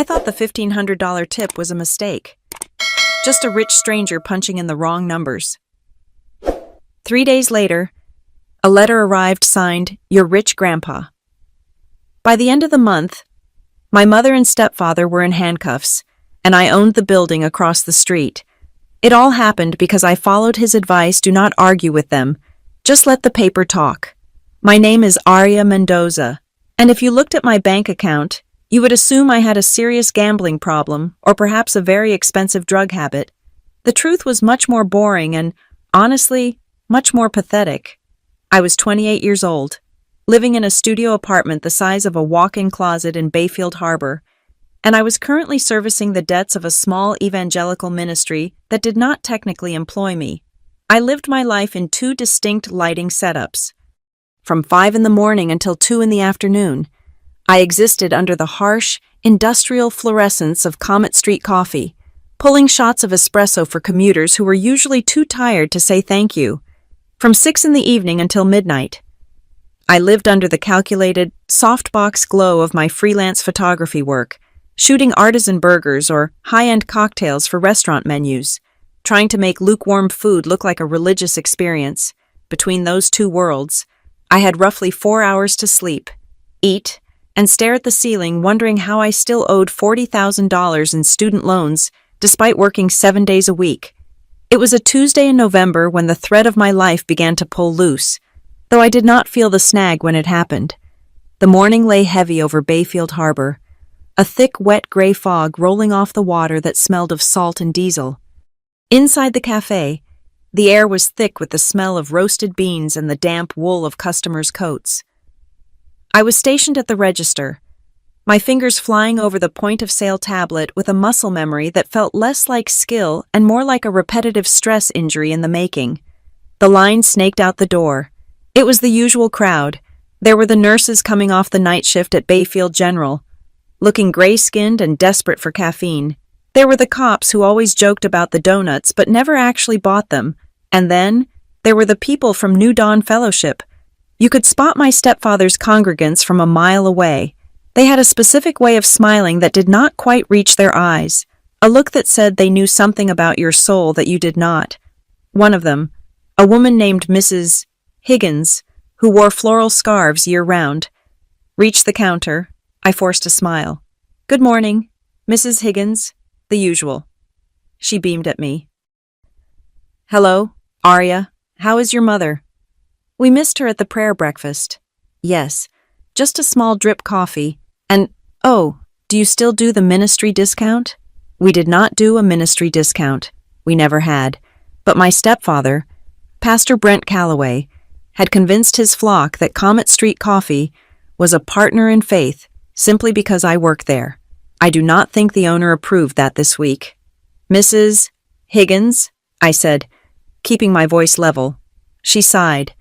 I thought the $1,500 tip was a mistake. Just a rich stranger punching in the wrong numbers. 3 days later, a letter arrived signed, "Your Rich Grandpa." By the end of the month, my mother and stepfather were in handcuffs, and I owned the building across the street. It all happened because I followed his advice: do not argue with them, just let the paper talk. My name is Aria Mendoza, and if you looked at my bank account, you would assume I had a serious gambling problem or perhaps a very expensive drug habit. The truth was much more boring and, honestly, much more pathetic. I was 28 years old, living in a studio apartment the size of a walk-in closet in Bayfield Harbor, and I was currently servicing the debts of a small evangelical ministry that did not technically employ me. I lived my life in two distinct lighting setups. From 5 in the morning until 2 in the afternoon, I existed under the harsh, industrial fluorescence of Comet Street coffee, pulling shots of espresso for commuters who were usually too tired to say thank you. From 6 in the evening until midnight, I lived under the calculated, softbox glow of my freelance photography work, shooting artisan burgers or high-end cocktails for restaurant menus, trying to make lukewarm food look like a religious experience. Between those two worlds, I had roughly 4 hours to sleep, eat, and stare at the ceiling, wondering how I still owed $40,000 in student loans despite working 7 days a week. It was a Tuesday in November when the thread of my life began to pull loose, though I did not feel the snag when it happened. The morning lay heavy over Bayfield Harbor, a thick, wet gray fog rolling off the water that smelled of salt and diesel. Inside the cafe, the air was thick with the smell of roasted beans and the damp wool of customers' coats. I was stationed at the register, my fingers flying over the point-of-sale tablet with a muscle memory that felt less like skill and more like a repetitive stress injury in the making. The line snaked out the door. It was the usual crowd. There were the nurses coming off the night shift at Bayfield General, looking gray-skinned and desperate for caffeine. There were the cops who always joked about the donuts but never actually bought them. And then, there were the people from New Dawn Fellowship. You could spot my stepfather's congregants from a mile away. They had a specific way of smiling that did not quite reach their eyes, a look that said they knew something about your soul that you did not. One of them, a woman named Mrs. Higgins, who wore floral scarves year-round, reached the counter. I forced a smile. "Good morning, Mrs. Higgins," the usual. She beamed at me. "Hello, Aria. How is your mother?" "We missed her at the prayer breakfast." "Yes, just a small drip coffee. And, oh, do you still do the ministry discount?" We did not do a ministry discount. We never had. But my stepfather, Pastor Brent Calloway, had convinced his flock that Comet Street Coffee was a partner in faith simply because I worked there. I do not think the owner approved that this week. "Mrs. Higgins," I said, keeping my voice level. She sighed,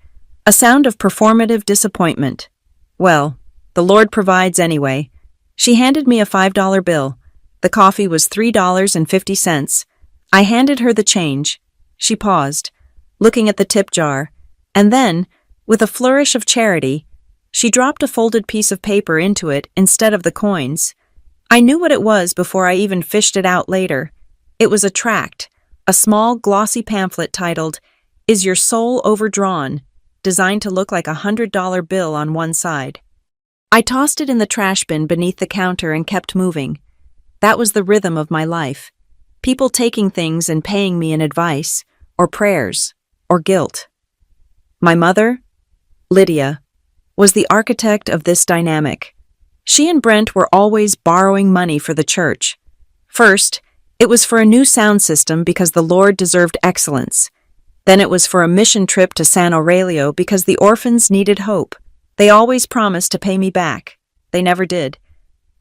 a sound of performative disappointment. "Well, the Lord provides anyway." She handed me a $5 bill. The coffee was $3.50. I handed her the change. She paused, looking at the tip jar, and then, with a flourish of charity, she dropped a folded piece of paper into it instead of the coins. I knew what it was before I even fished it out later. It was a tract, a small, glossy pamphlet titled, "Is Your Soul Overdrawn?" designed to look like a $100 bill on one side. I tossed it in the trash bin beneath the counter and kept moving. That was the rhythm of my life. People taking things and paying me in advice, or prayers, or guilt. My mother, Lydia, was the architect of this dynamic. She and Brent were always borrowing money for the church. First, it was for a new sound system because the Lord deserved excellence. Then it was for a mission trip to San Aurelio because the orphans needed hope. They always promised to pay me back. They never did.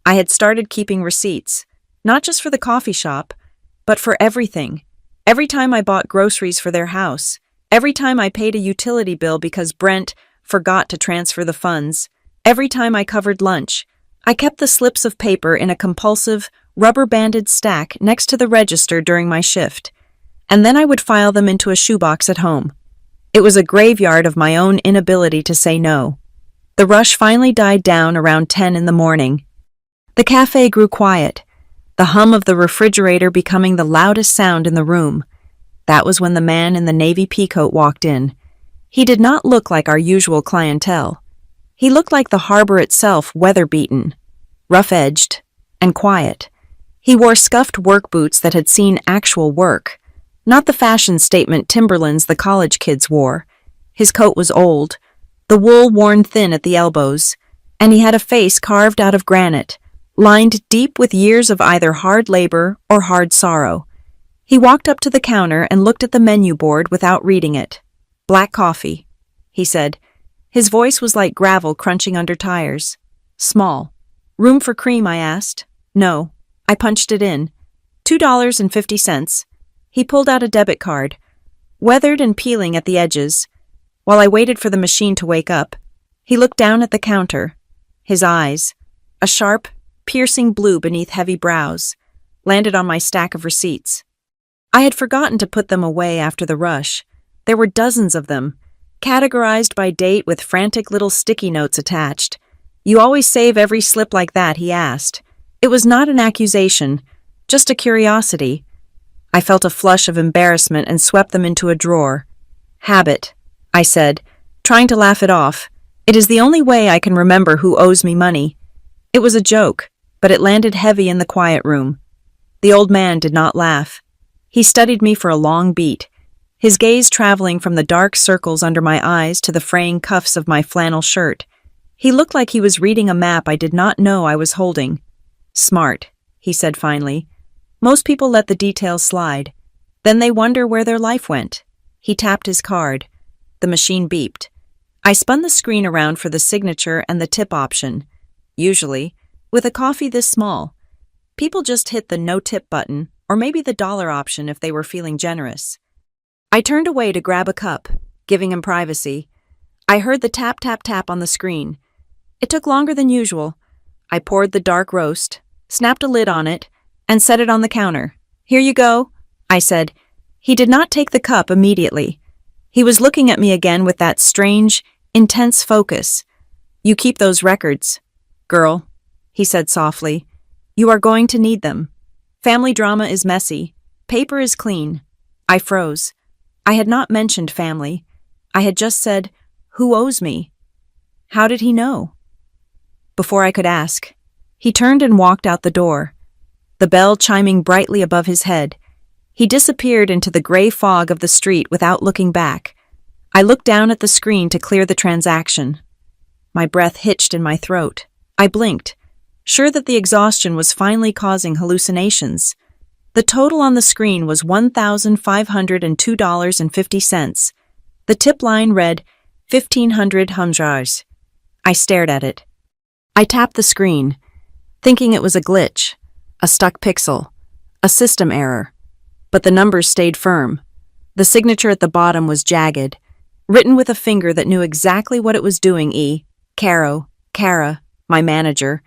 I had started keeping receipts, not just for the coffee shop, but for everything. Every time I bought groceries for their house, every time I paid a utility bill because Brent forgot to transfer the funds, every time I covered lunch, I kept the slips of paper in a compulsive, rubber-banded stack next to the register during my shift, and then I would file them into a shoebox at home. It was a graveyard of my own inability to say no. The rush finally died down around 10 in the morning. The cafe grew quiet. the hum of the refrigerator becoming the loudest sound in the room. That was when the man in the navy peacoat walked in. He did not look like our usual clientele. He looked like the harbor itself, weather-beaten, rough-edged, and quiet. He wore scuffed work boots that had seen actual work, not the fashion statement Timberlands the college kids wore. His coat was old, the wool worn thin at the elbows, and he had a face carved out of granite, lined deep with years of either hard labor or hard sorrow. He walked up to the counter and looked at the menu board without reading it. "Black coffee," he said. His voice was like gravel crunching under tires. "Small." "Room for cream?" I asked. "No." I punched it in. $2.50. He pulled out a debit card, weathered and peeling at the edges. While I waited for the machine to wake up, he looked down at the counter. His eyes, a sharp, piercing blue beneath heavy brows, landed on my stack of receipts. I had forgotten to put them away after the rush. There were dozens of them, categorized by date with frantic little sticky notes attached. "You always save every slip like that?" he asked. It was not an accusation, just a curiosity. I felt a flush of embarrassment and swept them into a drawer. "Habit," I said, trying to laugh it off. "It is the only way I can remember who owes me money." It was a joke, but it landed heavy in the quiet room. The old man did not laugh. He studied me for a long beat, his gaze traveling from the dark circles under my eyes to the fraying cuffs of my flannel shirt. He looked like he was reading a map I did not know I was holding. "Smart," he said finally. "Most people let the details slide. Then they wonder where their life went." He tapped his card. The machine beeped. I spun the screen around for the signature and the tip option. Usually, with a coffee this small, people just hit the no-tip button or maybe the dollar option if they were feeling generous. I turned away to grab a cup, giving him privacy. I heard the tap, tap, tap on the screen. It took longer than usual. I poured the dark roast, snapped a lid on it, and set it on the counter. "Here you go," I said. He did not take the cup immediately. He was looking at me again with that strange, intense focus. "You keep those records, girl," he said softly. "You are going to need them. Family drama is messy. Paper is clean." I froze. I had not mentioned family. I had just said, "Who owes me?" How did he know? Before I could ask, he turned and walked out the door, the bell chiming brightly above his head. He disappeared into the gray fog of the street without looking back. I looked down at the screen to clear the transaction. My breath hitched in my throat. I blinked, sure that the exhaustion was finally causing hallucinations. The total on the screen was $1,502.50. The tip line read 1,500 humjars. I stared at it. I tapped the screen, thinking it was a glitch, a stuck pixel, a system error. But the numbers stayed firm. The signature at the bottom was jagged, written with a finger that knew exactly what it was doing. Kara, my manager,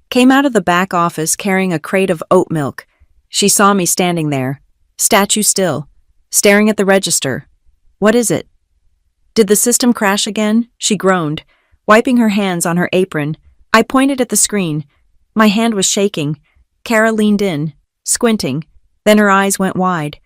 came out of the back office carrying a crate of oat milk. She saw me standing there, statue still, staring at the register. "What is it?" "Did the system crash again?" she groaned, wiping her hands on her apron. I pointed at the screen. My hand was shaking. Kara leaned in, squinting. Then her eyes went wide.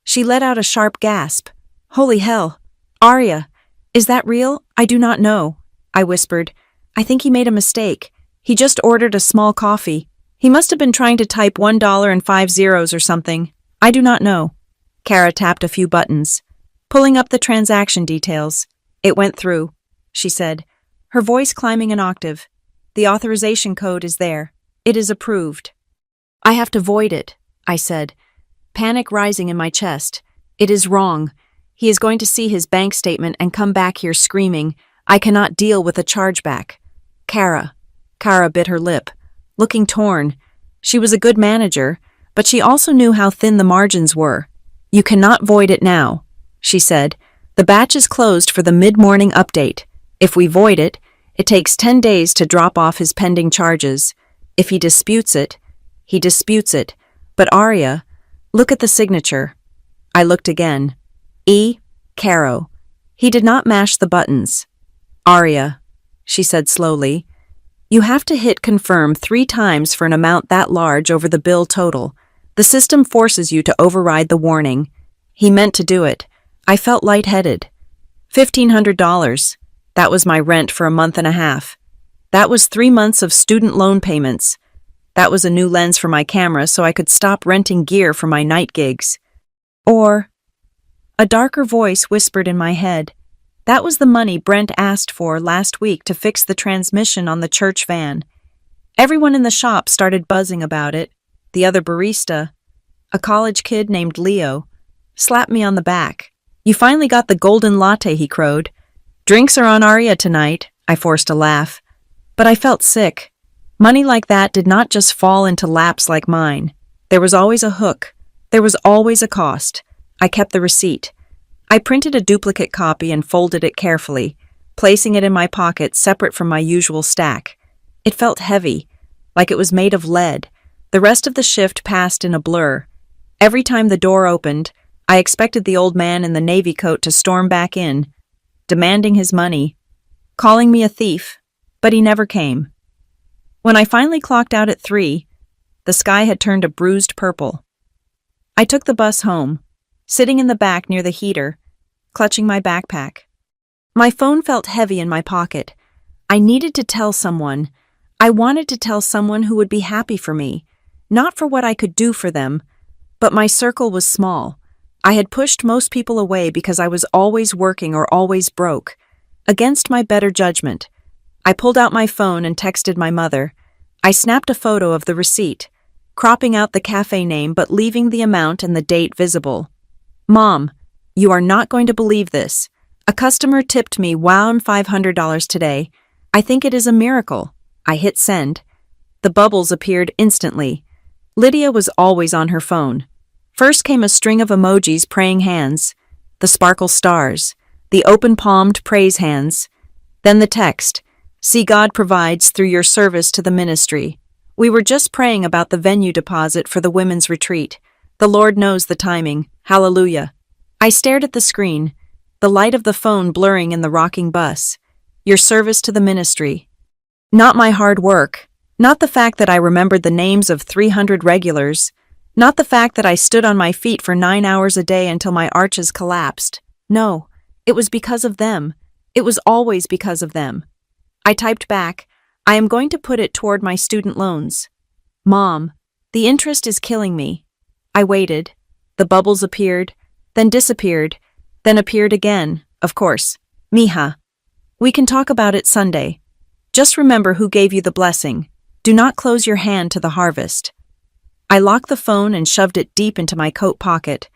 She let out a sharp gasp. "Holy hell! Arya, is that real? I do not know," I whispered. "I think he made a mistake. He just ordered a small coffee. He must have been trying to type $1.50 or something. I do not know." Kara tapped a few buttons, pulling up the transaction details. "It went through," she said, her voice climbing an octave. "The authorization code is there. It is approved." "I have to void it," I said, panic rising in my chest. "It is wrong. He is going to see his bank statement and come back here screaming, 'I cannot deal with a chargeback.'" Kara bit her lip, looking torn. She was a good manager, but she also knew how thin the margins were. "You cannot void it now," she said. "The batch is closed for the mid-morning update. If we void it, it takes 10 days to drop off his pending charges. If he disputes it, he disputes it. But Arya, look at the signature." I looked again. Caro. He did not mash the buttons. "Arya," she said slowly, You have to hit confirm 3 times for an amount that large over the bill total. The system forces you to override the warning. He meant to do it. I felt lightheaded. $1,500. That was my rent for a month and a half. That was 3 months of student loan payments. That was a new lens for my camera so I could stop renting gear for my night gigs. Or, a darker voice whispered in my head, that was the money Brent asked for last week to fix the transmission on the church van. Everyone in the shop started buzzing about it. The other barista, a college kid named Leo, slapped me on the back. You finally got the golden latte, he crowed. Drinks are on Aria tonight, I forced a laugh. But I felt sick. Money like that did not just fall into laps like mine. There was always a hook. There was always a cost. I kept the receipt. I printed a duplicate copy and folded it carefully, placing it in my pocket separate from my usual stack. It felt heavy, like it was made of lead. The rest of the shift passed in a blur. Every time the door opened, I expected the old man in the navy coat to storm back in, demanding his money, calling me a thief, but he never came. When I finally clocked out at 3, the sky had turned a bruised purple. I took the bus home, sitting in the back near the heater, clutching my backpack. My phone felt heavy in my pocket. I needed to tell someone. I wanted to tell someone who would be happy for me, not for what I could do for them, but my circle was small. I had pushed most people away because I was always working or always broke. Against my better judgment, I pulled out my phone and texted my mother. I snapped a photo of the receipt, cropping out the cafe name but leaving the amount and the date visible. Mom, you are not going to believe this. A customer tipped me $500 today. I think it is a miracle. I hit send. The bubbles appeared instantly. Lydia was always on her phone. First came a string of emojis praying hands, the sparkle stars, the open-palmed praise hands. Then the text, see God provides through your service to the ministry. We were just praying about the venue deposit for the women's retreat. The Lord knows the timing. Hallelujah. I stared at the screen, the light of the phone blurring in the rocking bus. Your service to the ministry. Not my hard work. Not the fact that I remembered the names of 300 regulars. Not the fact that I stood on my feet for 9 hours a day until my arches collapsed. No, it was because of them. It was always because of them. I typed back, I am going to put it toward my student loans. Mom, the interest is killing me. I waited. The bubbles appeared, then disappeared, then appeared again, of course. Mija. We can talk about it Sunday. Just remember who gave you the blessing. Do not close your hand to the harvest. I locked the phone and shoved it deep into my coat pocket.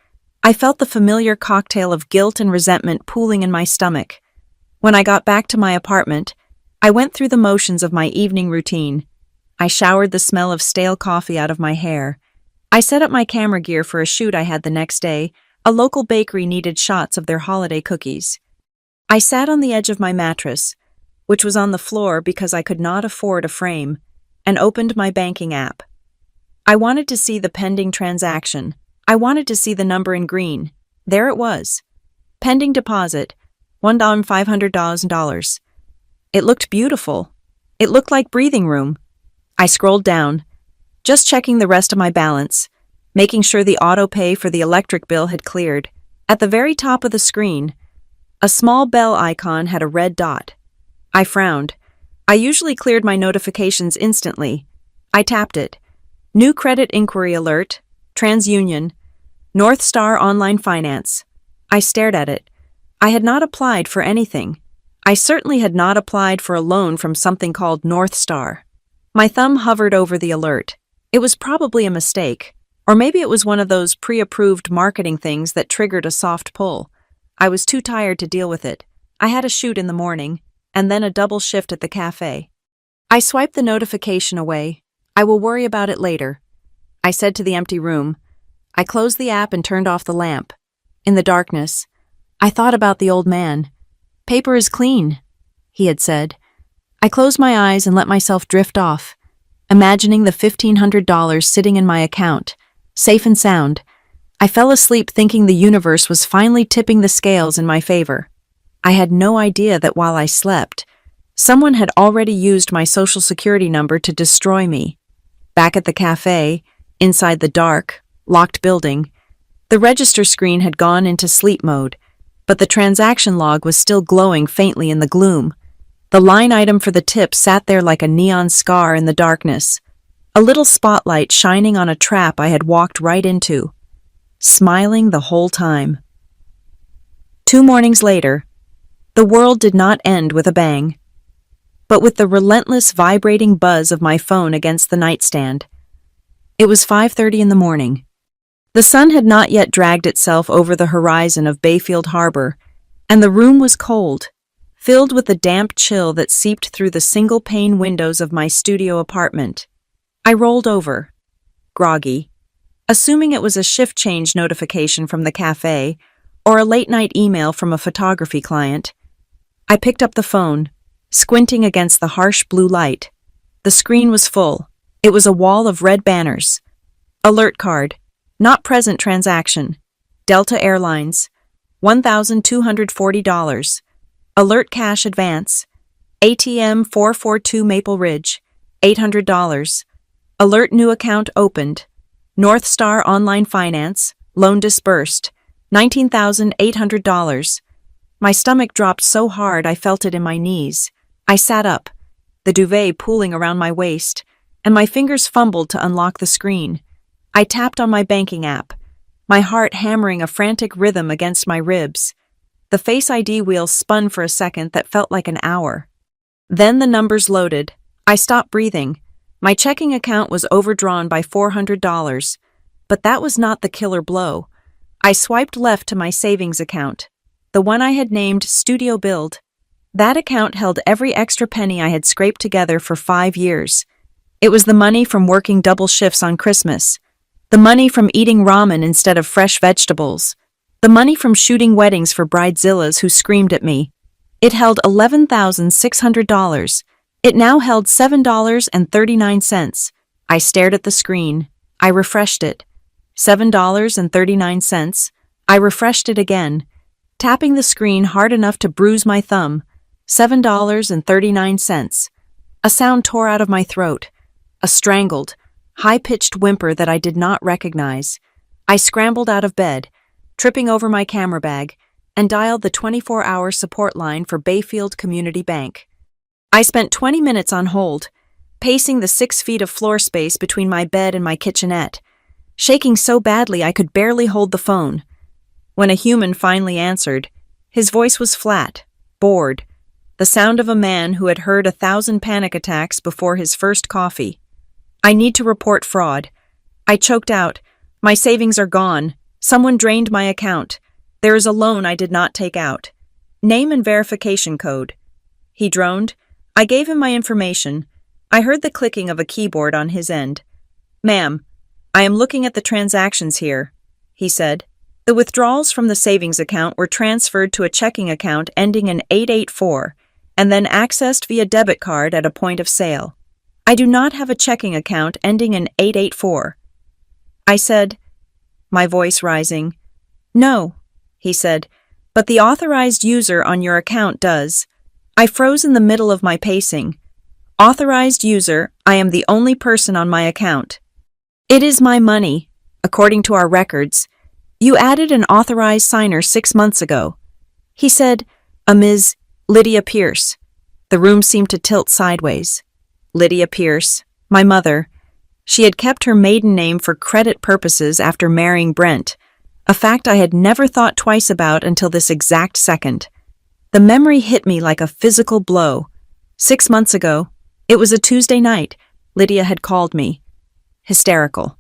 I felt the familiar cocktail of guilt and resentment pooling in my stomach. When I got back to my apartment, I went through the motions of my evening routine. I showered the smell of stale coffee out of my hair. I set up my camera gear for a shoot I had the next day. A local bakery needed shots of their holiday cookies. I sat on the edge of my mattress, which was on the floor because I could not afford a frame, and opened my banking app. I wanted to see the pending transaction. I wanted to see the number in green. There it was. Pending deposit, $1,500. It looked beautiful. It looked like breathing room. I scrolled down, just checking the rest of my balance, making sure the auto pay for the electric bill had cleared. At the very top of the screen, a small bell icon had a red dot. I frowned. I usually cleared my notifications instantly. I tapped it. New credit inquiry alert, TransUnion, North Star Online Finance. I stared at it. I had not applied for anything. I certainly had not applied for a loan from something called North Star. My thumb hovered over the alert. It was probably a mistake, or maybe it was one of those pre-approved marketing things that triggered a soft pull. I was too tired to deal with it. I had a shoot in the morning, and then a double shift at the cafe. I swiped the notification away. I will worry about it later, I said to the empty room. I closed the app and turned off the lamp. In the darkness, I thought about the old man. Paper is clean, he had said. I closed my eyes and let myself drift off, imagining the $1,500 sitting in my account, safe and sound. I fell asleep thinking the universe was finally tipping the scales in my favor. I had no idea that while I slept, Someone had already used my social security number to destroy me. Back at the cafe, inside the dark, locked building, the register screen had gone into sleep mode, but the transaction log was still glowing faintly in the gloom. The line item for the tip sat there like a neon scar in the darkness, a little spotlight shining on a trap I had walked right into, smiling the whole time. 2 mornings later, the world did not end with a bang, but with the relentless vibrating buzz of my phone against the nightstand. It was 5:30 in the morning. The sun had not yet dragged itself over the horizon of Bayfield Harbor, and the room was cold, filled with the damp chill that seeped through the single-pane windows of my studio apartment. I rolled over, groggy, assuming it was a shift change notification from the cafe or a late-night email from a photography client. I picked up the phone, squinting against the harsh blue light. The screen was full. It was a wall of red banners. Alert card. Not present transaction. Delta Airlines. $1,240. Alert cash advance. ATM 442 Maple Ridge. $800. Alert new account opened. North Star Online Finance. Loan disbursed. $19,800. My stomach dropped so hard I felt it in my knees. I sat up, the duvet pooling around my waist, and my fingers fumbled to unlock the screen. I tapped on my banking app, my heart hammering a frantic rhythm against my ribs. The Face ID wheel spun for a second that felt like an hour. Then the numbers loaded. I stopped breathing. My checking account was overdrawn by $400, but that was not the killer blow. I swiped left to my savings account, the one I had named Studio Build. That account held every extra penny I had scraped together for 5 years. It was the money from working double shifts on Christmas, the money from eating ramen instead of fresh vegetables, the money from shooting weddings for bridezillas who screamed at me. It held $11,600. It now held $7.39. I stared at the screen. I refreshed it. $7.39. I refreshed it again, tapping the screen hard enough to bruise my thumb. $7.39. A sound tore out of my throat, a strangled, high-pitched whimper that I did not recognize. I scrambled out of bed, tripping over my camera bag, and dialed the 24-hour support line for Bayfield Community Bank. I spent 20 minutes on hold, pacing the 6 feet of floor space between my bed and my kitchenette, shaking so badly I could barely hold the phone. When a human finally answered, his voice was flat, bored, the sound of a man who had heard 1,000 panic attacks before his first coffee. "I need to report fraud." I choked out. "My savings are gone. Someone drained my account. There is a loan I did not take out. Name and verification code." He droned. I gave him my information. I heard the clicking of a keyboard on his end. "Ma'am, I am looking at the transactions here," he said. The withdrawals from the savings account were transferred to a checking account ending in 884, and then accessed via debit card at a point of sale. "I do not have a checking account ending in 884. I said, my voice rising. "No," he said, "but the authorized user on your account does." I froze in the middle of my pacing. "Authorized user, I am the only person on my account. It is my money, according to our records. You added an authorized signer 6 months ago." He said, "A Ms. Lydia Pierce." The room seemed to tilt sideways. Lydia Pierce, my mother. She had kept her maiden name for credit purposes after marrying Brent, a fact I had never thought twice about until this exact second. The memory hit me like a physical blow. 6 months ago, it was a Tuesday night, Lydia had called me. Hysterical.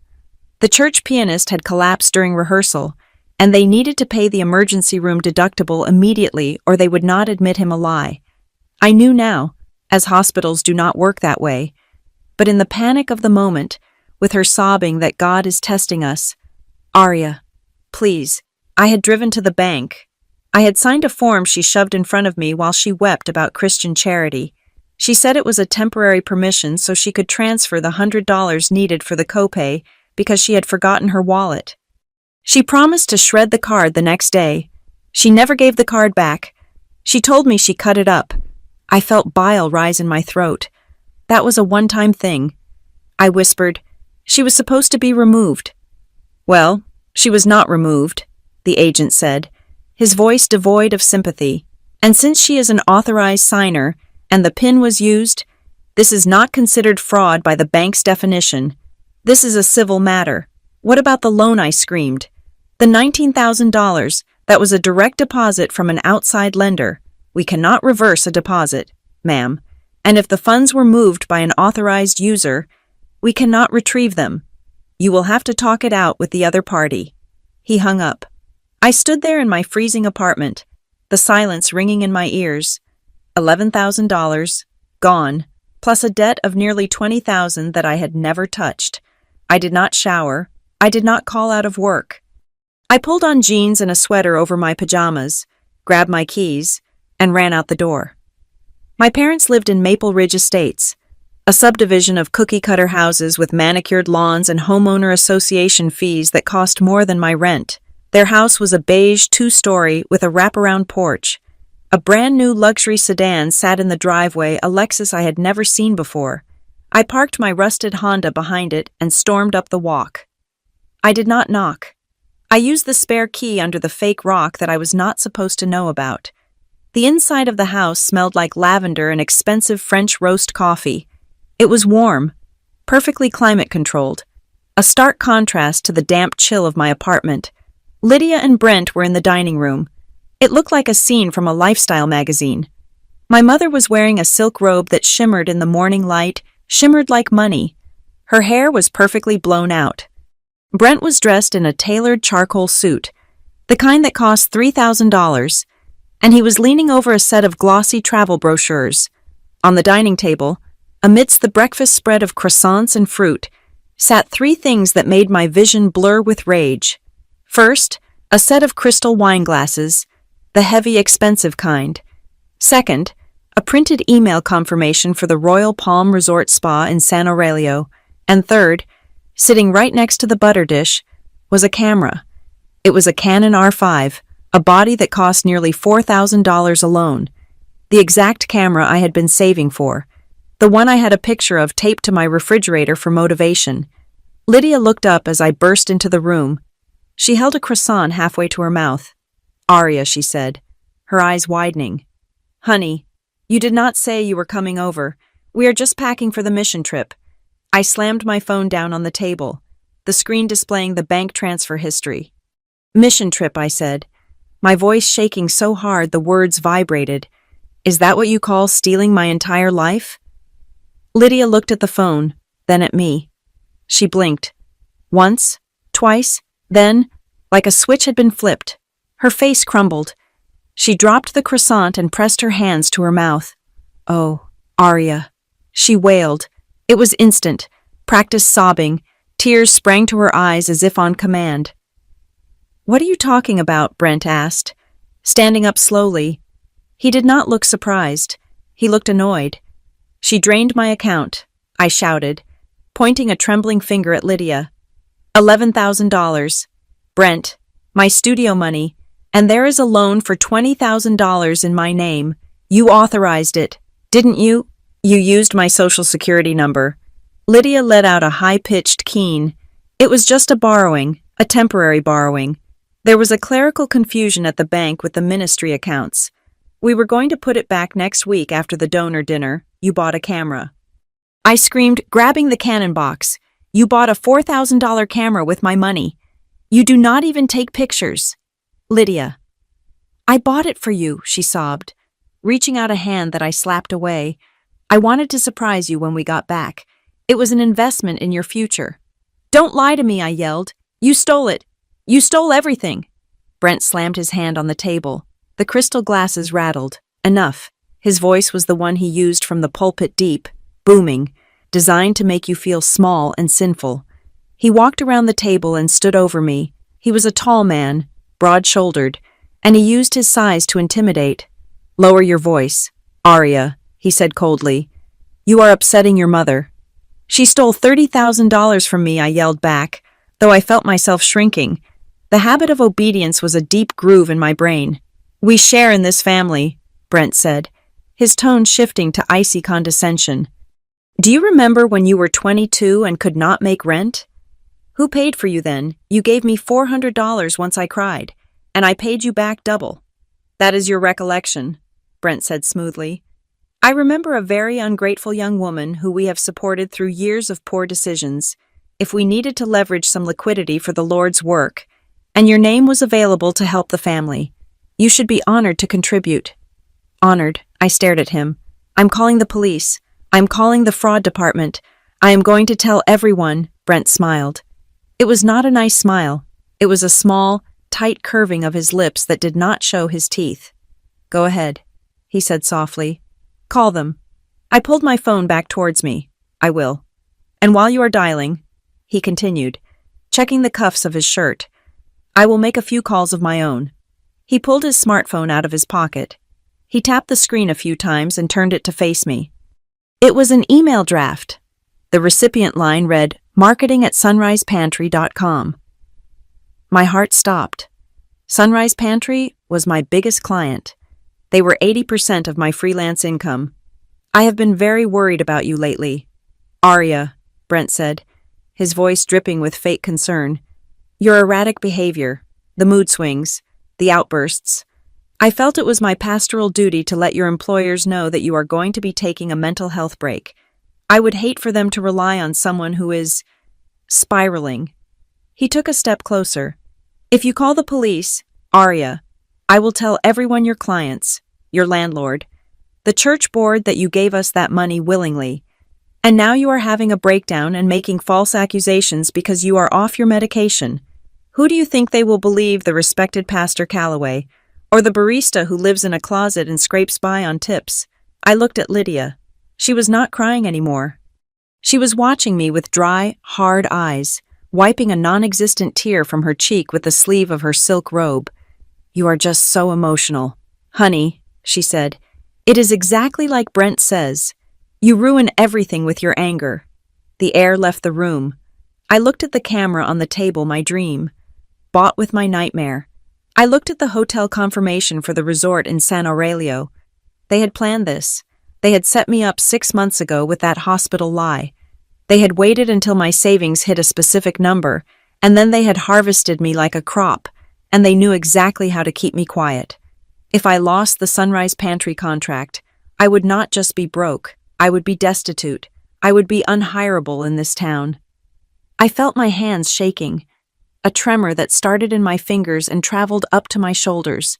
The church pianist had collapsed during rehearsal, and they needed to pay the emergency room deductible immediately or they would not admit him alive. I knew now, as hospitals do not work that way, but in the panic of the moment, with her sobbing that God is testing us, "Aria, please." I had driven to the bank. I had signed a form she shoved in front of me while she wept about Christian charity. She said it was a temporary permission so she could transfer the $100 needed for the copay because she had forgotten her wallet. She promised to shred the card the next day. She never gave the card back. She told me she cut it up. I felt bile rise in my throat. That was a one-time thing. I whispered, "She was supposed to be removed." "Well, she was not removed," the agent said, his voice devoid of sympathy. "And since she is an authorized signer, and the PIN was used, this is not considered fraud by the bank's definition. This is a civil matter." "What about the loan?" I screamed. "The $19,000, that was a direct deposit from an outside lender. We cannot reverse a deposit, ma'am. And if the funds were moved by an authorized user, we cannot retrieve them. You will have to talk it out with the other party." He hung up. I stood there in my freezing apartment, the silence ringing in my ears. $11,000, gone, plus a debt of nearly $20,000 that I had never touched. I did not shower. I did not call out of work. I pulled on jeans and a sweater over my pajamas, grabbed my keys, and ran out the door. My parents lived in Maple Ridge Estates, a subdivision of cookie-cutter houses with manicured lawns and homeowner association fees that cost more than my rent. Their house was a beige 2-story with a wraparound porch. A brand-new luxury sedan sat in the driveway, a Lexus I had never seen before. I parked my rusted Honda behind it and stormed up the walk. I did not knock. I used the spare key under the fake rock that I was not supposed to know about. The inside of the house smelled like lavender and expensive French roast coffee. It was warm, perfectly climate-controlled, a stark contrast to the damp chill of my apartment. Lydia and Brent were in the dining room. It looked like a scene from a lifestyle magazine. My mother was wearing a silk robe that shimmered in the morning light, shimmered like money. Her hair was perfectly blown out. Brent was dressed in a tailored charcoal suit, the kind that cost $3,000, and he was leaning over a set of glossy travel brochures. On the dining table, amidst the breakfast spread of croissants and fruit, sat 3 things that made my vision blur with rage. First, a set of crystal wine glasses, the heavy, expensive kind. Second, a printed email confirmation for the Royal Palm Resort Spa in San Aurelio. And third, sitting right next to the butter dish, was a camera. It was a Canon R5, a body that cost nearly $4,000 alone. The exact camera I had been saving for. The one I had a picture of taped to my refrigerator for motivation. Lydia looked up as I burst into the room. She held a croissant halfway to her mouth. "Aria," she said, her eyes widening. "Honey, you did not say you were coming over. We are just packing for the mission trip." I slammed my phone down on the table, the screen displaying the bank transfer history. "Mission trip," I said, my voice shaking so hard the words vibrated. "Is that what you call stealing my entire life?" Lydia looked at the phone, then at me. She blinked. Once, twice, then, like a switch had been flipped, her face crumbled. She dropped the croissant and pressed her hands to her mouth. "Oh, Aria," she wailed. It was instant. Practiced sobbing. Tears sprang to her eyes as if on command. "What are you talking about?" Brent asked, standing up slowly. He did not look surprised. He looked annoyed. "She drained my account," I shouted, pointing a trembling finger at Lydia. $11,000. Brent, my studio money, and there is a loan for $20,000 in my name. You authorized it, didn't you? You used my social security number." Lydia let out a high-pitched keen. "It was just a borrowing, a temporary borrowing. There was a clerical confusion at the bank with the ministry accounts. We were going to put it back next week after the donor dinner. You bought a camera." I screamed, grabbing the Canon box. "You bought a $4,000 camera with my money. You do not even take pictures." "Lydia." "I bought it for you," she sobbed, reaching out a hand that I slapped away. "I wanted to surprise you when we got back. It was an investment in your future." "Don't lie to me," I yelled. "You stole it. You stole everything." Brent slammed his hand on the table. The crystal glasses rattled. Enough. His voice was the one he used from the pulpit deep, booming, designed to make you feel small and sinful. He walked around the table and stood over me. He was a tall man, broad-shouldered, and he used his size to intimidate. "Lower your voice, Aria," he said coldly. "You are upsetting your mother." "She stole $30,000 from me," I yelled back, though I felt myself shrinking. The habit of obedience was a deep groove in my brain. "We share in this family," Brent said. his tone shifting to icy condescension. Do you remember when you were 22 and could not make rent? Who paid for you then? You gave me $400 once I cried, and I paid you back double. That is your recollection, Brent said smoothly. I remember a very ungrateful young woman who we have supported through years of poor decisions. If we needed to leverage some liquidity for the Lord's work, and your name was available to help the family, you should be honored to contribute. Honored, I stared at him. I'm calling the police. I'm calling the fraud department. I am going to tell everyone, Brent smiled. It was not a nice smile. It was a small, tight curving of his lips that did not show his teeth. Go ahead, he said softly. Call them. I pulled my phone back towards me. I will. And while you are dialing, he continued, checking the cuffs of his shirt, I will make a few calls of my own. He pulled his smartphone out of his pocket. He tapped the screen a few times and turned it to face me. It was an email draft. The recipient line read, marketing@sunrisepantry.com. My heart stopped. Sunrise Pantry was my biggest client. They were 80% of my freelance income. I have been very worried about you lately. Arya, Brent said, his voice dripping with fake concern. Your erratic behavior, the mood swings, the outbursts. I felt it was my pastoral duty to let your employers know that you are going to be taking a mental health break. I would hate for them to rely on someone who is spiraling. He took a step closer. If you call the police, Arya, I will tell everyone your clients, your landlord, the church board that you gave us that money willingly. And now you are having a breakdown and making false accusations because you are off your medication. Who do you think they will believe, the respected Pastor Calloway, or the barista who lives in a closet and scrapes by on tips? I looked at Lydia. She was not crying anymore. She was watching me with dry, hard eyes, wiping a non-existent tear from her cheek with the sleeve of her silk robe. You are just so emotional. Honey, she said, it is exactly like Brent says. You ruin everything with your anger. The air left the room. I looked at the camera on the table, my dream. Bought with my nightmare. I looked at the hotel confirmation for the resort in San Aurelio. They had planned this. They had set me up 6 months ago with that hospital lie. They had waited until my savings hit a specific number, and then they had harvested me like a crop, and they knew exactly how to keep me quiet. If I lost the Sunrise Pantry contract, I would not just be broke, I would be destitute. I would be unhireable in this town. I felt my hands shaking, a tremor that started in my fingers and traveled up to my shoulders.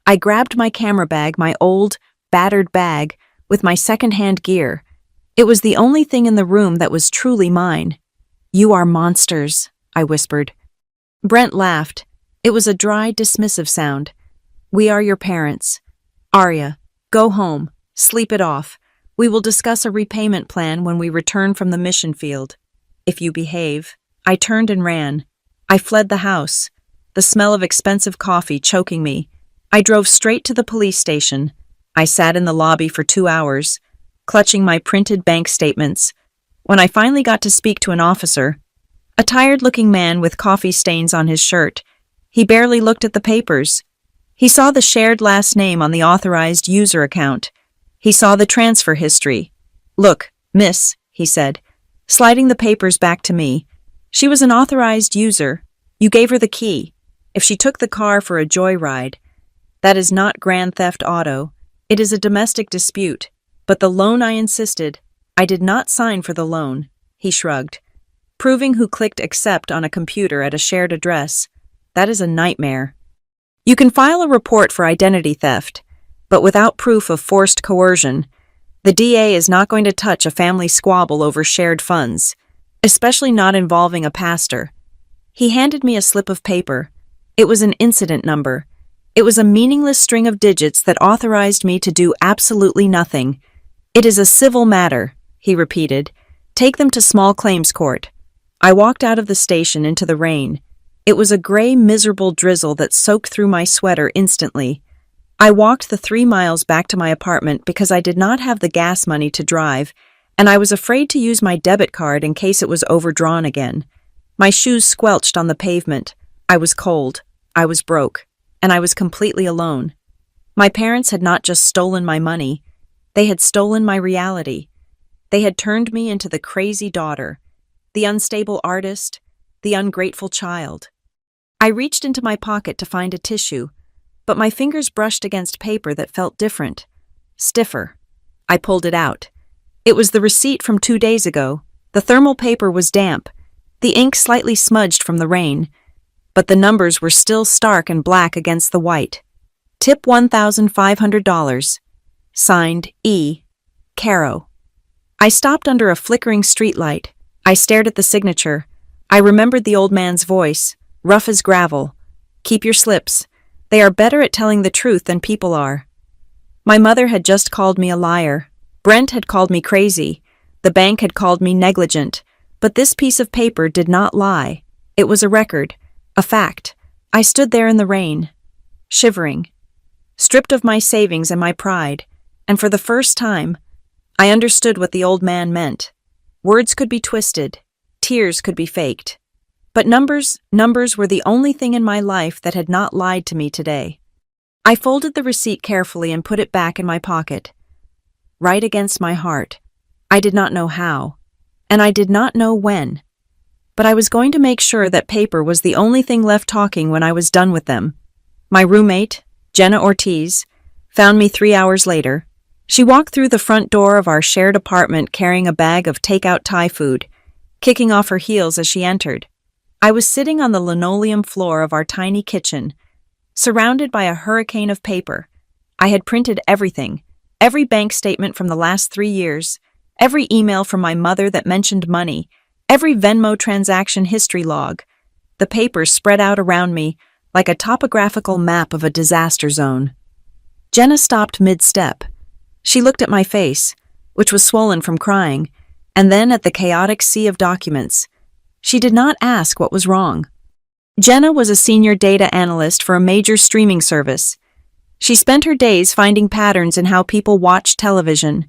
I grabbed my camera bag, my old, battered bag, with my second-hand gear. It was the only thing in the room that was truly mine. You are monsters, I whispered. Brent laughed. It was a dry, dismissive sound. We are your parents. Arya, go home. Sleep it off. We will discuss a repayment plan when we return from the mission field. If you behave. I turned and ran. I fled the house, the smell of expensive coffee choking me. I drove straight to the police station. I sat in the lobby for 2 hours, clutching my printed bank statements. When I finally got to speak to an officer, a tired-looking man with coffee stains on his shirt, he barely looked at the papers. He saw the shared last name on the authorized user account. He saw the transfer history. Look, miss, he said, sliding the papers back to me. She was an authorized user. You gave her the key. If she took the car for a joyride, that is not grand theft auto. It is a domestic dispute. But the loan I insisted, I did not sign for the loan, he shrugged. Proving who clicked accept on a computer at a shared address, that is a nightmare. You can file a report for identity theft, but without proof of forced coercion, the DA is not going to touch a family squabble over shared funds, especially not involving a pastor. He handed me a slip of paper. It was an incident number. It was a meaningless string of digits that authorized me to do absolutely nothing. It is a civil matter, he repeated. Take them to small claims court. I walked out of the station into the rain. It was a gray, miserable drizzle that soaked through my sweater instantly. I walked the 3 miles back to my apartment because I did not have the gas money to drive, and I was afraid to use my debit card in case it was overdrawn again. My shoes squelched on the pavement. I was cold. I was broke. And I was completely alone. My parents had not just stolen my money. They had stolen my reality. They had turned me into the crazy daughter, the unstable artist, the ungrateful child. I reached into my pocket to find a tissue, but my fingers brushed against paper that felt different, stiffer. I pulled it out. It was the receipt from 2 days ago. The thermal paper was damp, the ink slightly smudged from the rain, but the numbers were still stark and black against the white. Tip $1,500. Signed, E. Caro. I stopped under a flickering streetlight. I stared at the signature. I remembered the old man's voice, rough as gravel. Keep your slips. They are better at telling the truth than people are. My mother had just called me a liar. Brent had called me crazy. The bank had called me negligent. But this piece of paper did not lie. It was a record, a fact. I stood there in the rain, shivering, stripped of my savings and my pride, and for the first time, I understood what the old man meant. Words could be twisted, tears could be faked. But numbers were the only thing in my life that had not lied to me today. I folded the receipt carefully and put it back in my pocket, right against my heart. I did not know how, and I did not know when. But I was going to make sure that paper was the only thing left talking when I was done with them. My roommate, Jenna Ortiz, found me 3 hours later. She walked through the front door of our shared apartment carrying a bag of takeout Thai food, kicking off her heels as she entered. I was sitting on the linoleum floor of our tiny kitchen, surrounded by a hurricane of paper. I had printed everything, every bank statement from the last 3 years, every email from my mother that mentioned money, every Venmo transaction history log. The paper spread out around me like a topographical map of a disaster zone. Jenna stopped mid-step. She looked at my face, which was swollen from crying, and then at the chaotic sea of documents. She did not ask what was wrong. Jenna was a senior data analyst for a major streaming service. She spent her days finding patterns in how people watch television,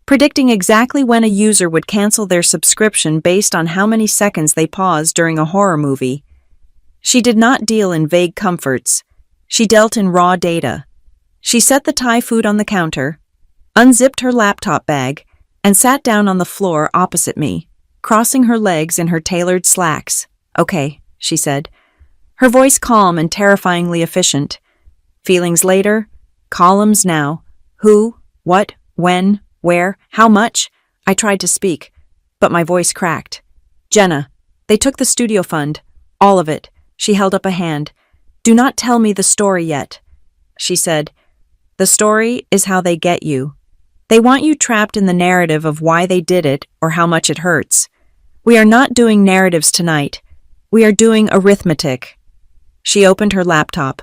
predicting exactly when a user would cancel their subscription based on how many seconds they paused during a horror movie. She did not deal in vague comforts. She dealt in raw data. She set the Thai food on the counter, unzipped her laptop bag, and sat down on the floor opposite me, crossing her legs in her tailored slacks. "Okay," she said, her voice calm and terrifyingly efficient. Feelings later, columns now. Who, what, when, where, how much? I tried to speak, but my voice cracked. "Jenna, they took the studio fund. All of it." She held up a hand. "Do not tell me the story yet," she said. "The story is how they get you. They want you trapped in the narrative of why they did it or how much it hurts. We are not doing narratives tonight. We are doing arithmetic." She opened her laptop,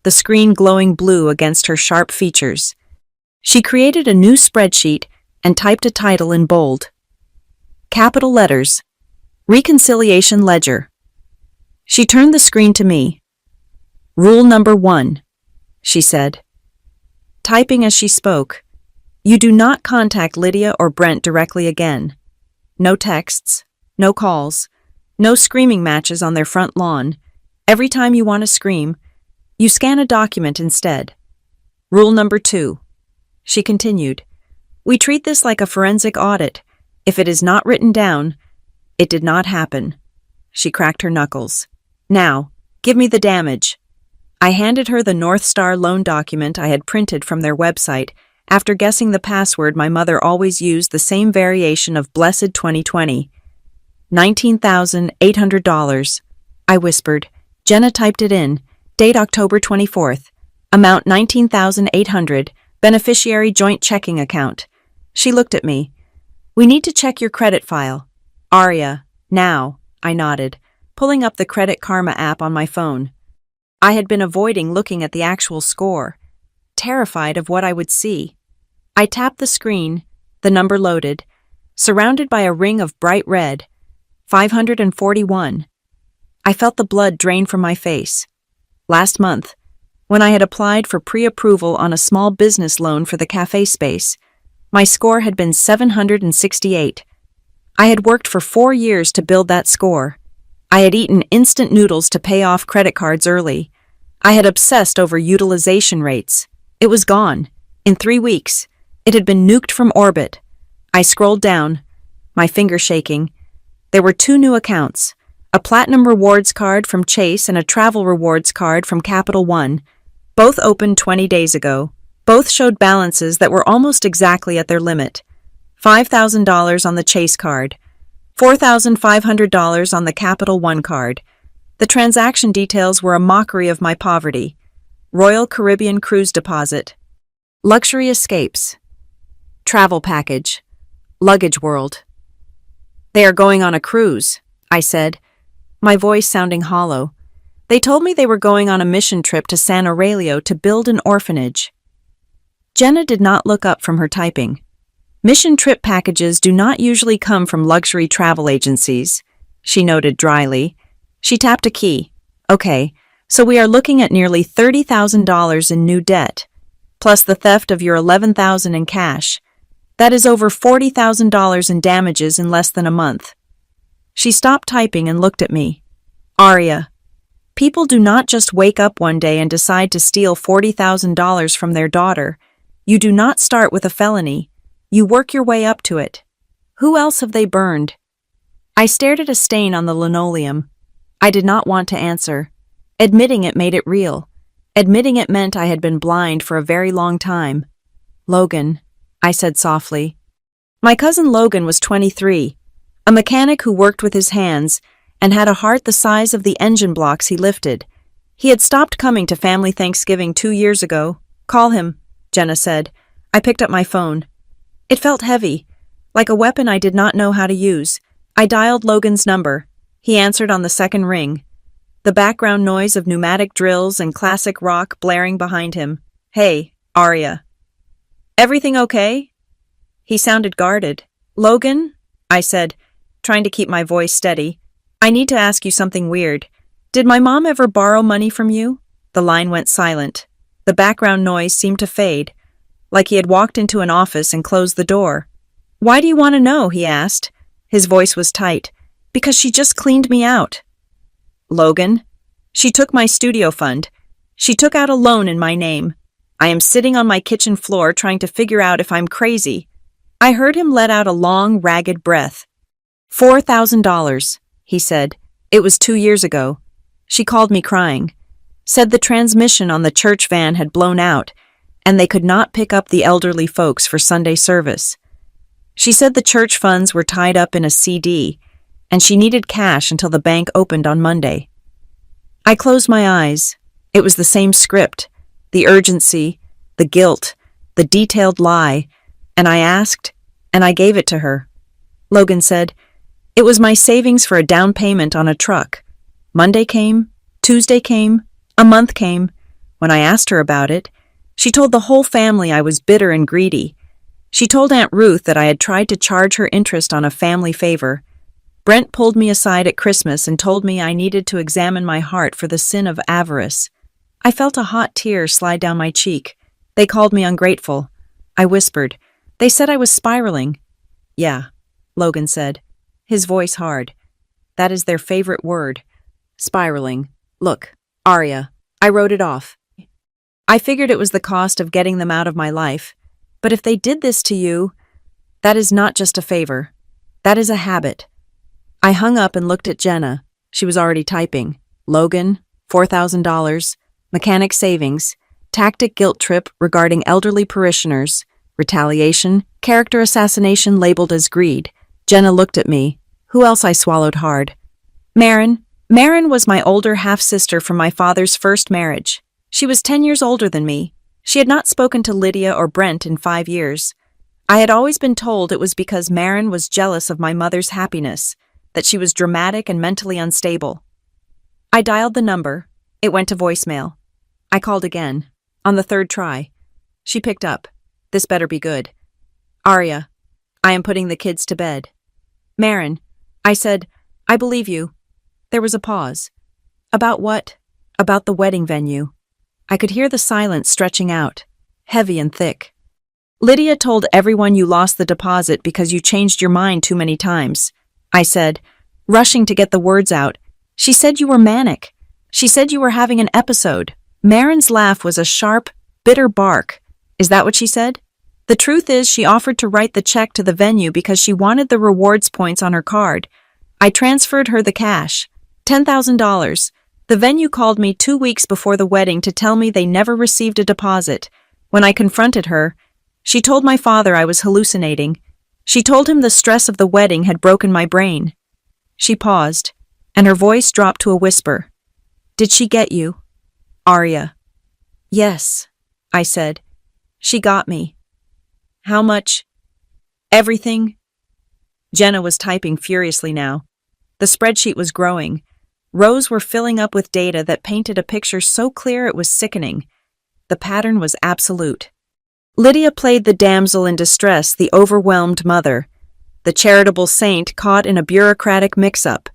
the screen glowing blue against her sharp features. She created a new spreadsheet and typed a title in bold. Capital letters, Reconciliation Ledger. She turned the screen to me. "Rule number 1, she said, typing as she spoke. "You do not contact Lydia or Brent directly again. No texts, no calls, no screaming matches on their front lawn. Every time you want to scream, you scan a document instead. Rule number 2, she continued. We treat this like a forensic audit. If it is not written down, it did not happen." She cracked her knuckles. "Now, give me the damage." I handed her the North Star loan document I had printed from their website. After guessing the password, my mother always used the same variation of blessed 2020. $19,800. I whispered. Jenna typed it in. Date October 24th. Amount $19,800. Beneficiary joint checking account. She looked at me. "We need to check your credit file." "Aria, now," I nodded, pulling up the Credit Karma app on my phone. I had been avoiding looking at the actual score, terrified of what I would see. I tapped the screen, the number loaded, surrounded by a ring of bright red, 541. I felt the blood drain from my face. Last month, when I had applied for pre-approval on a small business loan for the cafe space, my score had been 768. I had worked for 4 years to build that score. I had eaten instant noodles to pay off credit cards early. I had obsessed over utilization rates. It was gone. In 3 weeks. It had been nuked from orbit. I scrolled down, my finger shaking. There were 2 new accounts, a Platinum Rewards card from Chase and a Travel Rewards card from Capital One. Both opened 20 days ago. Both showed balances that were almost exactly at their limit. $5,000 on the Chase card, $4,500 on the Capital One card. The transaction details were a mockery of my poverty. Royal Caribbean Cruise Deposit, Luxury Escapes, Travel Package, Luggage World. They are going on a cruise, I said, my voice sounding hollow. They told me they were going on a mission trip to San Aurelio to build an orphanage. Jenna did not look up from her typing. Mission trip packages do not usually come from luxury travel agencies, she noted dryly. She tapped a key. Okay, so we are looking at nearly $30,000 in new debt, plus the theft of your $11,000 in cash. That is over $40,000 in damages in less than a month. She stopped typing and looked at me. Aria, people do not just wake up one day and decide to steal $40,000 from their daughter. You do not start with a felony. You work your way up to it. Who else have they burned? I stared at a stain on the linoleum. I did not want to answer. Admitting it made it real. Admitting it meant I had been blind for a very long time. Logan, I said softly. My cousin Logan was 23, a mechanic who worked with his hands and had a heart the size of the engine blocks he lifted. He had stopped coming to family Thanksgiving 2 years ago. Call him, Jenna said. I picked up my phone. It felt heavy, like a weapon I did not know how to use. I dialed Logan's number. He answered on the second ring, the background noise of pneumatic drills and classic rock blaring behind him. Hey, Aria. Everything okay? He sounded guarded. Logan? I said, trying to keep my voice steady. I need to ask you something weird. Did my mom ever borrow money from you? The line went silent. The background noise seemed to fade, like he had walked into an office and closed the door. Why do you want to know? He asked. His voice was tight. Because she just cleaned me out. Logan, she took my studio fund. She took out a loan in my name. I am sitting on my kitchen floor trying to figure out if I'm crazy. I heard him let out a long, ragged breath. $4,000, he said. It was 2 years ago. She called me crying. Said the transmission on the church van had blown out, and they could not pick up the elderly folks for Sunday service. She said the church funds were tied up in a CD, and she needed cash until the bank opened on Monday. I closed my eyes. It was the same script, the urgency, the guilt, the detailed lie, and I asked, and I gave it to her. Logan said, it was my savings for a down payment on a truck. Monday came, Tuesday came, a month came. When I asked her about it, she told the whole family I was bitter and greedy. She told Aunt Ruth that I had tried to charge her interest on a family favor. Brent pulled me aside at Christmas and told me I needed to examine my heart for the sin of avarice. I felt a hot tear slide down my cheek. They called me ungrateful. I whispered. They said I was spiraling. Yeah, Logan said, his voice hard. That is their favorite word. Spiraling. Look, Aria, I wrote it off. I figured it was the cost of getting them out of my life. But if they did this to you, that is not just a favor. That is a habit. I hung up and looked at Jenna. She was already typing. Logan, $4,000, mechanic savings, tactic guilt trip regarding elderly parishioners, retaliation, character assassination labeled as greed. Jenna looked at me. Who else? I swallowed hard. Marin. Marin was my older half-sister from my father's first marriage. She was 10 years older than me. She had not spoken to Lydia or Brent in 5 years. I had always been told it was because Marin was jealous of my mother's happiness, that she was dramatic and mentally unstable. I dialed the number. It went to voicemail. I called again. On the third try. She picked up. This better be good. Aria, I am putting the kids to bed. Marin, I said, I believe you. There was a pause. About what? About the wedding venue. I could hear the silence stretching out, heavy and thick. Lydia told everyone you lost the deposit because you changed your mind too many times. I said, rushing to get the words out. She said you were manic. She said you were having an episode. Marin's laugh was a sharp, bitter bark. Is that what she said? The truth is, she offered to write the check to the venue because she wanted the rewards points on her card. I transferred her the cash, $10,000. The venue called me 2 weeks before the wedding to tell me they never received a deposit. When I confronted her, she told my father I was hallucinating. She told him the stress of the wedding had broken my brain. She paused, and her voice dropped to a whisper. Did she get you? Arya. Yes, I said. She got me. How much? Everything. Jenna was typing furiously now. The spreadsheet was growing. Rows were filling up with data that painted a picture so clear it was sickening. The pattern was absolute. Lydia played the damsel in distress, the overwhelmed mother. The charitable saint caught in a bureaucratic mix-up.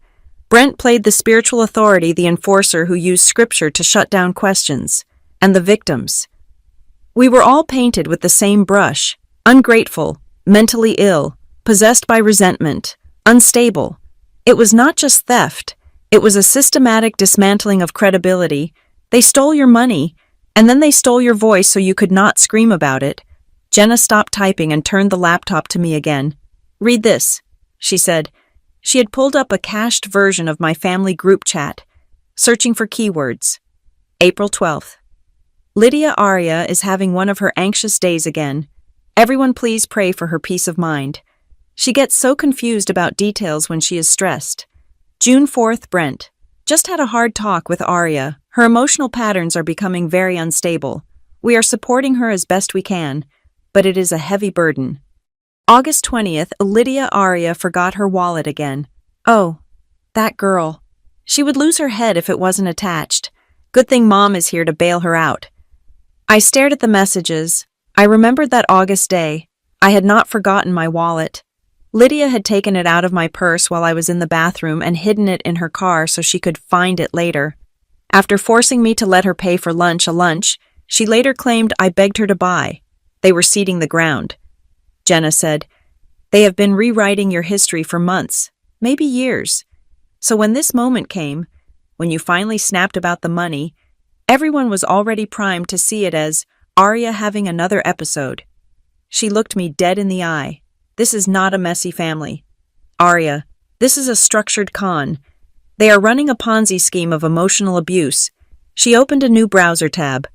Brent played the spiritual authority, the enforcer who used scripture to shut down questions. And the victims. We were all painted with the same brush. Ungrateful, mentally ill, possessed by resentment, unstable. It was not just theft. It was a systematic dismantling of credibility. They stole your money, and then they stole your voice so you could not scream about it. Jenna stopped typing and turned the laptop to me again. Read this, she said. She had pulled up a cached version of my family group chat, searching for keywords. April 12th. Lydia Arya is having one of her anxious days again. Everyone please pray for her peace of mind. She gets so confused about details when she is stressed. June 4th, Brent. Just had a hard talk with Arya. Her emotional patterns are becoming very unstable. We are supporting her as best we can, but it is a heavy burden. August 20th, Lydia Arya forgot her wallet again. Oh, that girl. She would lose her head if it wasn't attached. Good thing Mom is here to bail her out. I stared at the messages. I remembered that August day. I had not forgotten my wallet. Lydia had taken it out of my purse while I was in the bathroom and hidden it in her car so she could find it later. After forcing me to let her pay for lunch, she later claimed I begged her to buy. They were seeding the ground. Jenna said, They have been rewriting your history for months, maybe years. So when this moment came, when you finally snapped about the money, everyone was already primed to see it as Arya having another episode. She looked me dead in the eye. This is not a messy family. Arya, this is a structured con. They are running a Ponzi scheme of emotional abuse. She opened a new browser tab.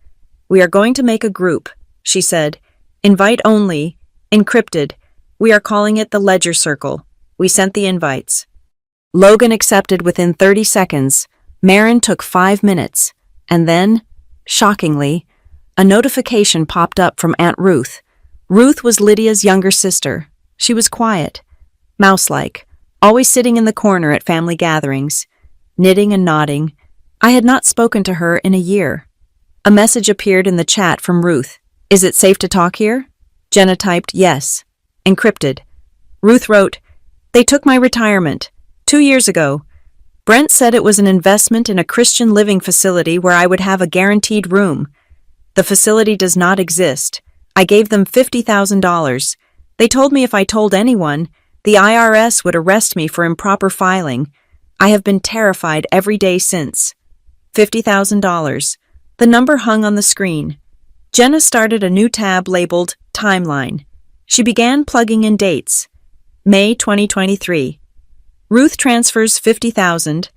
We are going to make a group, she said. Invite only, encrypted. We are calling it the Ledger Circle. We sent the invites. Logan accepted within 30 seconds. Marin took 5 minutes. And then, shockingly, a notification popped up from Aunt Ruth. Ruth was Lydia's younger sister. She was quiet, mouse-like, always sitting in the corner at family gatherings, knitting and nodding. I had not spoken to her in a year. A message appeared in the chat from Ruth. Is it safe to talk here? Jenna typed, yes. Encrypted. Ruth wrote, They took my retirement 2 years ago. Brent said it was an investment in a Christian living facility where I would have a guaranteed room. The facility does not exist. I gave them $50,000. They told me if I told anyone, the IRS would arrest me for improper filing. I have been terrified every day since. $50,000. The number hung on the screen. Jenna started a new tab labeled Timeline. She began plugging in dates. May 2023. Ruth transfers $50,000.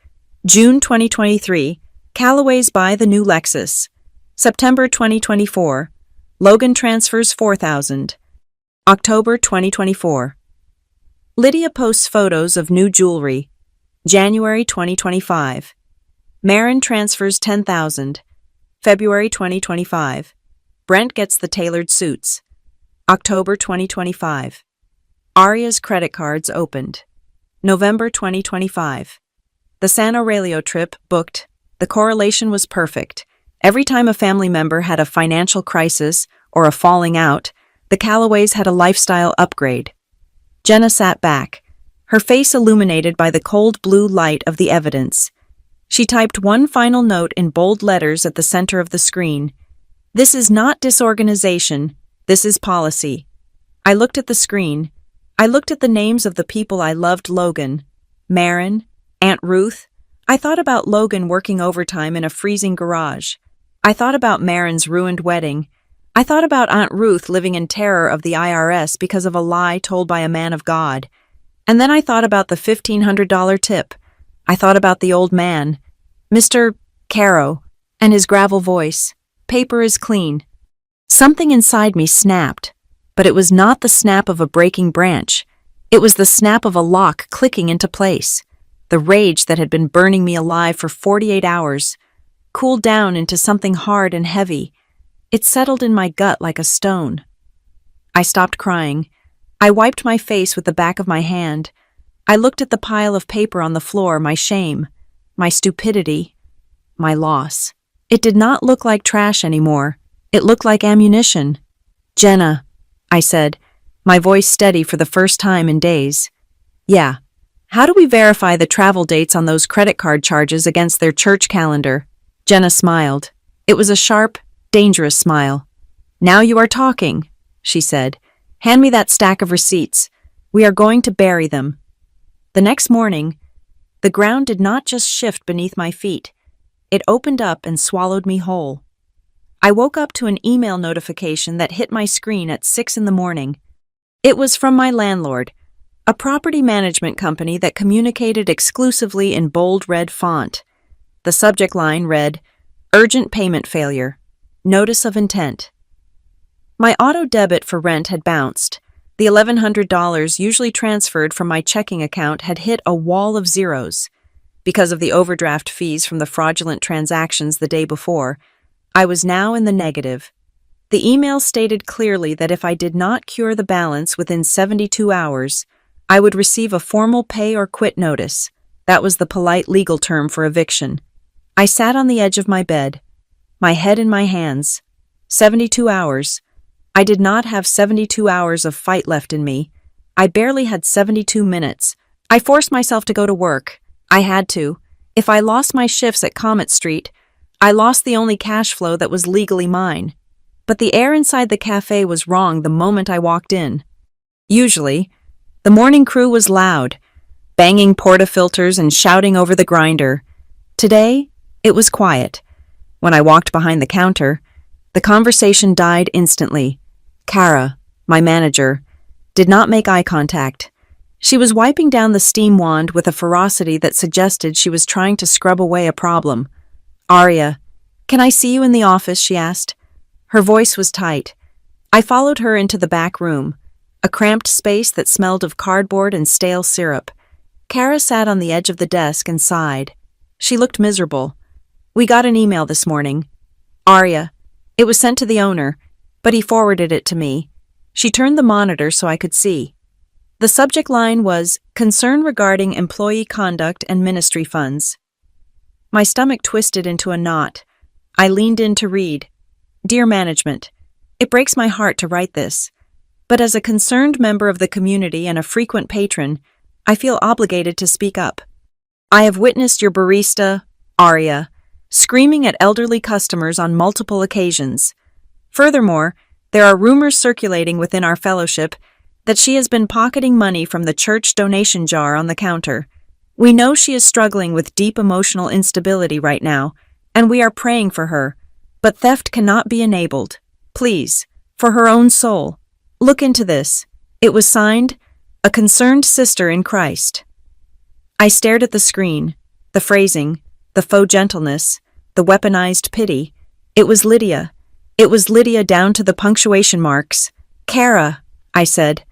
June 2023. Callaway's buy the new Lexus. September 2024. Logan transfers $4,000. October 2024. Lydia posts photos of new jewelry. January 2025. Marin transfers $10,000. February 2025. Brent gets the tailored suits. October 2025. Arya's credit cards opened. November 2025. The San Aurelio trip booked. The correlation was perfect. Every time a family member had a financial crisis or a falling out, the Callaways had a lifestyle upgrade. Jenna sat back, her face illuminated by the cold blue light of the evidence. She typed one final note in bold letters at the center of the screen. This is not disorganization, this is policy. I looked at the screen. I looked at the names of the people I loved. Logan, Marin, Aunt Ruth. I thought about Logan working overtime in a freezing garage. I thought about Marin's ruined wedding. I thought about Aunt Ruth living in terror of the IRS because of a lie told by a man of God. And then I thought about the $1,500 tip. I thought about the old man, Mr. Caro, and his gravel voice. Paper is clean. Something inside me snapped, but it was not the snap of a breaking branch. It was the snap of a lock clicking into place. The rage that had been burning me alive for 48 hours cooled down into something hard and heavy. It settled in my gut like a stone. I stopped crying. I wiped my face with the back of my hand. I looked at the pile of paper on the floor, my shame, my stupidity, my loss. It did not look like trash anymore. It looked like ammunition. "Jenna," I said, my voice steady for the first time in days. "Yeah. How do we verify the travel dates on those credit card charges against their church calendar?" Jenna smiled. It was a sharp, dangerous smile. "Now you are talking," she said. "Hand me that stack of receipts. We are going to bury them." The next morning, the ground did not just shift beneath my feet. It opened up and swallowed me whole. I woke up to an email notification that hit my screen at 6 in the morning. It was from my landlord, a property management company that communicated exclusively in bold red font. The subject line read, "Urgent payment failure. Notice of intent." My auto debit for rent had bounced. The $1,100 usually transferred from my checking account had hit a wall of zeros. Because of the overdraft fees from the fraudulent transactions the day before, I was now in the negative. The email stated clearly that if I did not cure the balance within 72 hours, I would receive a formal pay or quit notice. That was the polite legal term for eviction. I sat on the edge of my bed, my head in my hands. 72 hours. I did not have 72 hours of fight left in me. I barely had 72 minutes. I forced myself to go to work. I had to. If I lost my shifts at Comet Street, I lost the only cash flow that was legally mine. But the air inside the cafe was wrong the moment I walked in. Usually, the morning crew was loud, banging portafilters and shouting over the grinder. Today, it was quiet. When I walked behind the counter, the conversation died instantly. Kara, my manager, did not make eye contact. She was wiping down the steam wand with a ferocity that suggested she was trying to scrub away a problem. "Aria, can I see you in the office?" she asked. Her voice was tight. I followed her into the back room, a cramped space that smelled of cardboard and stale syrup. Kara sat on the edge of the desk and sighed. She looked miserable. "We got an email this morning. Aria. It was sent to the owner, but he forwarded it to me." She turned the monitor so I could see. The subject line was, "Concern regarding employee conduct and ministry funds." My stomach twisted into a knot. I leaned in to read. "Dear management, it breaks my heart to write this, but as a concerned member of the community and a frequent patron, I feel obligated to speak up. I have witnessed your barista, Aria, screaming at elderly customers on multiple occasions. Furthermore, there are rumors circulating within our fellowship that she has been pocketing money from the church donation jar on the counter. We know she is struggling with deep emotional instability right now, and we are praying for her, but theft cannot be enabled. Please, for her own soul, look into this." It was signed, "A Concerned Sister in Christ." I stared at the screen, the phrasing, the faux gentleness, the weaponized pity. It was Lydia. It was Lydia down to the punctuation marks. "Kara," I said,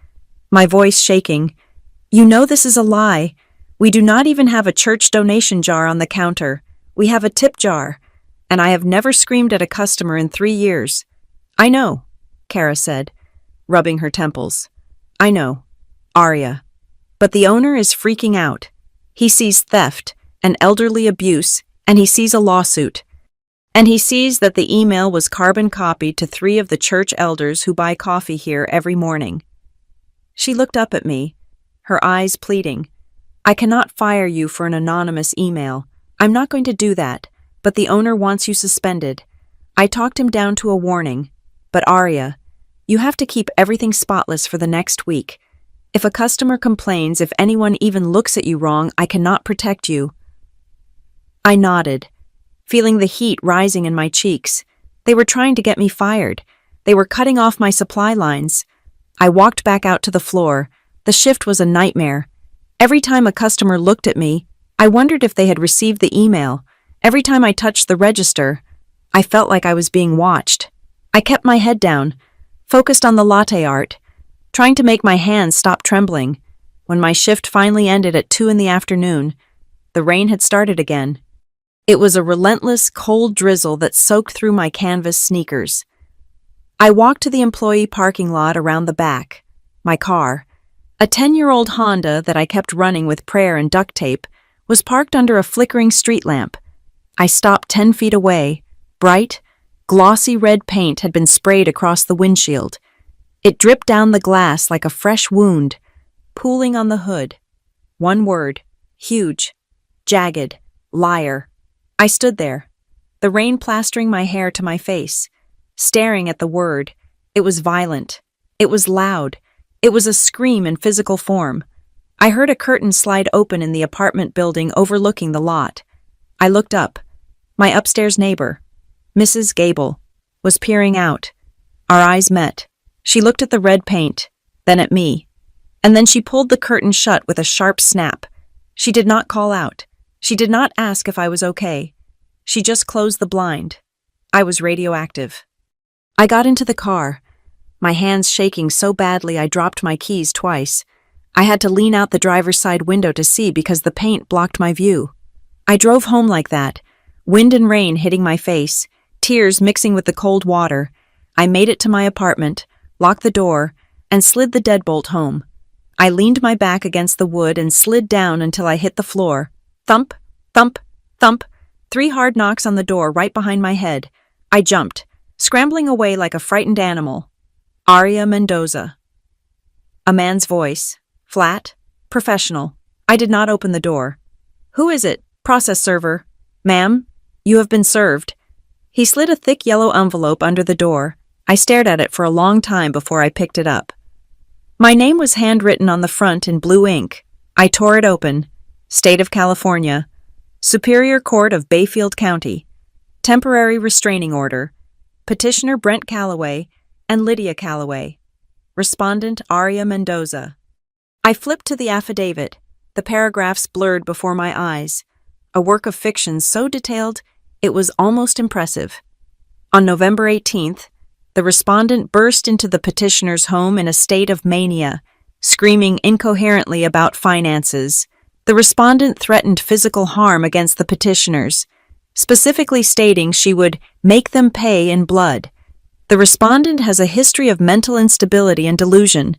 my voice shaking, "you know this is a lie. We do not even have a church donation jar on the counter. We have a tip jar, and I have never screamed at a customer in 3 years." "I know," Kara said, rubbing her temples. "I know, Aria. But the owner is freaking out. He sees theft and elderly abuse, and he sees a lawsuit. And he sees that the email was carbon copied to 3 of the church elders who buy coffee here every morning." She looked up at me, her eyes pleading. "I cannot fire you for an anonymous email. I'm not going to do that, but the owner wants you suspended. I talked him down to a warning. But Aria, you have to keep everything spotless for the next week. If a customer complains, if anyone even looks at you wrong, I cannot protect you." I nodded, feeling the heat rising in my cheeks. They were trying to get me fired. They were cutting off my supply lines. I walked back out to the floor. The shift was a nightmare. Every time a customer looked at me, I wondered if they had received the email. Every time I touched the register, I felt like I was being watched. I kept my head down, focused on the latte art, trying to make my hands stop trembling. When my shift finally ended at 2 p.m, the rain had started again. It was a relentless, cold drizzle that soaked through my canvas sneakers. I walked to the employee parking lot around the back. My car, a 10-year-old Honda that I kept running with prayer and duct tape, was parked under a flickering street lamp. I stopped 10 feet away. Bright, glossy red paint had been sprayed across the windshield. It dripped down the glass like a fresh wound, pooling on the hood. One word, huge, jagged, liar. I stood there, the rain plastering my hair to my face, staring at the word. It was violent. It was loud. It was a scream in physical form. I heard a curtain slide open in the apartment building overlooking the lot. I looked up. My upstairs neighbor, Mrs. Gable, was peering out. Our eyes met. She looked at the red paint, then at me, and then she pulled the curtain shut with a sharp snap. She did not call out. She did not ask if I was okay. She just closed the blind. I was radioactive. I got into the car, my hands shaking so badly I dropped my keys twice. I had to lean out the driver's side window to see because the paint blocked my view. I drove home like that, wind and rain hitting my face, tears mixing with the cold water. I made it to my apartment, locked the door, and slid the deadbolt home. I leaned my back against the wood and slid down until I hit the floor. Thump, thump, thump, 3 hard knocks on the door right behind my head. I jumped, scrambling away like a frightened animal. Aria Mendoza. A man's voice, flat, professional. I did not open the door. Who is it? Process server. Ma'am, you have been served. He slid a thick yellow envelope under the door. I stared at it for a long time before I picked it up. My name was handwritten on the front in blue ink. I tore it open. State of California. Superior Court of Bayfield County. Temporary restraining order. Petitioner Brent Calloway and Lydia Calloway. Respondent Aria Mendoza. I flipped to the affidavit, the paragraphs blurred before my eyes. A work of fiction so detailed, it was almost impressive. On November 18th, the respondent burst into the petitioner's home in a state of mania, screaming incoherently about finances. The respondent threatened physical harm against the petitioners, specifically stating she would make them pay in blood. The respondent has a history of mental instability and delusion.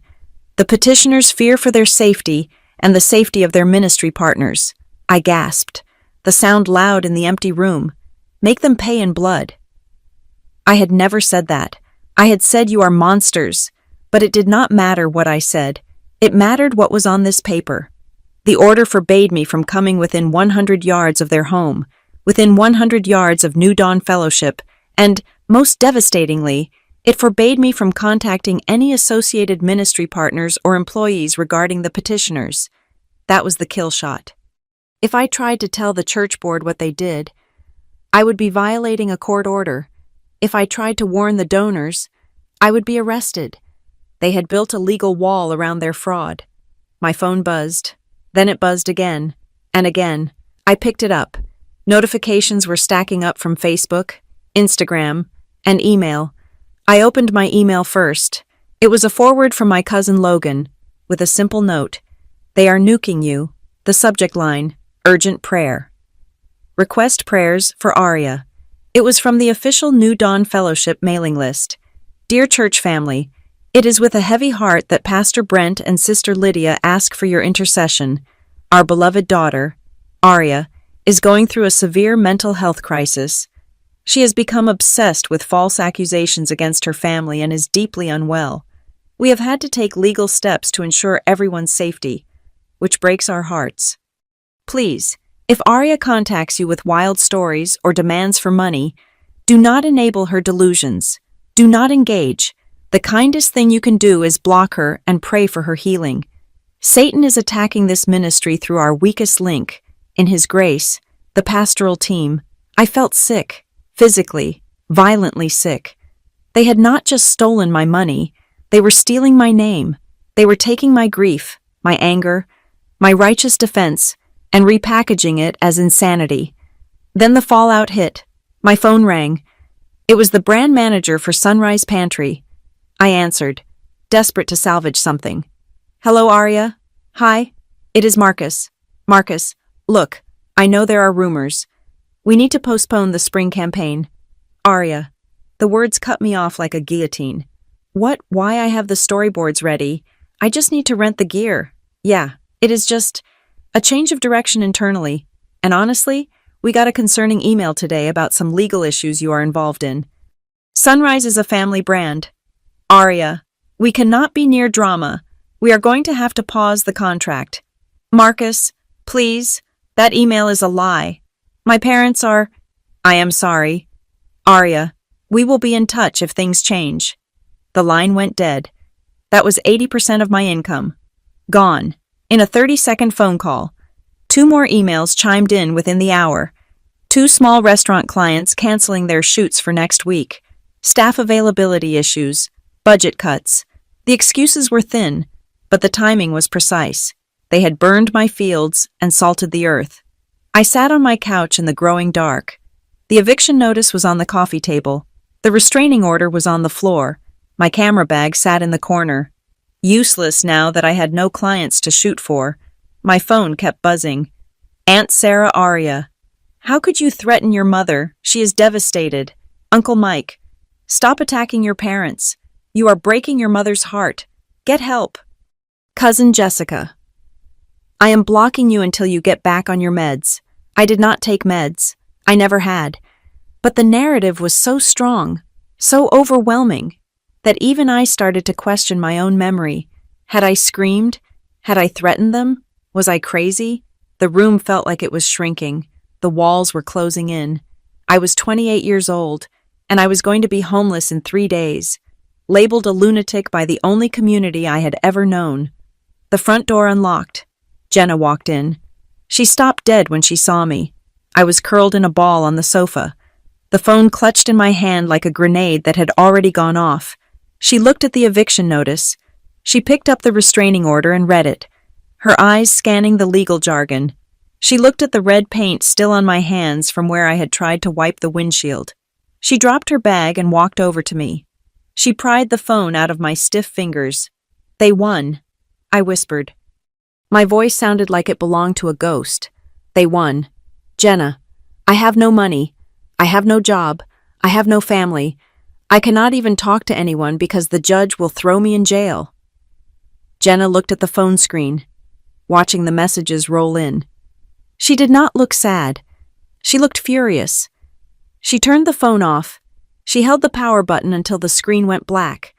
The petitioners fear for their safety and the safety of their ministry partners. I gasped, the sound loud in the empty room. Make them pay in blood. I had never said that. I had said you are monsters, but it did not matter what I said. It mattered what was on this paper. The order forbade me from coming within 100 yards of their home, within 100 yards of New Dawn Fellowship, and, most devastatingly, it forbade me from contacting any associated ministry partners or employees regarding the petitioners. That was the kill shot. If I tried to tell the church board what they did, I would be violating a court order. If I tried to warn the donors, I would be arrested. They had built a legal wall around their fraud. My phone buzzed. Then it buzzed again, and again. I picked it up. Notifications were stacking up from Facebook, Instagram, and email. I opened my email first. It was a forward from my cousin Logan, with a simple note. They are nuking you. The subject line, urgent prayer. Request prayers for Aria. It was from the official New Dawn Fellowship mailing list. Dear church family, it is with a heavy heart that Pastor Brent and Sister Lydia ask for your intercession. Our beloved daughter, Aria, is going through a severe mental health crisis. She has become obsessed with false accusations against her family and is deeply unwell. We have had to take legal steps to ensure everyone's safety, which breaks our hearts. Please, if Aria contacts you with wild stories or demands for money, do not enable her delusions. Do not engage. The kindest thing you can do is block her and pray for her healing. Satan is attacking this ministry through our weakest link. In his grace, the pastoral team, I felt sick, physically, violently sick. They had not just stolen my money, they were stealing my name. They were taking my grief, my anger, my righteous defense, and repackaging it as insanity. Then the fallout hit. My phone rang. It was the brand manager for Sunrise Pantry. I answered, desperate to salvage something. Hello, Arya. Hi. It is Marcus. Marcus, look, I know there are rumors. We need to postpone the spring campaign. Arya. The words cut me off like a guillotine. What? Why? I have the storyboards ready. I just need to rent the gear. Yeah, it is just a change of direction internally. And honestly, we got a concerning email today about some legal issues you are involved in. Sunrise is a family brand. Arya, we cannot be near drama. We are going to have to pause the contract. Marcus, please, that email is a lie. My parents are... I am sorry. Arya, we will be in touch if things change. The line went dead. That was 80% of my income. Gone. In a 30-second phone call. 2 more emails chimed in within the hour. 2 small restaurant clients canceling their shoots for next week. Staff availability issues. Budget cuts. The excuses were thin, but the timing was precise. They had burned my fields and salted the earth. I sat on my couch in the growing dark. The eviction notice was on the coffee table. The restraining order was on the floor. My camera bag sat in the corner. Useless now that I had no clients to shoot for. My phone kept buzzing. Aunt Sarah Arya. How could you threaten your mother? She is devastated. Uncle Mike. Stop attacking your parents. You are breaking your mother's heart. Get help. Cousin Jessica. I am blocking you until you get back on your meds. I did not take meds. I never had. But the narrative was so strong, so overwhelming, that even I started to question my own memory. Had I screamed? Had I threatened them? Was I crazy? The room felt like it was shrinking. The walls were closing in. I was 28 years old, and I was going to be homeless in 3 days, labeled a lunatic by the only community I had ever known. The front door unlocked. Jenna walked in. She stopped dead when she saw me. I was curled in a ball on the sofa. The phone clutched in my hand like a grenade that had already gone off. She looked at the eviction notice. She picked up the restraining order and read it, her eyes scanning the legal jargon. She looked at the red paint still on my hands from where I had tried to wipe the windshield. She dropped her bag and walked over to me. She pried the phone out of my stiff fingers. They won, I whispered. My voice sounded like it belonged to a ghost. They won. Jenna, I have no money. I have no job. I have no family. I cannot even talk to anyone because the judge will throw me in jail. Jenna looked at the phone screen, watching the messages roll in. She did not look sad. She looked furious. She turned the phone off. She held the power button until the screen went black.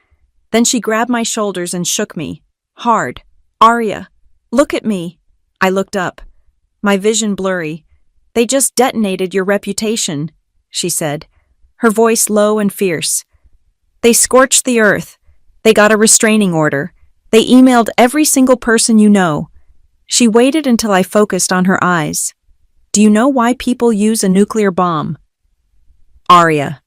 Then she grabbed my shoulders and shook me. Hard. Arya, look at me. I looked up. My vision blurry. They just detonated your reputation, she said, her voice low and fierce. They scorched the earth. They got a restraining order. They emailed every single person you know. She waited until I focused on her eyes. Do you know why people use a nuclear bomb? Arya.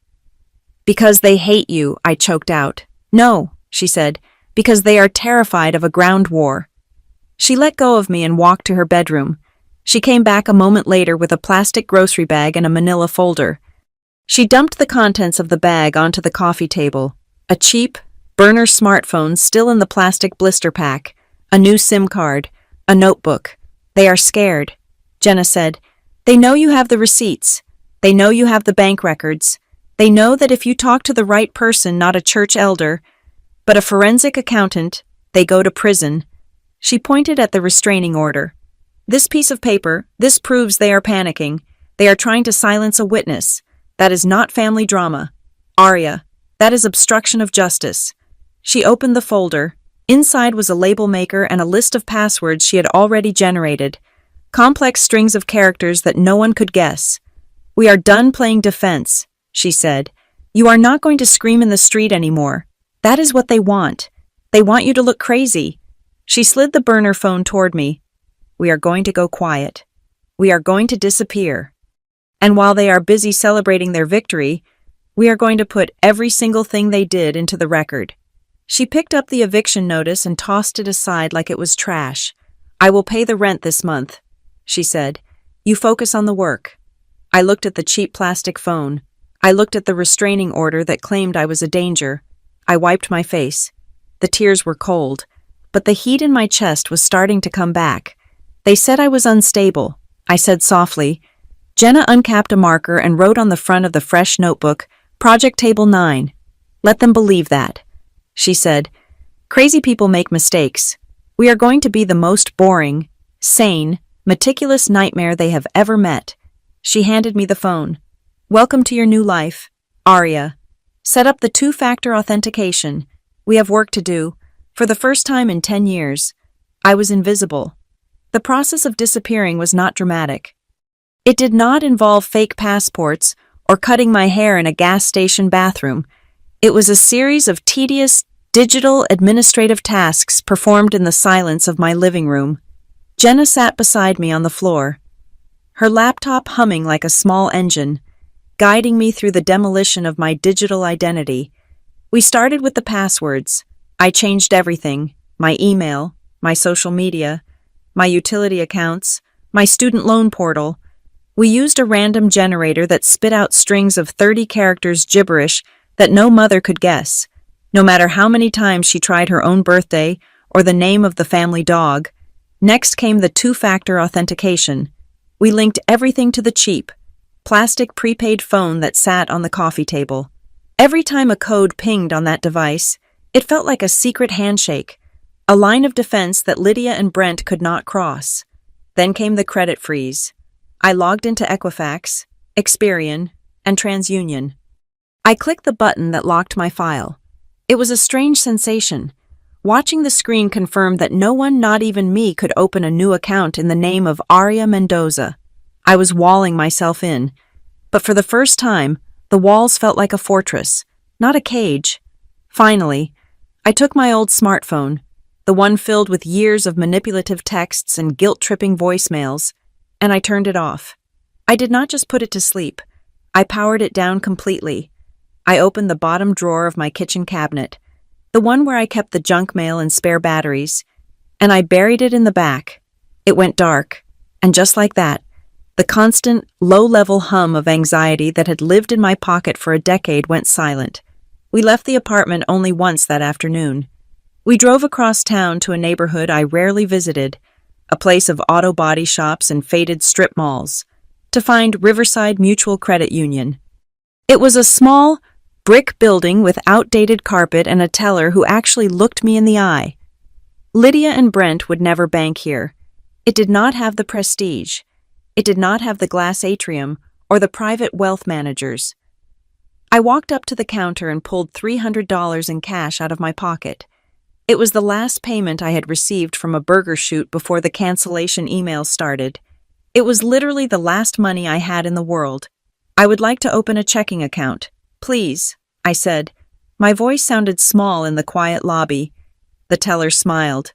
Because they hate you, I choked out. No, she said, because they are terrified of a ground war. She let go of me and walked to her bedroom. She came back a moment later with a plastic grocery bag and a manila folder. She dumped the contents of the bag onto the coffee table. A cheap, burner smartphone still in the plastic blister pack, a new SIM card, a notebook. They are scared, Jenna said. They know you have the receipts. They know you have the bank records. They know that if you talk to the right person, not a church elder, but a forensic accountant, they go to prison. She pointed at the restraining order. This piece of paper, this proves they are panicking. They are trying to silence a witness. That is not family drama. Arya, that is obstruction of justice. She opened the folder. Inside was a label maker and a list of passwords she had already generated. Complex strings of characters that no one could guess. We are done playing defense, she said. You are not going to scream in the street anymore. That is what they want. They want you to look crazy. She slid the burner phone toward me. We are going to go quiet. We are going to disappear. And while they are busy celebrating their victory, We are going to put every single thing they did into the record. She picked up the eviction notice and tossed it aside like it was trash. I will pay the rent this month, she said. You focus on the work. I looked at the cheap plastic phone. I looked at the restraining order that claimed I was a danger. I wiped my face. The tears were cold, but the heat in my chest was starting to come back. They said I was unstable. I said softly. Jenna uncapped a marker and wrote on the front of the fresh notebook, Project Table 9. Let them believe that. She said, crazy people make mistakes. We are going to be the most boring, sane, meticulous nightmare they have ever met. She handed me the phone. Welcome to your new life, Aria. Set up the two-factor authentication. We have work to do. For the first time in 10 years, I was invisible. The process of disappearing was not dramatic. It did not involve fake passports or cutting my hair in a gas station bathroom. It was a series of tedious, digital administrative tasks performed in the silence of my living room. Jenna sat beside me on the floor, her laptop humming like a small engine, guiding me through the demolition of my digital identity. We started with the passwords. I changed everything: my email, my social media, my utility accounts, my student loan portal. We used a random generator that spit out strings of 30 characters gibberish that no mother could guess, no matter how many times she tried her own birthday or the name of the family dog. Next came the two-factor authentication. We linked everything to the cheap, plastic prepaid phone that sat on the coffee table. Every time a code pinged on that device, it felt like a secret handshake, a line of defense that Lydia and Brent could not cross. Then came the credit freeze. I logged into Equifax, Experian, and TransUnion. I clicked the button that locked my file. It was a strange sensation. Watching the screen confirmed that no one, not even me, could open a new account in the name of Aria Mendoza. I was walling myself in. But for the first time, the walls felt like a fortress, not a cage. Finally, I took my old smartphone, the one filled with years of manipulative texts and guilt-tripping voicemails, and I turned it off. I did not just put it to sleep. I powered it down completely. I opened the bottom drawer of my kitchen cabinet, the one where I kept the junk mail and spare batteries, and I buried it in the back. It went dark, and just like that, the constant, low-level hum of anxiety that had lived in my pocket for a decade went silent. We left the apartment only once that afternoon. We drove across town to a neighborhood I rarely visited, a place of auto body shops and faded strip malls, to find Riverside Mutual Credit Union. It was a small, brick building with outdated carpet and a teller who actually looked me in the eye. Lydia and Brent would never bank here. It did not have the prestige. It did not have the glass atrium or the private wealth managers. I walked up to the counter and pulled $300 in cash out of my pocket. It was the last payment I had received from a burger shoot before the cancellation email started. It was literally the last money I had in the world. I would like to open a checking account. Please, I said. My voice sounded small in the quiet lobby. The teller smiled.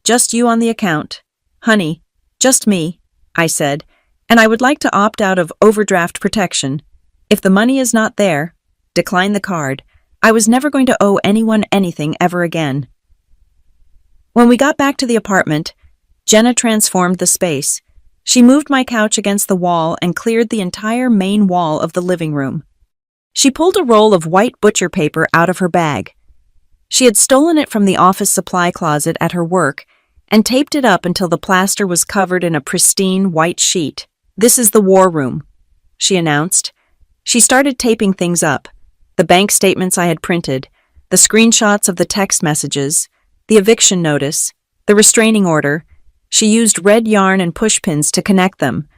Just you on the account. Honey, just me, I said, and I would like to opt out of overdraft protection. If the money is not there, decline the card. I was never going to owe anyone anything ever again. When we got back to the apartment, Jenna transformed the space. She moved my couch against the wall and cleared the entire main wall of the living room. She pulled a roll of white butcher paper out of her bag. She had stolen it from the office supply closet at her work and taped it up until the plaster was covered in a pristine white sheet. This is the war room, she announced. She started taping things up: the bank statements I had printed, the screenshots of the text messages, the eviction notice, the restraining order. She used red yarn and pushpins to connect them.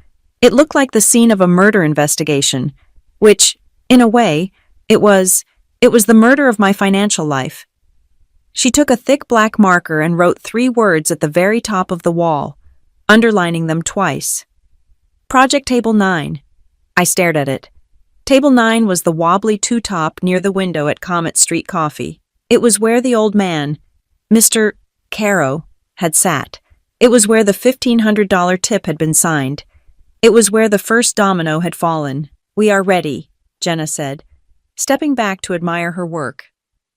It looked like the scene of a murder investigation, which, in a way, it was the murder of my financial life. She took a thick black marker and wrote 3 words at the very top of the wall, underlining them twice. Project Table 9. I stared at it. Table 9 was the wobbly two-top near the window at Comet Street Coffee. It was where the old man, Mr. Caro, had sat. It was where the $1,500 tip had been signed. It was where the first domino had fallen. We are ready, Jenna said. stepping back to admire her work,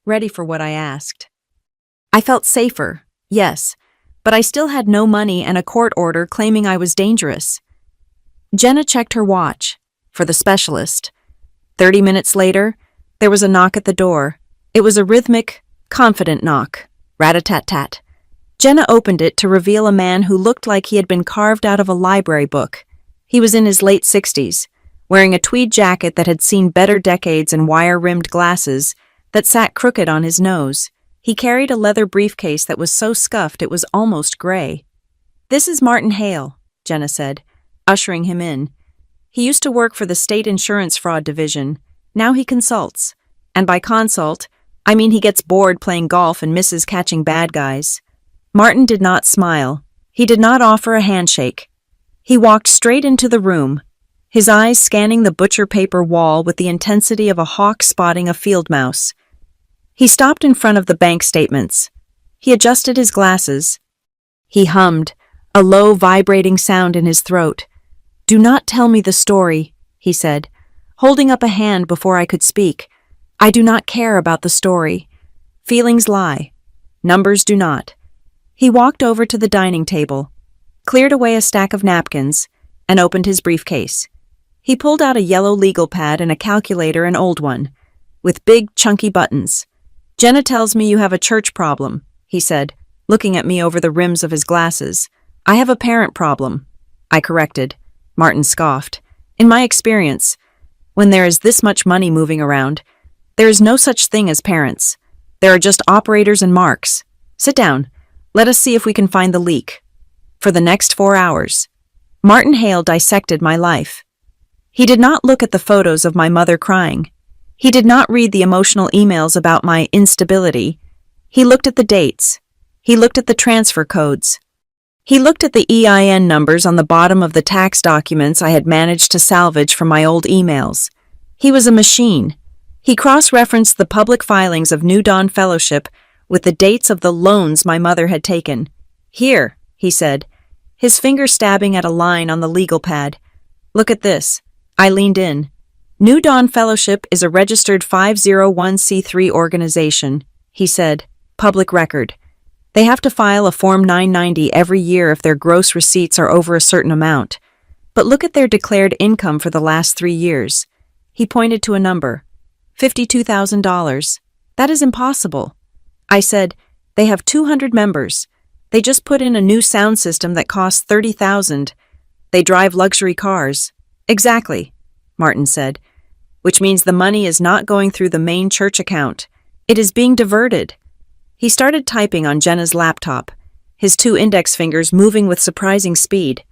ready for what I asked. I felt safer, yes, but I still had no money and a court order claiming I was dangerous. Jenna checked her watch for the specialist. 30 minutes later, there was a knock at the door. It was a rhythmic, confident knock. Rat-a-tat-tat. Jenna opened it to reveal a man who looked like he had been carved out of a library book. He was in his late 60s, wearing a tweed jacket that had seen better decades and wire-rimmed glasses that sat crooked on his nose. He carried a leather briefcase that was so scuffed it was almost gray. "This is Martin Hale," Jenna said, ushering him in. "He used to work for the State Insurance Fraud Division. Now he consults. And by consult, I mean he gets bored playing golf and misses catching bad guys." Martin did not smile. He did not offer a handshake. He walked straight into the room, his eyes scanning the butcher paper wall with the intensity of a hawk spotting a field mouse. He stopped in front of the bank statements. He adjusted his glasses. He hummed, a low, vibrating sound in his throat. "Do not tell me the story," he said, holding up a hand before I could speak. "I do not care about the story. Feelings lie. Numbers do not." He walked over to the dining table, cleared away a stack of napkins, and opened his briefcase. He pulled out a yellow legal pad and a calculator, an old one, with big, chunky buttons. "Jenna tells me you have a church problem," he said, looking at me over the rims of his glasses. "I have a parent problem," I corrected. Martin scoffed. "In my experience, when there is this much money moving around, there is no such thing as parents. There are just operators and marks. Sit down. Let us see if we can find the leak." For the next 4 hours, Martin Hale dissected my life. He did not look at the photos of my mother crying. He did not read the emotional emails about my instability. He looked at the dates. He looked at the transfer codes. He looked at the EIN numbers on the bottom of the tax documents I had managed to salvage from my old emails. He was a machine. He cross-referenced the public filings of New Dawn Fellowship with the dates of the loans my mother had taken. "Here," he said, his finger stabbing at a line on the legal pad. "Look at this." I leaned in. "New Dawn Fellowship is a registered 501c3 organization," he said. "Public record. They have to file a Form 990 every year if their gross receipts are over a certain amount. But look at their declared income for the last 3 years." He pointed to a number. $52,000. "That is impossible." I said, "They have 200 members. They just put in a new sound system that costs $30,000. They drive luxury cars." "Exactly," Martin said, "which means the money is not going through the main church account. It is being diverted." He started typing on Jenna's laptop, his 2 index fingers moving with surprising speed.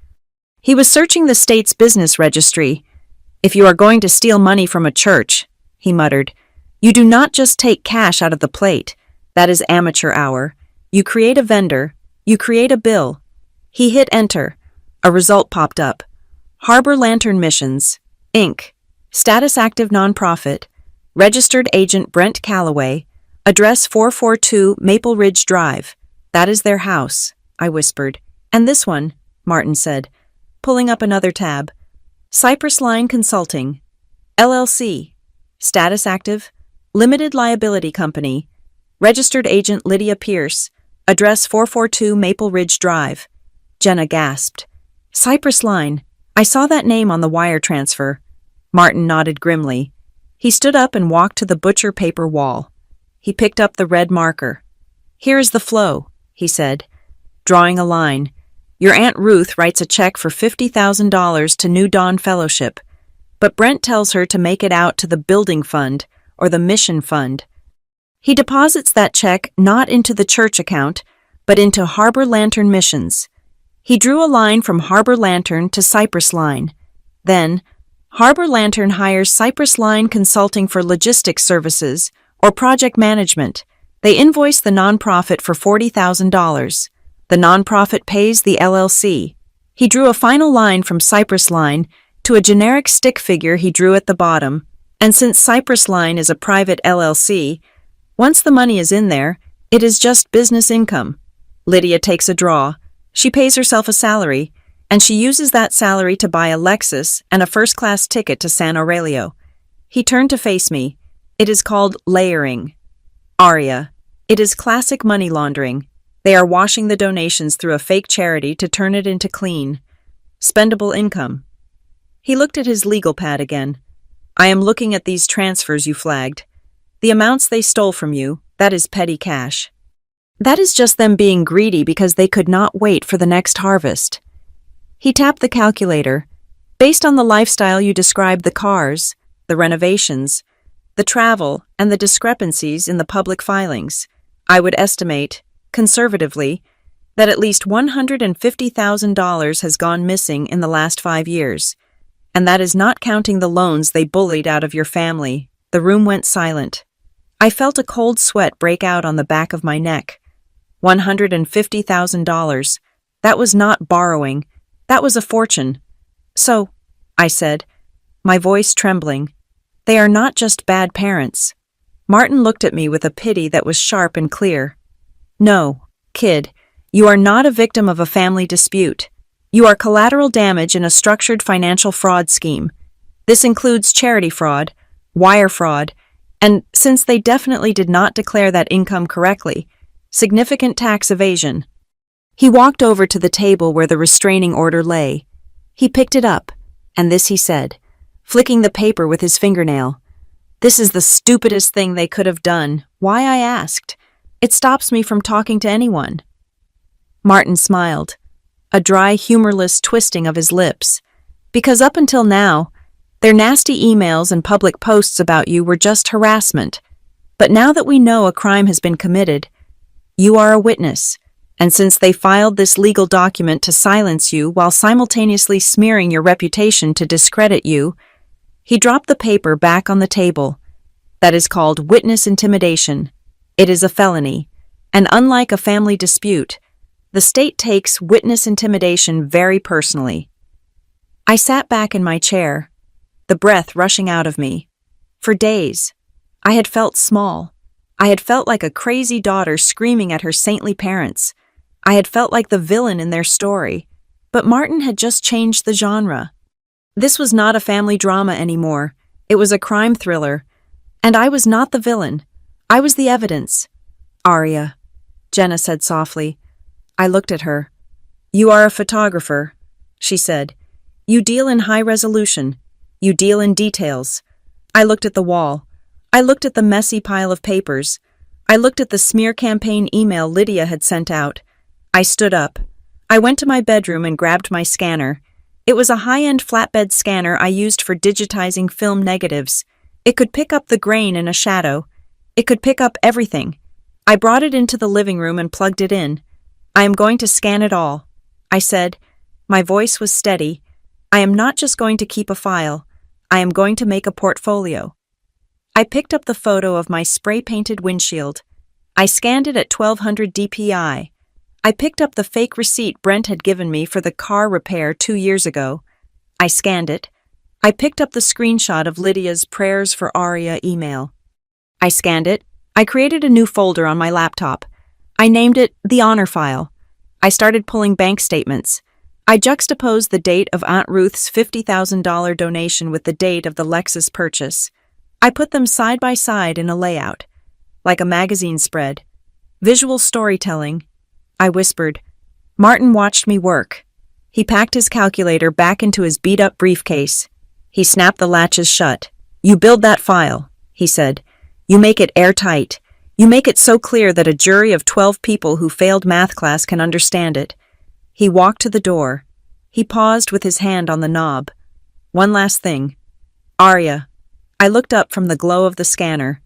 He was searching the state's business registry. "If you are going to steal money from a church," he muttered, "you do not just take cash out of the plate. That is amateur hour. You create a vendor. You create a bill." He hit enter. A result popped up. Harbor Lantern Missions, Inc., status active nonprofit, registered agent Brent Calloway, address 442 Maple Ridge Drive. "That is their house," I whispered. "And this one," Martin said, pulling up another tab. "Cypress Line Consulting, LLC, status active, limited liability company, registered agent Lydia Pierce, address 442 Maple Ridge Drive." Jenna gasped. "Cypress Line. I saw that name on the wire transfer." Martin nodded grimly. He stood up and walked to the butcher paper wall. He picked up the red marker. "Here is the flow," he said, drawing a line. "Your Aunt Ruth writes a check for $50,000 to New Dawn Fellowship, but Brent tells her to make it out to the building fund or the mission fund. He deposits that check not into the church account, but into Harbor Lantern Missions." He drew a line from Harbor Lantern to Cypress Line. Then, Harbor Lantern hires Cypress Line Consulting for logistics services or project management. They invoice the nonprofit for $40,000. The nonprofit pays the LLC. He drew a final line from Cypress Line to a generic stick figure he drew at the bottom, and since Cypress Line is a private LLC, once the money is in there, it is just business income. Lydia takes a draw. She pays herself a salary, and she uses that salary to buy a Lexus and a first-class ticket to San Aurelio. He turned to face me. It is called layering. Arya, it is classic money laundering. They are washing the donations through a fake charity to turn it into clean, spendable income. He looked at his legal pad again. I am looking at these transfers you flagged. The amounts they stole from you, that is petty cash. That is just them being greedy because they could not wait for the next harvest. He tapped the calculator. Based on the lifestyle you described, the cars, the renovations, the travel, and the discrepancies in the public filings, I would estimate, conservatively, that at least $150,000 has gone missing in the last 5 years. And that is not counting the loans they bullied out of your family. The room went silent. I felt a cold sweat break out on the back of my neck. $150,000. That was not borrowing. That was a fortune. So, I said, my voice trembling, they are not just bad parents. Martin looked at me with a pity that was sharp and clear. No, kid, you are not a victim of a family dispute. You are collateral damage in a structured financial fraud scheme. This includes charity fraud, wire fraud, and, since they definitely did not declare that income correctly, significant tax evasion. He walked over to the table where the restraining order lay. He picked it up, and this he said, flicking the paper with his fingernail. This is the stupidest thing they could have done. Why, I asked. It stops me from talking to anyone. Martin smiled, a dry, humorless twisting of his lips. Because up until now, their nasty emails and public posts about you were just harassment. But now that we know a crime has been committed, you are a witness, and since they filed this legal document to silence you while simultaneously smearing your reputation to discredit you, he dropped the paper back on the table. That is called witness intimidation. It is a felony, and unlike a family dispute, the state takes witness intimidation very personally. I sat back in my chair, the breath rushing out of me. For days, I had felt small. I had felt like a crazy daughter screaming at her saintly parents. I had felt like the villain in their story. But Martin had just changed the genre. This was not a family drama anymore. It was a crime thriller. And I was not the villain. I was the evidence. Arya, Jenna said softly. I looked at her. You are a photographer, she said. You deal in high resolution. You deal in details. I looked at the wall. I looked at the messy pile of papers. I looked at the smear campaign email Lydia had sent out. I stood up. I went to my bedroom and grabbed my scanner. It was a high-end flatbed scanner I used for digitizing film negatives. It could pick up the grain in a shadow. It could pick up everything. I brought it into the living room and plugged it in. I am going to scan it all, I said. My voice was steady. I am not just going to keep a file. I am going to make a portfolio. I picked up the photo of my spray-painted windshield. I scanned it at 1200 dpi. I picked up the fake receipt Brent had given me for the car repair 2 years ago. I scanned it. I picked up the screenshot of Lydia's Prayers for Arya email. I scanned it. I created a new folder on my laptop. I named it The Honor File. I started pulling bank statements. I juxtaposed the date of Aunt Ruth's $50,000 donation with the date of the Lexus purchase. I put them side by side in a layout, like a magazine spread. Visual storytelling. I whispered. Martin watched me work. He packed his calculator back into his beat-up briefcase. He snapped the latches shut. You build that file, he said. You make it airtight. You make it so clear that a jury of 12 people who failed math class can understand it. He walked to the door. He paused with his hand on the knob. One last thing. Arya. I looked up from the glow of the scanner.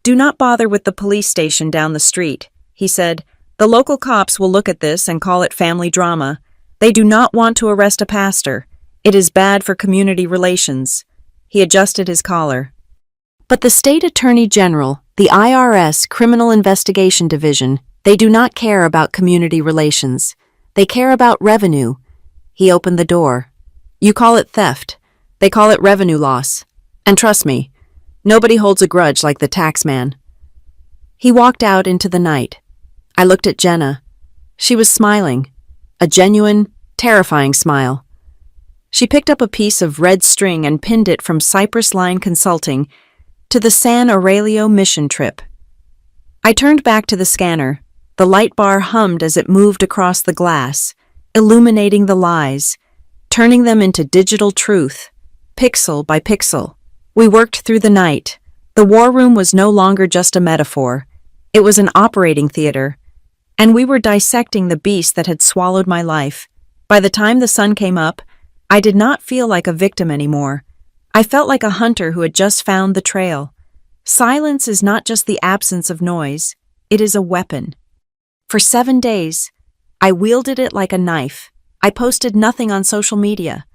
Do not bother with the police station down the street, he said. The local cops will look at this and call it family drama. They do not want to arrest a pastor. It is bad for community relations. He adjusted his collar. But the State Attorney General, the IRS Criminal Investigation Division, they do not care about community relations. They care about revenue. He opened the door. You call it theft. They call it revenue loss. And trust me, nobody holds a grudge like the tax man. He walked out into the night. I looked at Jenna. She was smiling, a genuine, terrifying smile. She picked up a piece of red string and pinned it from Cypress Line Consulting. to the San Aurelio mission trip. I turned back to the scanner. The light bar hummed as it moved across the glass, illuminating the lies, turning them into digital truth, pixel by pixel. We worked through the night. The war room was no longer just a metaphor. It was an operating theater, and we were dissecting the beast that had swallowed my life. By the time the sun came up, I did not feel like a victim anymore. I felt like a hunter who had just found the trail. Silence is not just the absence of noise, it is a weapon. For 7 days, I wielded it like a knife. I posted nothing on social media.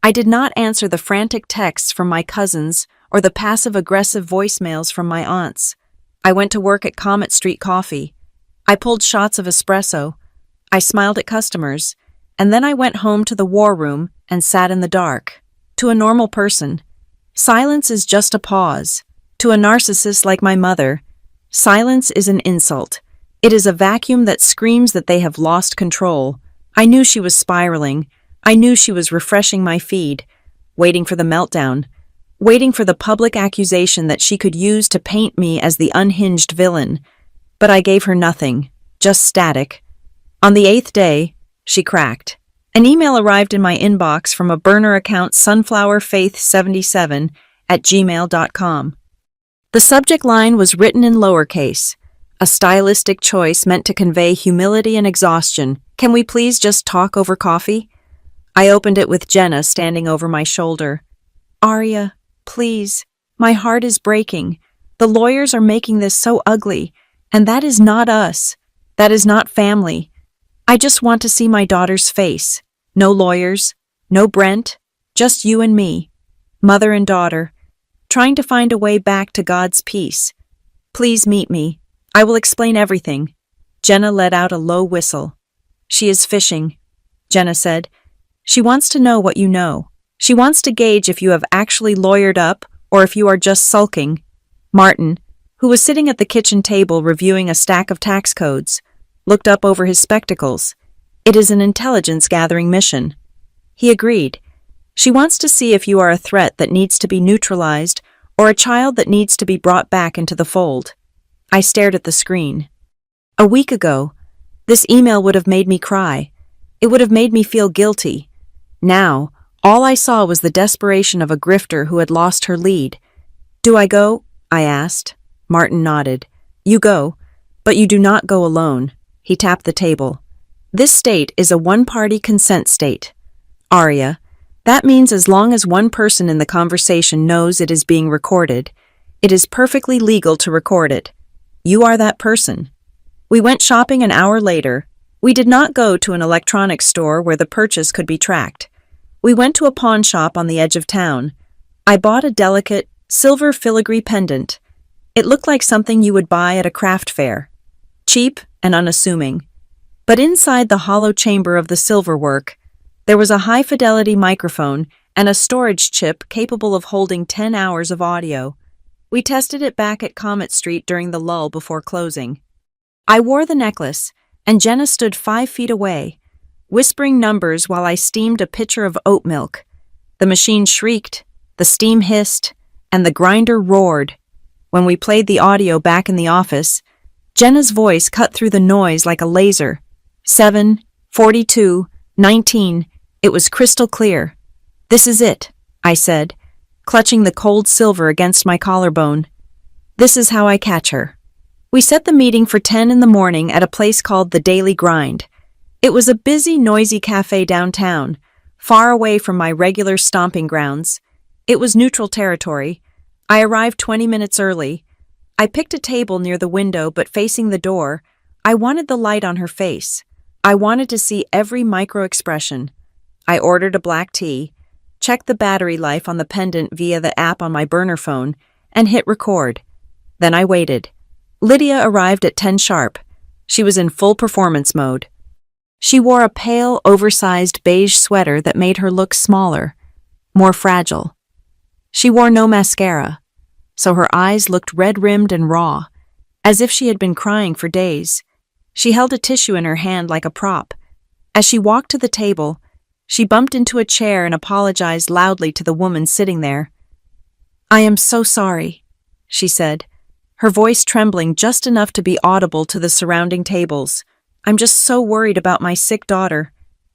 I did not answer the frantic texts from my cousins or the passive-aggressive voicemails from my aunts. I went to work at Comet Street Coffee. I pulled shots of espresso. I smiled at customers. And then I went home to the war room and sat in the dark. To a normal person, silence is just a pause. To a narcissist like my mother, silence is an insult. It is a vacuum that screams that they have lost control. I knew she was spiraling. I knew she was refreshing my feed, waiting for the meltdown, waiting for the public accusation that she could use to paint me as the unhinged villain. But I gave her nothing, just static. On the 8th day, she cracked. An email arrived in my inbox from a burner account sunflowerfaith77@gmail.com. The subject line was written in lowercase, a stylistic choice meant to convey humility and exhaustion. Can we please just talk over coffee? I opened it with Jenna standing over my shoulder. Aria, please. My heart is breaking. The lawyers are making this so ugly, and that is not us. That is not family. I just want to see my daughter's face. No lawyers, no Brent, just you and me, mother and daughter, trying to find a way back to God's peace. Please meet me. I will explain everything. Jenna let out a low whistle. She is fishing, Jenna said. She wants to know what you know. She wants to gauge if you have actually lawyered up or if you are just sulking. Martin, who was sitting at the kitchen table reviewing a stack of tax codes, looked up over his spectacles. It is an intelligence-gathering mission. He agreed. She wants to see if you are a threat that needs to be neutralized or a child that needs to be brought back into the fold. I stared at the screen. A week ago, this email would have made me cry. It would have made me feel guilty. Now, all I saw was the desperation of a grifter who had lost her lead. Do I go? I asked. Martin nodded. You go, but you do not go alone. He tapped the table. This state is a one-party consent state. Aria, that means as long as one person in the conversation knows it is being recorded, it is perfectly legal to record it. You are that person. We went shopping an hour later. We did not go to an electronics store where the purchase could be tracked. We went to a pawn shop on the edge of town. I bought a delicate, silver filigree pendant. It looked like something you would buy at a craft fair. Cheap and unassuming. But inside the hollow chamber of the silverwork, there was a high-fidelity microphone and a storage chip capable of holding 10 hours of audio. We tested it back at Comet Street during the lull before closing. I wore the necklace, and Jenna stood 5 feet away, whispering numbers while I steamed a pitcher of oat milk. The machine shrieked, the steam hissed, and the grinder roared. When we played the audio back in the office, Jenna's voice cut through the noise like a laser. 7, 42, 19, it was crystal clear. This is it, I said, clutching the cold silver against my collarbone. This is how I catch her. We set the meeting for 10 in the morning at a place called the Daily Grind. It was a busy, noisy cafe downtown, far away from my regular stomping grounds. It was neutral territory. I arrived 20 minutes early. I picked a table near the window but facing the door. I wanted the light on her face. I wanted to see every micro-expression. I ordered a black tea, checked the battery life on the pendant via the app on my burner phone, and hit record. Then I waited. Lydia arrived at 10 sharp. She was in full performance mode. She wore a pale, oversized beige sweater that made her look smaller, more fragile. She wore no mascara, so her eyes looked red-rimmed and raw, as if she had been crying for days. She held a tissue in her hand like a prop. As she walked to the table, she bumped into a chair and apologized loudly to the woman sitting there. I am so sorry, she said, her voice trembling just enough to be audible to the surrounding tables. I'm just so worried about my sick daughter.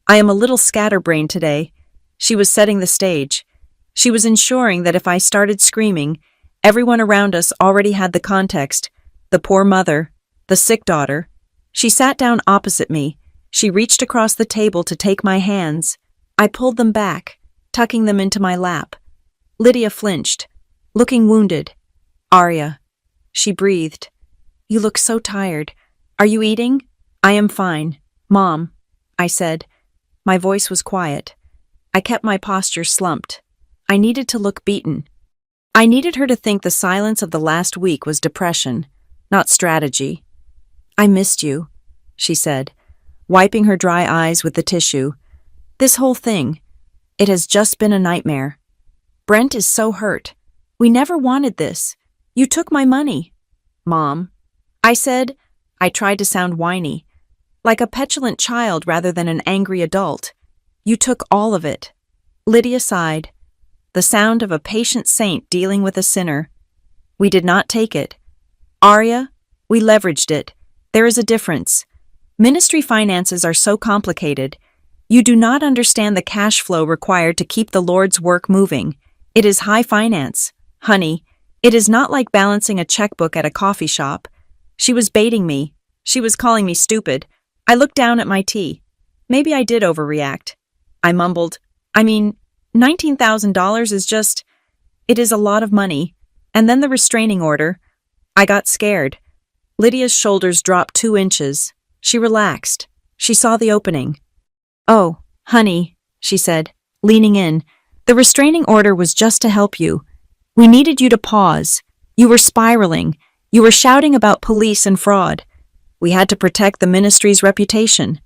I am a little scatterbrained today. She was setting the stage. She was ensuring that if I started screaming, everyone around us already had the context. The poor mother, the sick daughter. She sat down opposite me. She reached across the table to take my hands. I pulled them back, tucking them into my lap. Lydia flinched, looking wounded. Arya. She breathed. You look so tired. Are you eating? I am fine, Mom, I said. My voice was quiet. I kept my posture slumped. I needed to look beaten. I needed her to think the silence of the last week was depression, not strategy. I missed you, she said, wiping her dry eyes with the tissue. This whole thing, it has just been a nightmare. Brent is so hurt. We never wanted this. You took my money. Mom, I said. I tried to sound whiny, like a petulant child rather than an angry adult. You took all of it. Lydia sighed, the sound of a patient saint dealing with a sinner. We did not take it. Arya, we leveraged it. There is a difference. Ministry finances are so complicated. You do not understand the cash flow required to keep the Lord's work moving. It is high finance. Honey, it is not like balancing a checkbook at a coffee shop. She was baiting me. She was calling me stupid. I looked down at my tea. Maybe I did overreact. I mumbled, $19,000 is just... It is a lot of money. And then the restraining order. I got scared. Lydia's shoulders dropped 2 inches. She relaxed. She saw the opening. Oh, honey, she said, leaning in. The restraining order was just to help you. We needed you to pause. You were spiraling. You were shouting about police and fraud. We had to protect the ministry's reputation.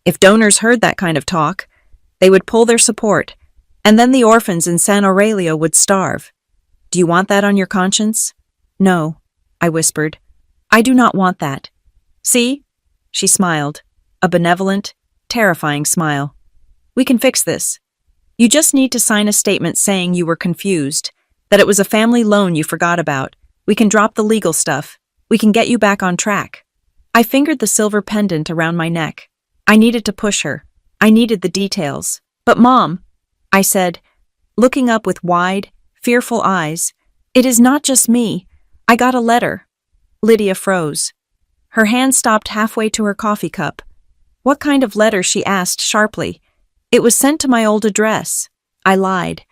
If donors heard that kind of talk, they would pull their support, and then the orphans in San Aurelio would starve. Do you want that on your conscience? No, I whispered. I do not want that. See? She smiled, a benevolent, terrifying smile. We can fix this. You just need to sign a statement saying you were confused, that it was a family loan you forgot about. We can drop the legal stuff. We can get you back on track. I fingered the silver pendant around my neck. I needed to push her. I needed the details. But Mom, I said, looking up with wide, fearful eyes, it is not just me. I got a letter. Lydia froze. Her hand stopped halfway to her coffee cup. What kind of letter? She asked sharply. It was sent to my old address. I lied.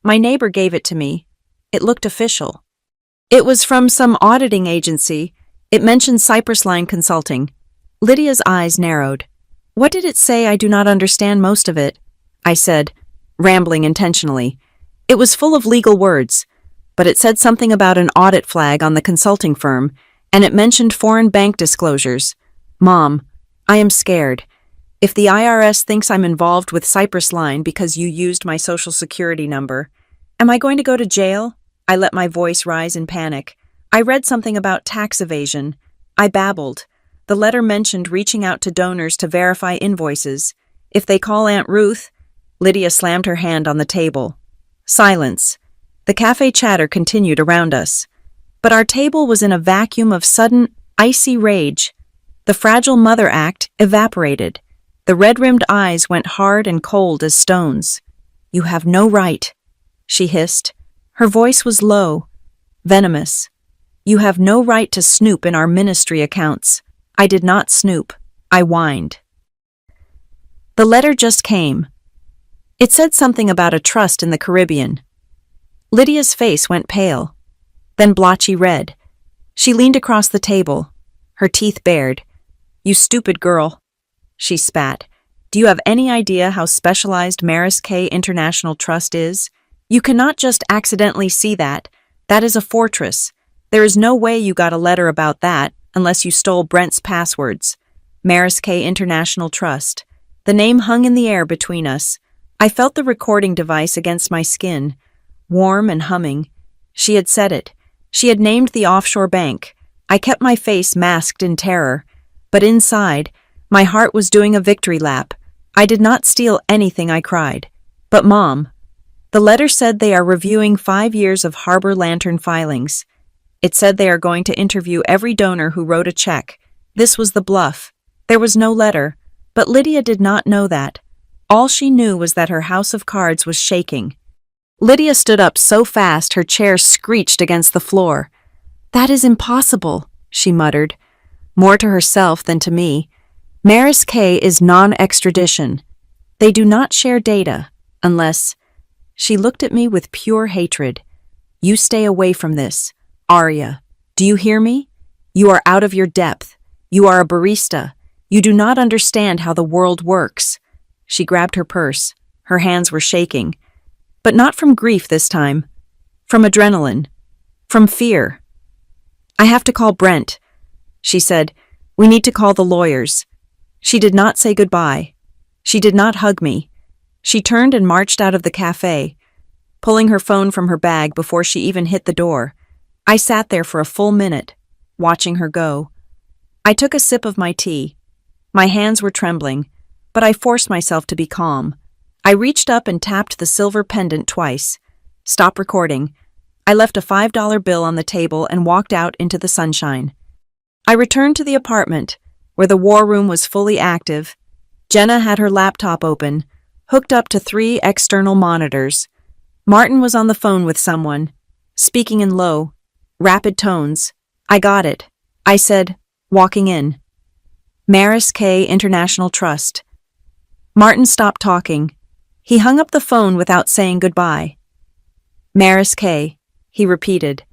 My neighbor gave it to me. It looked official. It was from some auditing agency. It mentioned Cypress Line Consulting. Lydia's eyes narrowed. What did it say? I do not understand most of it, I said, rambling intentionally. It was full of legal words, but it said something about an audit flag on the consulting firm, and it mentioned foreign bank disclosures. Mom, I am scared. If the IRS thinks I'm involved with Cypress Line because you used my social security number, am I going to go to jail? I let my voice rise in panic. I read something about tax evasion. I babbled. The letter mentioned reaching out to donors to verify invoices. If they call Aunt Ruth... Lydia slammed her hand on the table. Silence. The cafe chatter continued around us. But our table was in a vacuum of sudden, icy rage. The fragile mother act evaporated. The red-rimmed eyes went hard and cold as stones. You have no right, she hissed. Her voice was low, venomous. You have no right to snoop in our ministry accounts. I did not snoop. I whined. The letter just came. It said something about a trust in the Caribbean. Lydia's face went pale, then blotchy red. She leaned across the table, her teeth bared. You stupid girl, she spat. Do you have any idea how specialized Maris K International Trust is? You cannot just accidentally see that. That is a fortress. There is no way you got a letter about that unless you stole Brent's passwords. Maris K International Trust. The name hung in the air between us. I felt the recording device against my skin, warm and humming. She had said it. She had named the offshore bank. I kept my face masked in terror. But inside, my heart was doing a victory lap. I did not steal anything, I cried. But Mom, the letter said they are reviewing 5 years of Harbor Lantern filings. It said they are going to interview every donor who wrote a check. This was the bluff. There was no letter, but Lydia did not know that. All she knew was that her house of cards was shaking. Lydia stood up so fast her chair screeched against the floor. "That is impossible," she muttered, more to herself than to me. Maris K is non-extradition. They do not share data, unless... She looked at me with pure hatred. "You stay away from this. Arya, do you hear me? You are out of your depth. You are a barista. You do not understand how the world works." She grabbed her purse. Her hands were shaking. But not from grief this time. From adrenaline. From fear. "I have to call Brent," she said. "We need to call the lawyers." She did not say goodbye. She did not hug me. She turned and marched out of the cafe, pulling her phone from her bag before she even hit the door. I sat there for a full minute, watching her go. I took a sip of my tea. My hands were trembling, but I forced myself to be calm. I reached up and tapped the silver pendant twice. Stop recording. I left a $5 bill on the table and walked out into the sunshine. I returned to the apartment, where the war room was fully active. Jenna had her laptop open, hooked up to 3 external monitors. Martin was on the phone with someone, speaking in low, rapid tones. "I got it," I said, walking in. Maris K International Trust. Martin stopped talking. He hung up the phone without saying goodbye. "Maris K," he repeated.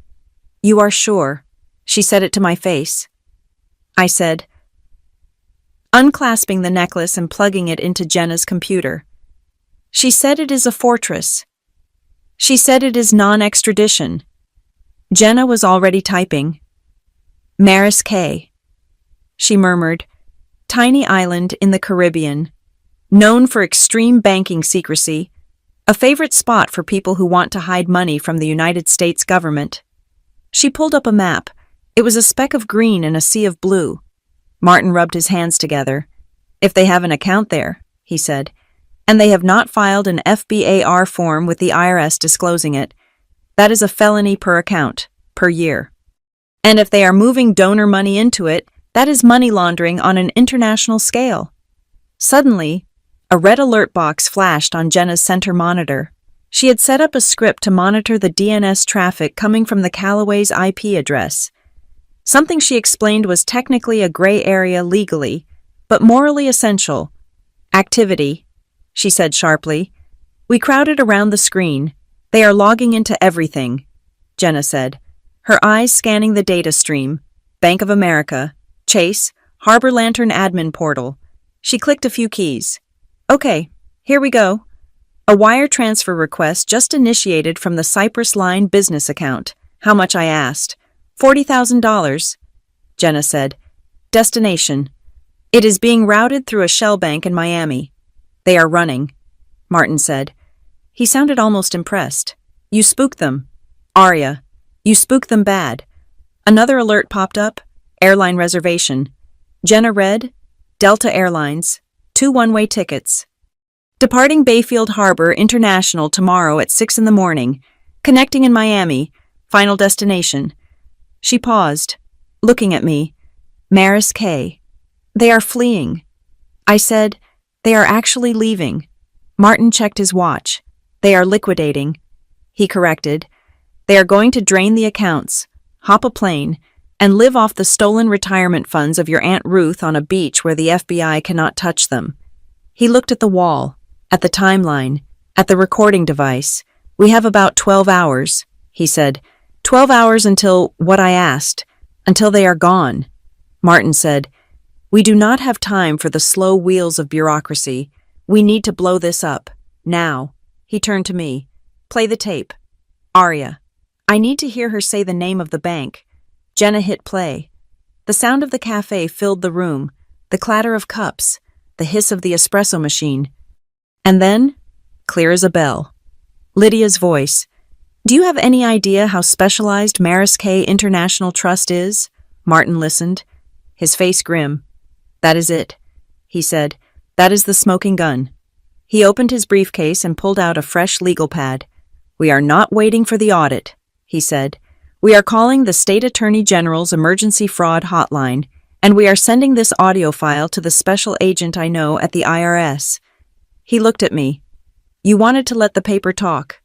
"You are sure?" She said it to my face. I said, unclasping the necklace and plugging it into Jenna's computer. "She said it is a fortress. She said it is non-extradition." Jenna was already typing. "Maris K," she murmured. "Tiny island in the Caribbean, known for extreme banking secrecy, a favorite spot for people who want to hide money from the United States government." She pulled up a map. It was a speck of green in a sea of blue. Martin rubbed his hands together. "If they have an account there," he said, "and they have not filed an FBAR form with the IRS disclosing it, that is a felony per account, per year. And if they are moving donor money into it, that is money laundering on an international scale." Suddenly, a red alert box flashed on Jenna's center monitor. She had set up a script to monitor the DNS traffic coming from the Callaway's IP address. Something she explained was technically a gray area legally, but morally essential. "Activity," she said sharply. We crowded around the screen. "They are logging into everything," Jenna said, her eyes scanning the data stream. Bank of America, Chase, Harbor Lantern admin portal. She clicked a few keys. "Okay, here we go. A wire transfer request just initiated from the Cypress Line business account." "How much?" I asked. $40,000, Jenna said. "Destination. It is being routed through a shell bank in Miami." "They are running," Martin said. He sounded almost impressed. "You spooked them. Arya, you spooked them bad." Another alert popped up. Airline reservation. Jenna read, Delta Airlines, 2 one-way tickets. Departing Bayfield Harbor International tomorrow at 6 in the morning. Connecting in Miami. Final destination. She paused, looking at me. "Maris K. They are fleeing." I said, "They are actually leaving." Martin checked his watch. "They are liquidating," he corrected. "They are going to drain the accounts, hop a plane, and live off the stolen retirement funds of your Aunt Ruth on a beach where the FBI cannot touch them." He looked at the wall, at the timeline, at the recording device. "We have about 12 hours, he said. 12 hours until what?" I asked. "Until they are gone." Martin said, "We do not have time for the slow wheels of bureaucracy. We need to blow this up. Now." He turned to me. "Play the tape. Arya." I need to hear her say the name of the bank. Jenna hit play. The sound of the cafe filled the room, the clatter of cups, the hiss of the espresso machine. And then, clear as a bell, Lydia's voice. "Do you have any idea how specialized Maris K International Trust is?" Martin listened, his face grim. "That is it," he said. "That is the smoking gun." He opened his briefcase and pulled out a fresh legal pad. "We are not waiting for the audit," he said. We are calling the State Attorney General's Emergency Fraud Hotline, and we are sending this audio file to the special agent I know at the IRS. He looked at me. You wanted to let the paper talk.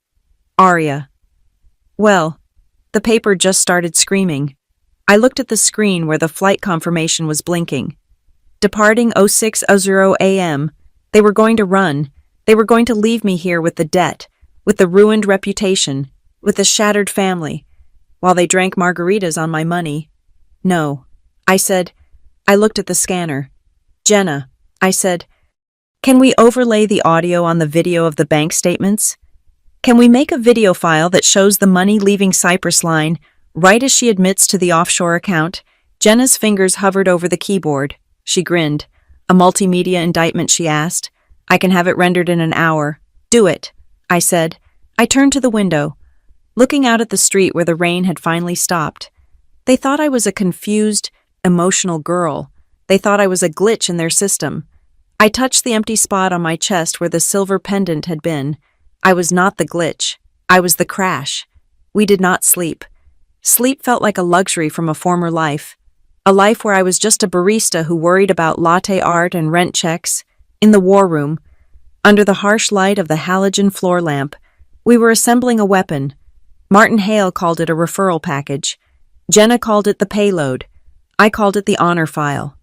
Aria. Well, the paper just started screaming. I looked at the screen where the flight confirmation was blinking. Departing 06:00 a.m., they were going to run. They were going to leave me here with the debt, with the ruined reputation, with the shattered family, while they drank margaritas on my money. No. I said, I looked at the scanner. Jenna, I said, can we overlay the audio on the video of the bank statements? Can we make a video file that shows the money leaving Cypress Line right as she admits to the offshore account? Jenna's fingers hovered over the keyboard. She grinned. A multimedia indictment, she asked. I can have it rendered in an hour. Do it, I said. I turned to the window, looking out at the street where the rain had finally stopped. They thought I was a confused, emotional girl. They thought I was a glitch in their system. I touched the empty spot on my chest where the silver pendant had been. I was not the glitch. I was the crash. We did not sleep. Sleep felt like a luxury from a former life. A life where I was just a barista who worried about latte art and rent checks. In the war room, under the harsh light of the halogen floor lamp, we were assembling a weapon. Martin Hale called it a referral package. Jenna called it the payload. I called it the honor file.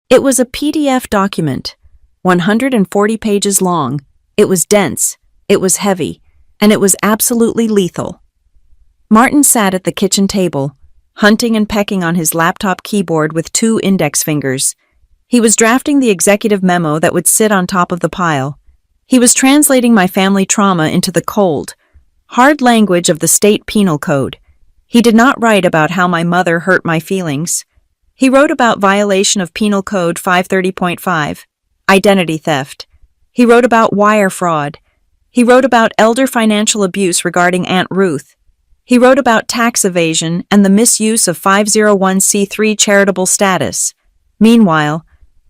It was a PDF document, 140 pages long. It was dense, it was heavy, and it was absolutely lethal. Martin sat at the kitchen table, hunting and pecking on his laptop keyboard with 2 index fingers. He was drafting the executive memo that would sit on top of the pile. He was translating my family trauma into the cold, hard language of the state penal code. He did not write about how my mother hurt my feelings. He wrote about violation of Penal Code 530.5, identity theft. He wrote about wire fraud. He wrote about elder financial abuse regarding Aunt Ruth. He wrote about tax evasion and the misuse of 501c3 charitable status. Meanwhile,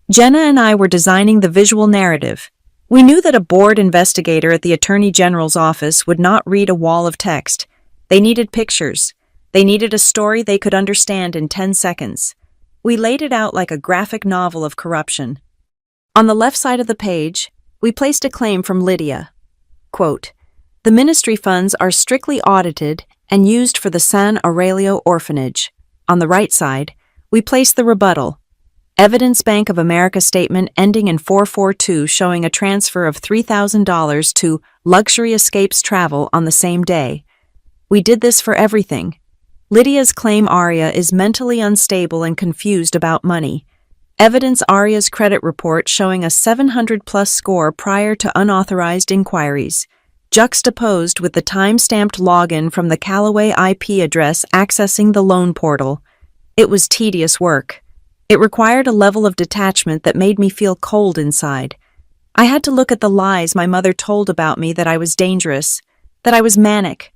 Jenna and I were designing the visual narrative. We knew that a bored investigator at the Attorney General's office would not read a wall of text. They needed pictures. They needed a story they could understand in 10 seconds. We laid it out like a graphic novel of corruption. On the left side of the page, we placed a claim from Lydia. Quote, the ministry funds are strictly audited and used for the San Aurelio orphanage. On the right side, we placed the rebuttal. Evidence Bank of America statement ending in 442 showing a transfer of $3,000 to Luxury Escapes Travel on the same day. We did this for everything. Lydia's claim Aria is mentally unstable and confused about money. Evidence Aria's credit report showing a 700-plus score prior to unauthorized inquiries, juxtaposed with the time-stamped login from the Callaway IP address accessing the loan portal. It was tedious work. It required a level of detachment that made me feel cold inside. I had to look at the lies my mother told about me, that I was dangerous, that I was manic,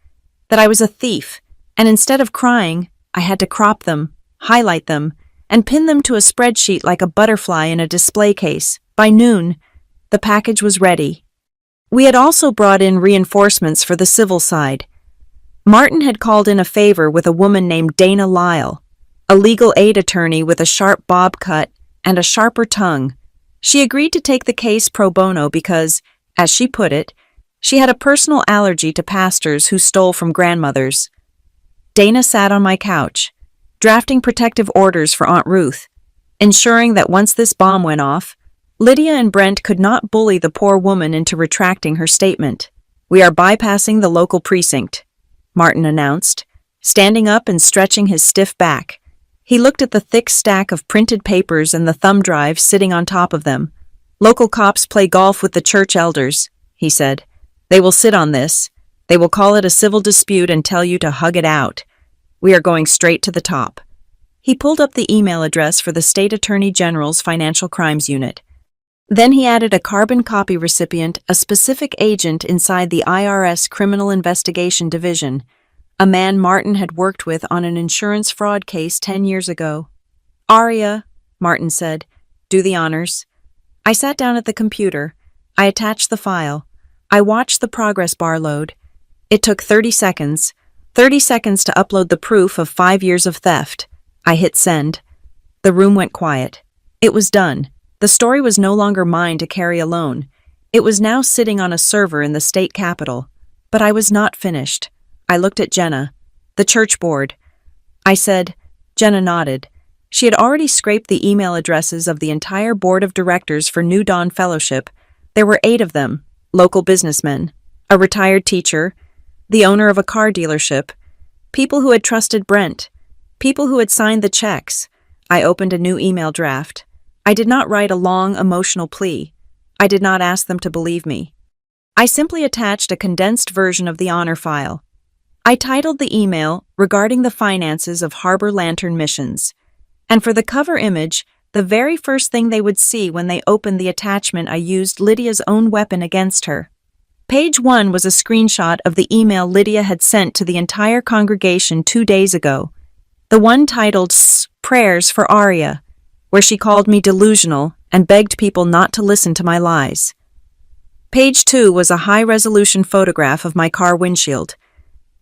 that I was a thief, and instead of crying, I had to crop them, highlight them, and pin them to a spreadsheet like a butterfly in a display case. By noon, the package was ready. We had also brought in reinforcements for the civil side. Martin had called in a favor with a woman named Dana Lyle, a legal aid attorney with a sharp bob cut and a sharper tongue. She agreed to take the case pro bono because, as she put it, she had a personal allergy to pastors who stole from grandmothers. Dana sat on my couch, drafting protective orders for Aunt Ruth, ensuring that once this bomb went off, Lydia and Brent could not bully the poor woman into retracting her statement. We are bypassing the local precinct, Martin announced, standing up and stretching his stiff back. He looked at the thick stack of printed papers and the thumb drive sitting on top of them. Local cops play golf with the church elders, he said. They will sit on this. They will call it a civil dispute and tell you to hug it out. We are going straight to the top. He pulled up the email address for the State Attorney General's Financial Crimes Unit. Then he added a carbon copy recipient, a specific agent inside the IRS Criminal Investigation Division, a man Martin had worked with on an insurance fraud case 10 years ago. Aria, Martin said, do the honors. I sat down at the computer. I attached the file. I watched the progress bar load. It took 30 seconds. 30 seconds to upload the proof of 5 years of theft. I hit send. The room went quiet. It was done. The story was no longer mine to carry alone. It was now sitting on a server in the state capitol. But I was not finished. I looked at Jenna, the church board. I said, Jenna nodded. She had already scraped the email addresses of the entire board of directors for New Dawn Fellowship. There were 8 of them, local businessmen, a retired teacher, the owner of a car dealership, people who had trusted Brent, people who had signed the checks. I opened a new email draft. I did not write a long, emotional plea. I did not ask them to believe me. I simply attached a condensed version of the honor file. I titled the email regarding the finances of Harbor Lantern Missions. And for the cover image, the very first thing they would see when they opened the attachment, I used Lydia's own weapon against her. Page 1 was a screenshot of the email Lydia had sent to the entire congregation 2 days ago. The one titled Prayers for Aria, where she called me delusional and begged people not to listen to my lies. Page 2 was a high-resolution photograph of my car windshield,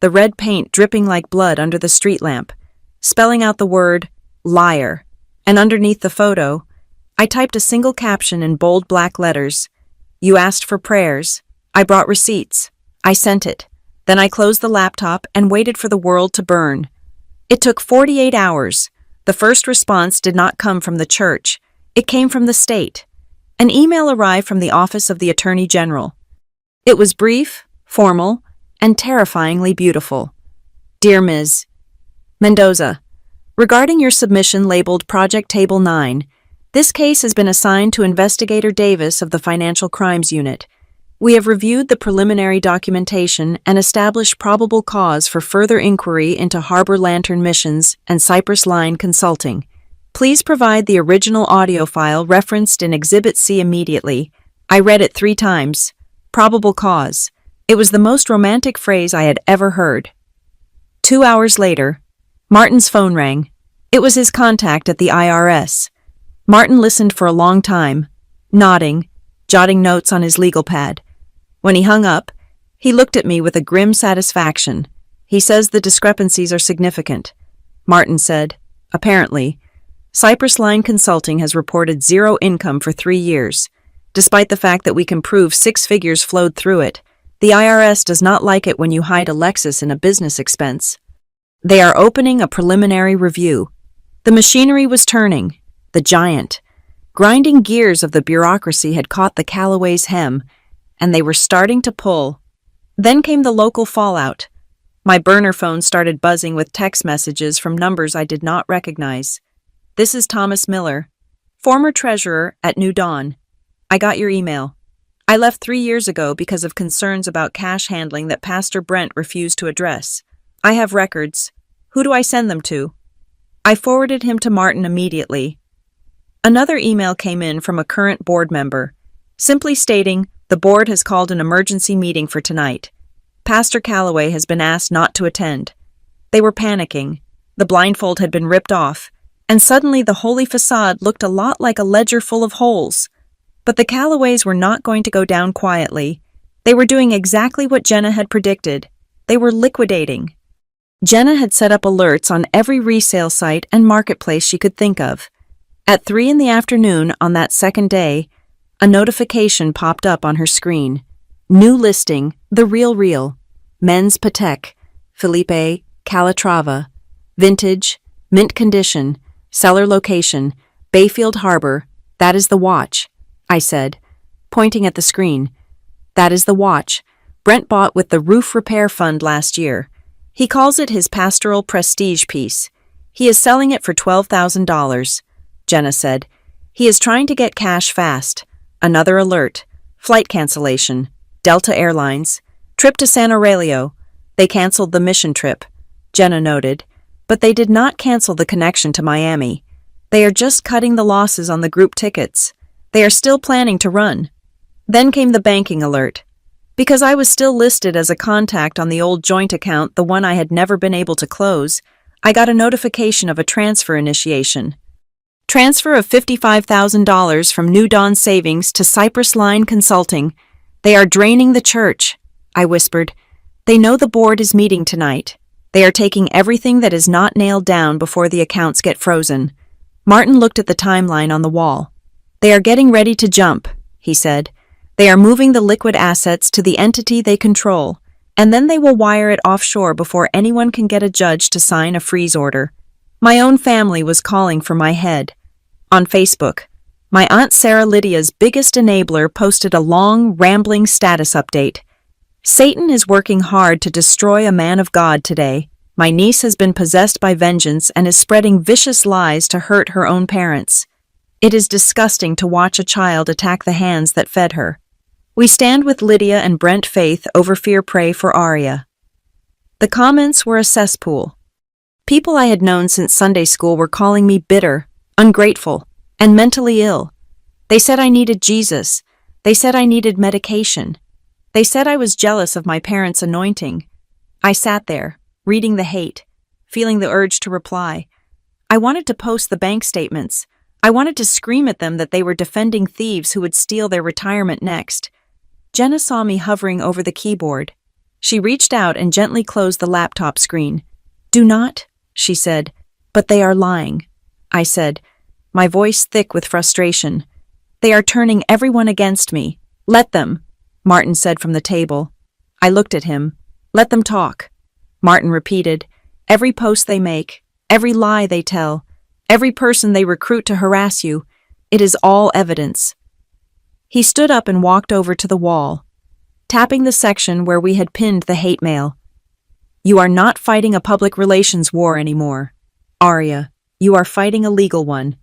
the red paint dripping like blood under the street lamp, spelling out the word liar, and underneath the photo, I typed a single caption in bold black letters. You asked for prayers. I brought receipts. I sent it. Then I closed the laptop and waited for the world to burn. It took 48 hours. The first response did not come from the church. It came from the state. An email arrived from the Office of the Attorney General. It was brief, formal, and terrifyingly beautiful. Dear Ms. Mendoza, regarding your submission labeled Project Table 9, this case has been assigned to Investigator Davis of the Financial Crimes Unit. We have reviewed the preliminary documentation and established probable cause for further inquiry into Harbor Lantern Missions and Cypress Line Consulting. Please provide the original audio file referenced in Exhibit C immediately. I read it 3 times. Probable cause. It was the most romantic phrase I had ever heard. 2 hours later, Martin's phone rang. It was his contact at the IRS. Martin listened for a long time, nodding, jotting notes on his legal pad. When he hung up, he looked at me with a grim satisfaction. He says the discrepancies are significant. Martin said, apparently, Cypress Line Consulting has reported 0 income for 3 years. Despite the fact that we can prove 6 figures flowed through it, the IRS does not like it when you hide a Lexus in a business expense. They are opening a preliminary review. The machinery was turning. The giant, grinding gears of the bureaucracy had caught the Callaway's hem, and they were starting to pull. Then came the local fallout. My burner phone started buzzing with text messages from numbers I did not recognize. This is Thomas Miller, former treasurer at New Dawn. I got your email. I left 3 years ago because of concerns about cash handling that Pastor Brent refused to address. I have records. Who do I send them to? I forwarded him to Martin immediately. Another email came in from a current board member, simply stating, the board has called an emergency meeting for tonight. Pastor Callaway has been asked not to attend. They were panicking. The blindfold had been ripped off, and suddenly the holy facade looked a lot like a ledger full of holes. But the Callaways were not going to go down quietly. They were doing exactly what Jenna had predicted. They were liquidating. Jenna had set up alerts on every resale site and marketplace she could think of. At 3 p.m. on that second day, a notification popped up on her screen. New listing, The Real, Men's Patek, Felipe Calatrava, vintage, mint condition, seller location, Bayfield Harbor. That is the watch, I said, pointing at the screen. That is the watch Brent bought with the roof repair fund last year. He calls it his pastoral prestige piece. He is selling it for $12,000, Jenna said. He is trying to get cash fast. Another alert. Flight cancellation. Delta Airlines. Trip to San Aurelio. They canceled the mission trip, Jenna noted. But they did not cancel the connection to Miami. They are just cutting the losses on the group tickets. They are still planning to run. Then came the banking alert. Because I was still listed as a contact on the old joint account, the one I had never been able to close, I got a notification of a transfer initiation. Transfer of $55,000 from New Dawn Savings to Cypress Line Consulting. They are draining the church, I whispered. They know the board is meeting tonight. They are taking everything that is not nailed down before the accounts get frozen. Martin looked at the timeline on the wall. They are getting ready to jump, he said. They are moving the liquid assets to the entity they control, and then they will wire it offshore before anyone can get a judge to sign a freeze order. My own family was calling for my head. On Facebook, my Aunt Sarah Lydia's biggest enabler posted a long, rambling status update. Satan is working hard to destroy a man of God today. My niece has been possessed by vengeance and is spreading vicious lies to hurt her own parents. It is disgusting to watch a child attack the hands that fed her. We stand with Lydia and Brent Faith over fear pray for Aria. The comments were a cesspool. People I had known since Sunday school were calling me bitter, ungrateful, and mentally ill. They said I needed Jesus. They said I needed medication. They said I was jealous of my parents' anointing. I sat there, reading the hate, feeling the urge to reply. I wanted to post the bank statements. I wanted to scream at them that they were defending thieves who would steal their retirement next. Jenna saw me hovering over the keyboard. She reached out and gently closed the laptop screen. "Do not," she said. "But they are lying," I said, my voice thick with frustration. "They are turning everyone against me. Let them," Martin said from the table. I looked at him. "Let them talk," Martin repeated. "Every post they make, every lie they tell, every person they recruit to harass you, it is all evidence." He stood up and walked over to the wall, tapping the section where we had pinned the hate mail. "You are not fighting a public relations war anymore, Aria. You are fighting a legal one.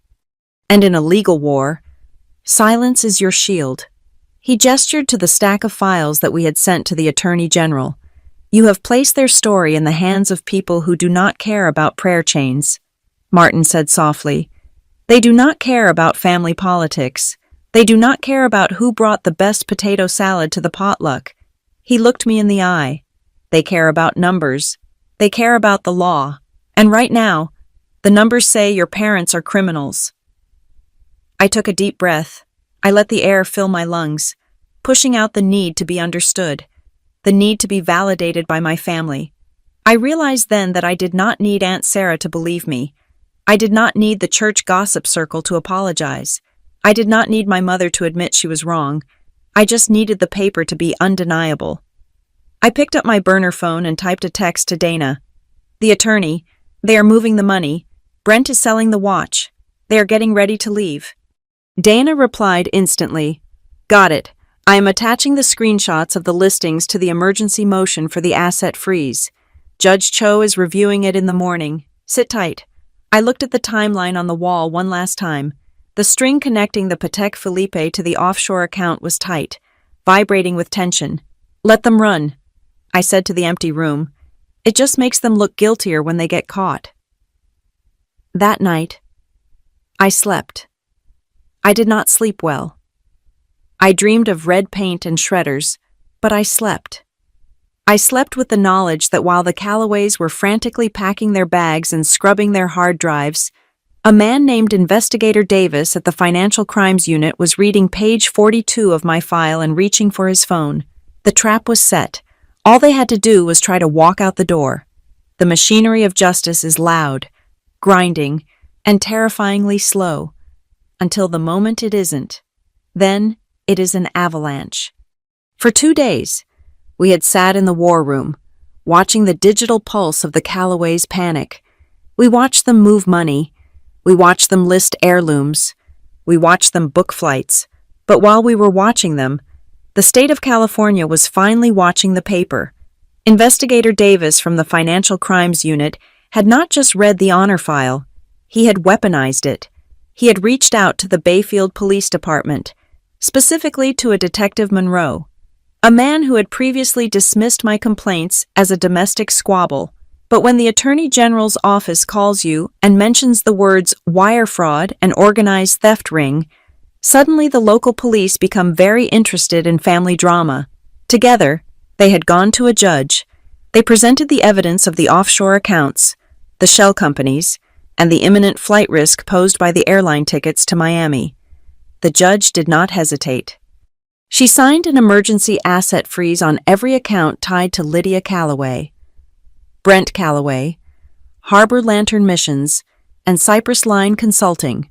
And in a legal war, silence is your shield." He gestured to the stack of files that we had sent to the Attorney General. "You have placed their story in the hands of people who do not care about prayer chains," Martin said softly. "They do not care about family politics. They do not care about who brought the best potato salad to the potluck." He looked me in the eye. "They care about numbers. They care about the law. And right now, the numbers say your parents are criminals." I took a deep breath. I let the air fill my lungs, pushing out the need to be understood, the need to be validated by my family. I realized then that I did not need Aunt Sarah to believe me. I did not need the church gossip circle to apologize. I did not need my mother to admit she was wrong. I just needed the paper to be undeniable. I picked up my burner phone and typed a text to Dana. "The attorney, they are moving the money. Brent is selling the watch. They are getting ready to leave." Dana replied instantly. "Got it. I am attaching the screenshots of the listings to the emergency motion for the asset freeze. Judge Cho is reviewing it in the morning. Sit tight." I looked at the timeline on the wall one last time. The string connecting the Patek Philippe to the offshore account was tight, vibrating with tension. "Let them run," I said to the empty room. "It just makes them look guiltier when they get caught." That night, I slept. I did not sleep well. I dreamed of red paint and shredders, but I slept. I slept with the knowledge that while the Callaways were frantically packing their bags and scrubbing their hard drives, a man named Investigator Davis at the Financial Crimes Unit was reading page 42 of my file and reaching for his phone. The trap was set. All they had to do was try to walk out the door. The machinery of justice is loud, grinding, and terrifyingly slow, until the moment it isn't. Then it is an avalanche. For 2 days, we had sat in the war room, watching the digital pulse of the Callaways panic. We watched them move money. We watched them list heirlooms. We watched them book flights. But while we were watching them, the state of California was finally watching the paper. Investigator Davis from the Financial Crimes Unit had not just read the honor file, he had weaponized it. He had reached out to the Bayfield Police Department, specifically to a Detective Monroe, a man who had previously dismissed my complaints as a domestic squabble. But when the Attorney General's office calls you and mentions the words wire fraud and organized theft ring, suddenly the local police become very interested in family drama. Together, they had gone to a judge. They presented the evidence of the offshore accounts, the shell companies, and the imminent flight risk posed by the airline tickets to Miami. The judge did not hesitate. She signed an emergency asset freeze on every account tied to Lydia Callaway. Brent Calloway, Harbor Lantern Missions, and Cypress Line Consulting.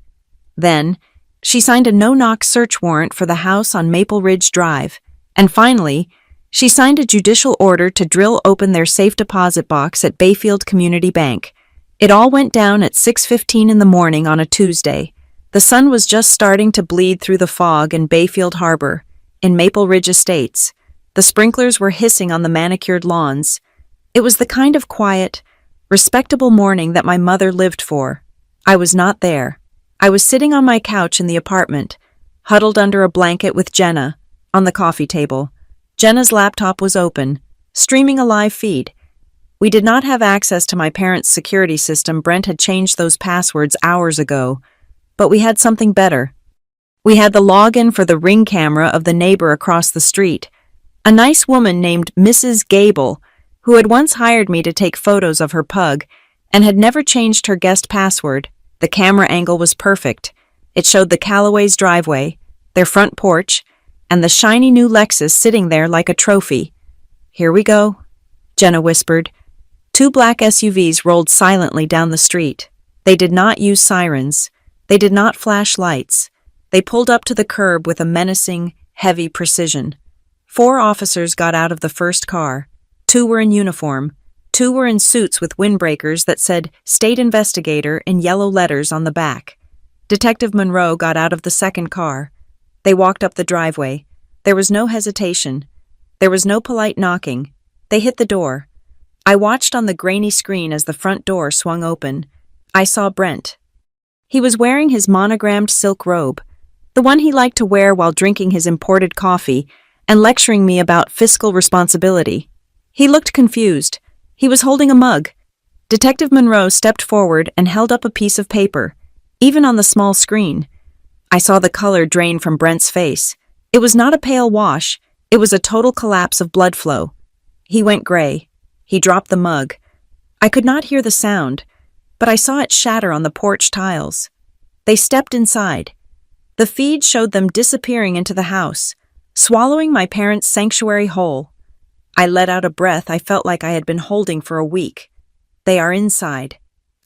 Then, she signed a no-knock search warrant for the house on Maple Ridge Drive. And finally, she signed a judicial order to drill open their safe deposit box at Bayfield Community Bank. It all went down at 6:15 in the morning on a Tuesday. The sun was just starting to bleed through the fog in Bayfield Harbor, in Maple Ridge Estates. The sprinklers were hissing on the manicured lawns. It was the kind of quiet, respectable morning that my mother lived for. I was not there. I was sitting on my couch in the apartment, huddled under a blanket with Jenna, on the coffee table. Jenna's laptop was open, streaming a live feed. We did not have access to my parents' security system. Brent had changed those passwords hours ago. But we had something better. We had the login for the Ring camera of the neighbor across the street, a nice woman named Mrs. Gable, who had once hired me to take photos of her pug and had never changed her guest password. The camera angle was perfect. It showed the Calloway's driveway, their front porch, and the shiny new Lexus sitting there like a trophy. "Here we go," Jenna whispered. Two black SUVs rolled silently down the street. They did not use sirens. They did not flash lights. They pulled up to the curb with a menacing, heavy precision. 4 officers got out of the first car. 2 were in uniform. 2 were in suits with windbreakers that said State Investigator in yellow letters on the back. Detective Monroe got out of the second car. They walked up the driveway. There was no hesitation. There was no polite knocking. They hit the door. I watched on the grainy screen as the front door swung open. I saw Brent. He was wearing his monogrammed silk robe, the one he liked to wear while drinking his imported coffee and lecturing me about fiscal responsibility. He looked confused. He was holding a mug. Detective Monroe stepped forward and held up a piece of paper, even on the small screen. I saw the color drain from Brent's face. It was not a pale wash. It was a total collapse of blood flow. He went gray. He dropped the mug. I could not hear the sound, but I saw it shatter on the porch tiles. They stepped inside. The feed showed them disappearing into the house, swallowing my parents' sanctuary whole. I let out a breath I felt like I had been holding for a week. "They are inside,"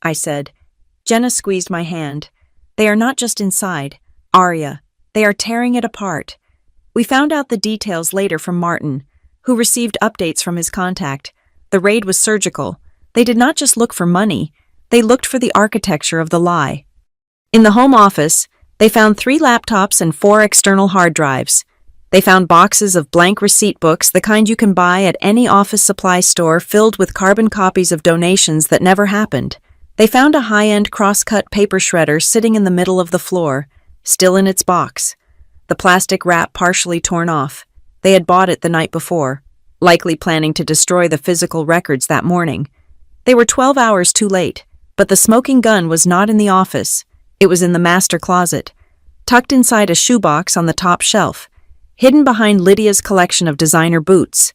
I said. Jenna squeezed my hand. "They are not just inside, Arya. They are tearing it apart." We found out the details later from Martin, who received updates from his contact. The raid was surgical. They did not just look for money. They looked for the architecture of the lie. In the home office, they found 3 laptops and 4 external hard drives. They found boxes of blank receipt books, the kind you can buy at any office supply store, filled with carbon copies of donations that never happened. They found a high-end cross-cut paper shredder sitting in the middle of the floor, still in its box, the plastic wrap partially torn off. They had bought it the night before, likely planning to destroy the physical records that morning. They were 12 hours too late, but the smoking gun was not in the office. It was in the master closet, tucked inside a shoebox on the top shelf, hidden behind Lydia's collection of designer boots.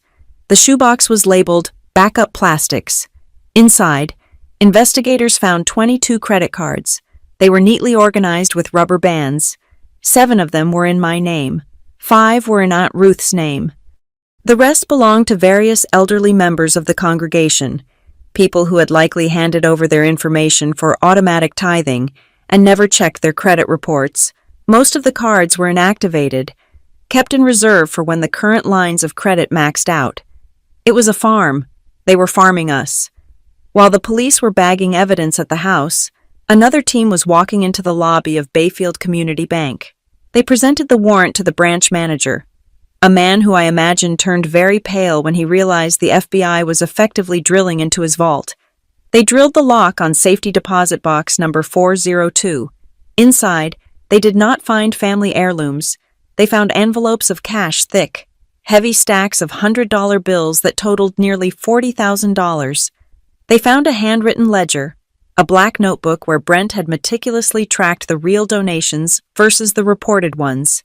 The shoebox was labeled Backup Plastics. Inside, investigators found 22 credit cards. They were neatly organized with rubber bands. 7 of them were in my name. 5 were in Aunt Ruth's name. The rest belonged to various elderly members of the congregation, people who had likely handed over their information for automatic tithing and never checked their credit reports. Most of the cards were inactivated, kept in reserve for when the current lines of credit maxed out. It was a farm. They were farming us. While the police were bagging evidence at the house, another team was walking into the lobby of Bayfield Community Bank. They presented the warrant to the branch manager, a man who I imagine turned very pale when he realized the FBI was effectively drilling into his vault. They drilled the lock on safety deposit box number 402. Inside, they did not find family heirlooms. They found envelopes of cash thick, heavy stacks of $100 bills that totaled nearly $40,000. They found a handwritten ledger, a black notebook where Brent had meticulously tracked the real donations versus the reported ones.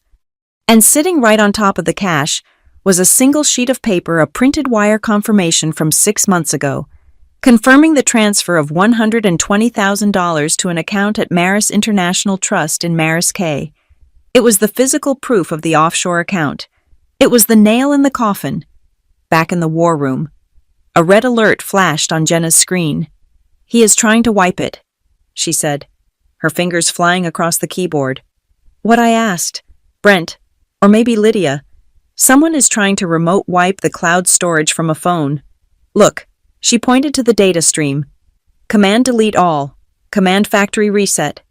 And sitting right on top of the cash was a single sheet of paper, a printed wire confirmation from 6 months ago, confirming the transfer of $120,000 to an account at Maris International Trust in Maris K. It was the physical proof of the offshore account. It was the nail in the coffin. Back in the war room, A red alert flashed on Jenna's screen. "He is trying to wipe it," she said, her fingers flying across the keyboard. "What I asked. Brent, or maybe Lydia. Someone is trying to remote wipe the cloud storage from a phone. Look," she pointed to the data stream. "Command delete all. Command factory reset."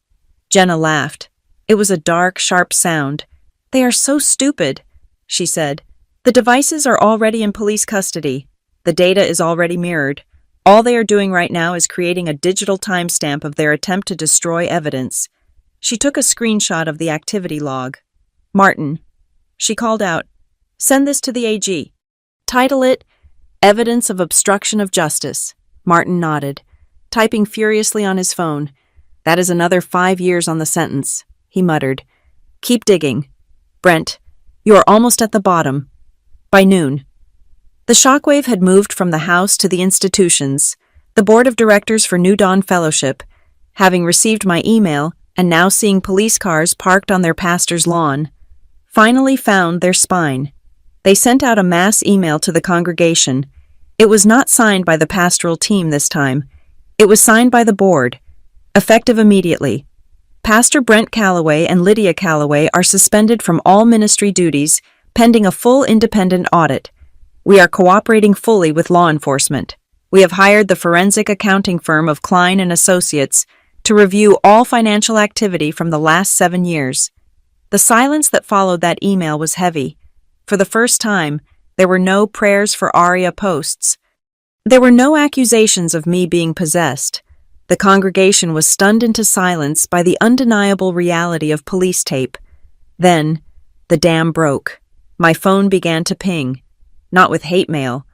Jenna laughed. It was a dark, sharp sound. "They are so stupid," she said. "The devices are already in police custody. The data is already mirrored. All they are doing right now is creating a digital timestamp of their attempt to destroy evidence." She took a screenshot of the activity log. "Martin," she called out, "send this to the AG. Title it, Evidence of Obstruction of Justice." Martin nodded, typing furiously on his phone. "That is another 5 years on the sentence," he muttered. "Keep digging. Brent, you are almost at the bottom. By noon." The shockwave had moved from the house to the institutions. The board of directors for New Dawn Fellowship, having received my email and now seeing police cars parked on their pastor's lawn, finally found their spine. They sent out a mass email to the congregation. It was not signed by the pastoral team this time. It was signed by the board, effective immediately. Pastor Brent Calloway and Lydia Calloway are suspended from all ministry duties pending a full independent audit. We are cooperating fully with law enforcement. We have hired the forensic accounting firm of Klein and Associates to review all financial activity from the last 7 years. The silence that followed that email was heavy. For the first time, there were no prayers for Aria posts. There were no accusations of me being possessed. The congregation was stunned into silence by the undeniable reality of police tape. Then, the dam broke. My phone began to ping. Not with hate mail,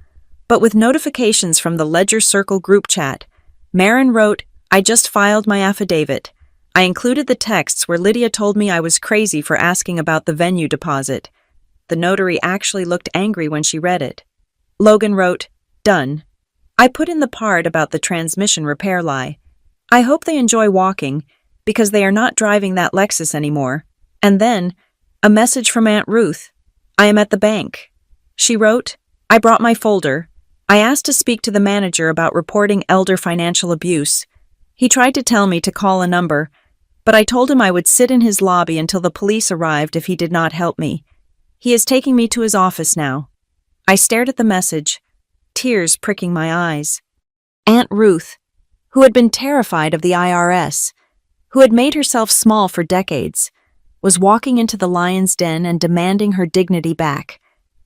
but with notifications from the Ledger Circle group chat. Marin wrote, "I just filed my affidavit." I included the texts where Lydia told me I was crazy for asking about the venue deposit. The notary actually looked angry when she read it. Logan wrote, "Done." I put in the part about the transmission repair lie. "I hope they enjoy walking, because they are not driving that Lexus anymore." And then, a message from Aunt Ruth. "I am at the bank." She wrote, "I brought my folder. I asked to speak to the manager about reporting elder financial abuse. He tried to tell me to call a number, but I told him I would sit in his lobby until the police arrived if he did not help me. He is taking me to his office now." I stared at the message, tears pricking my eyes. Aunt Ruth, who had been terrified of the IRS, who had made herself small for decades, was walking into the lion's den and demanding her dignity back.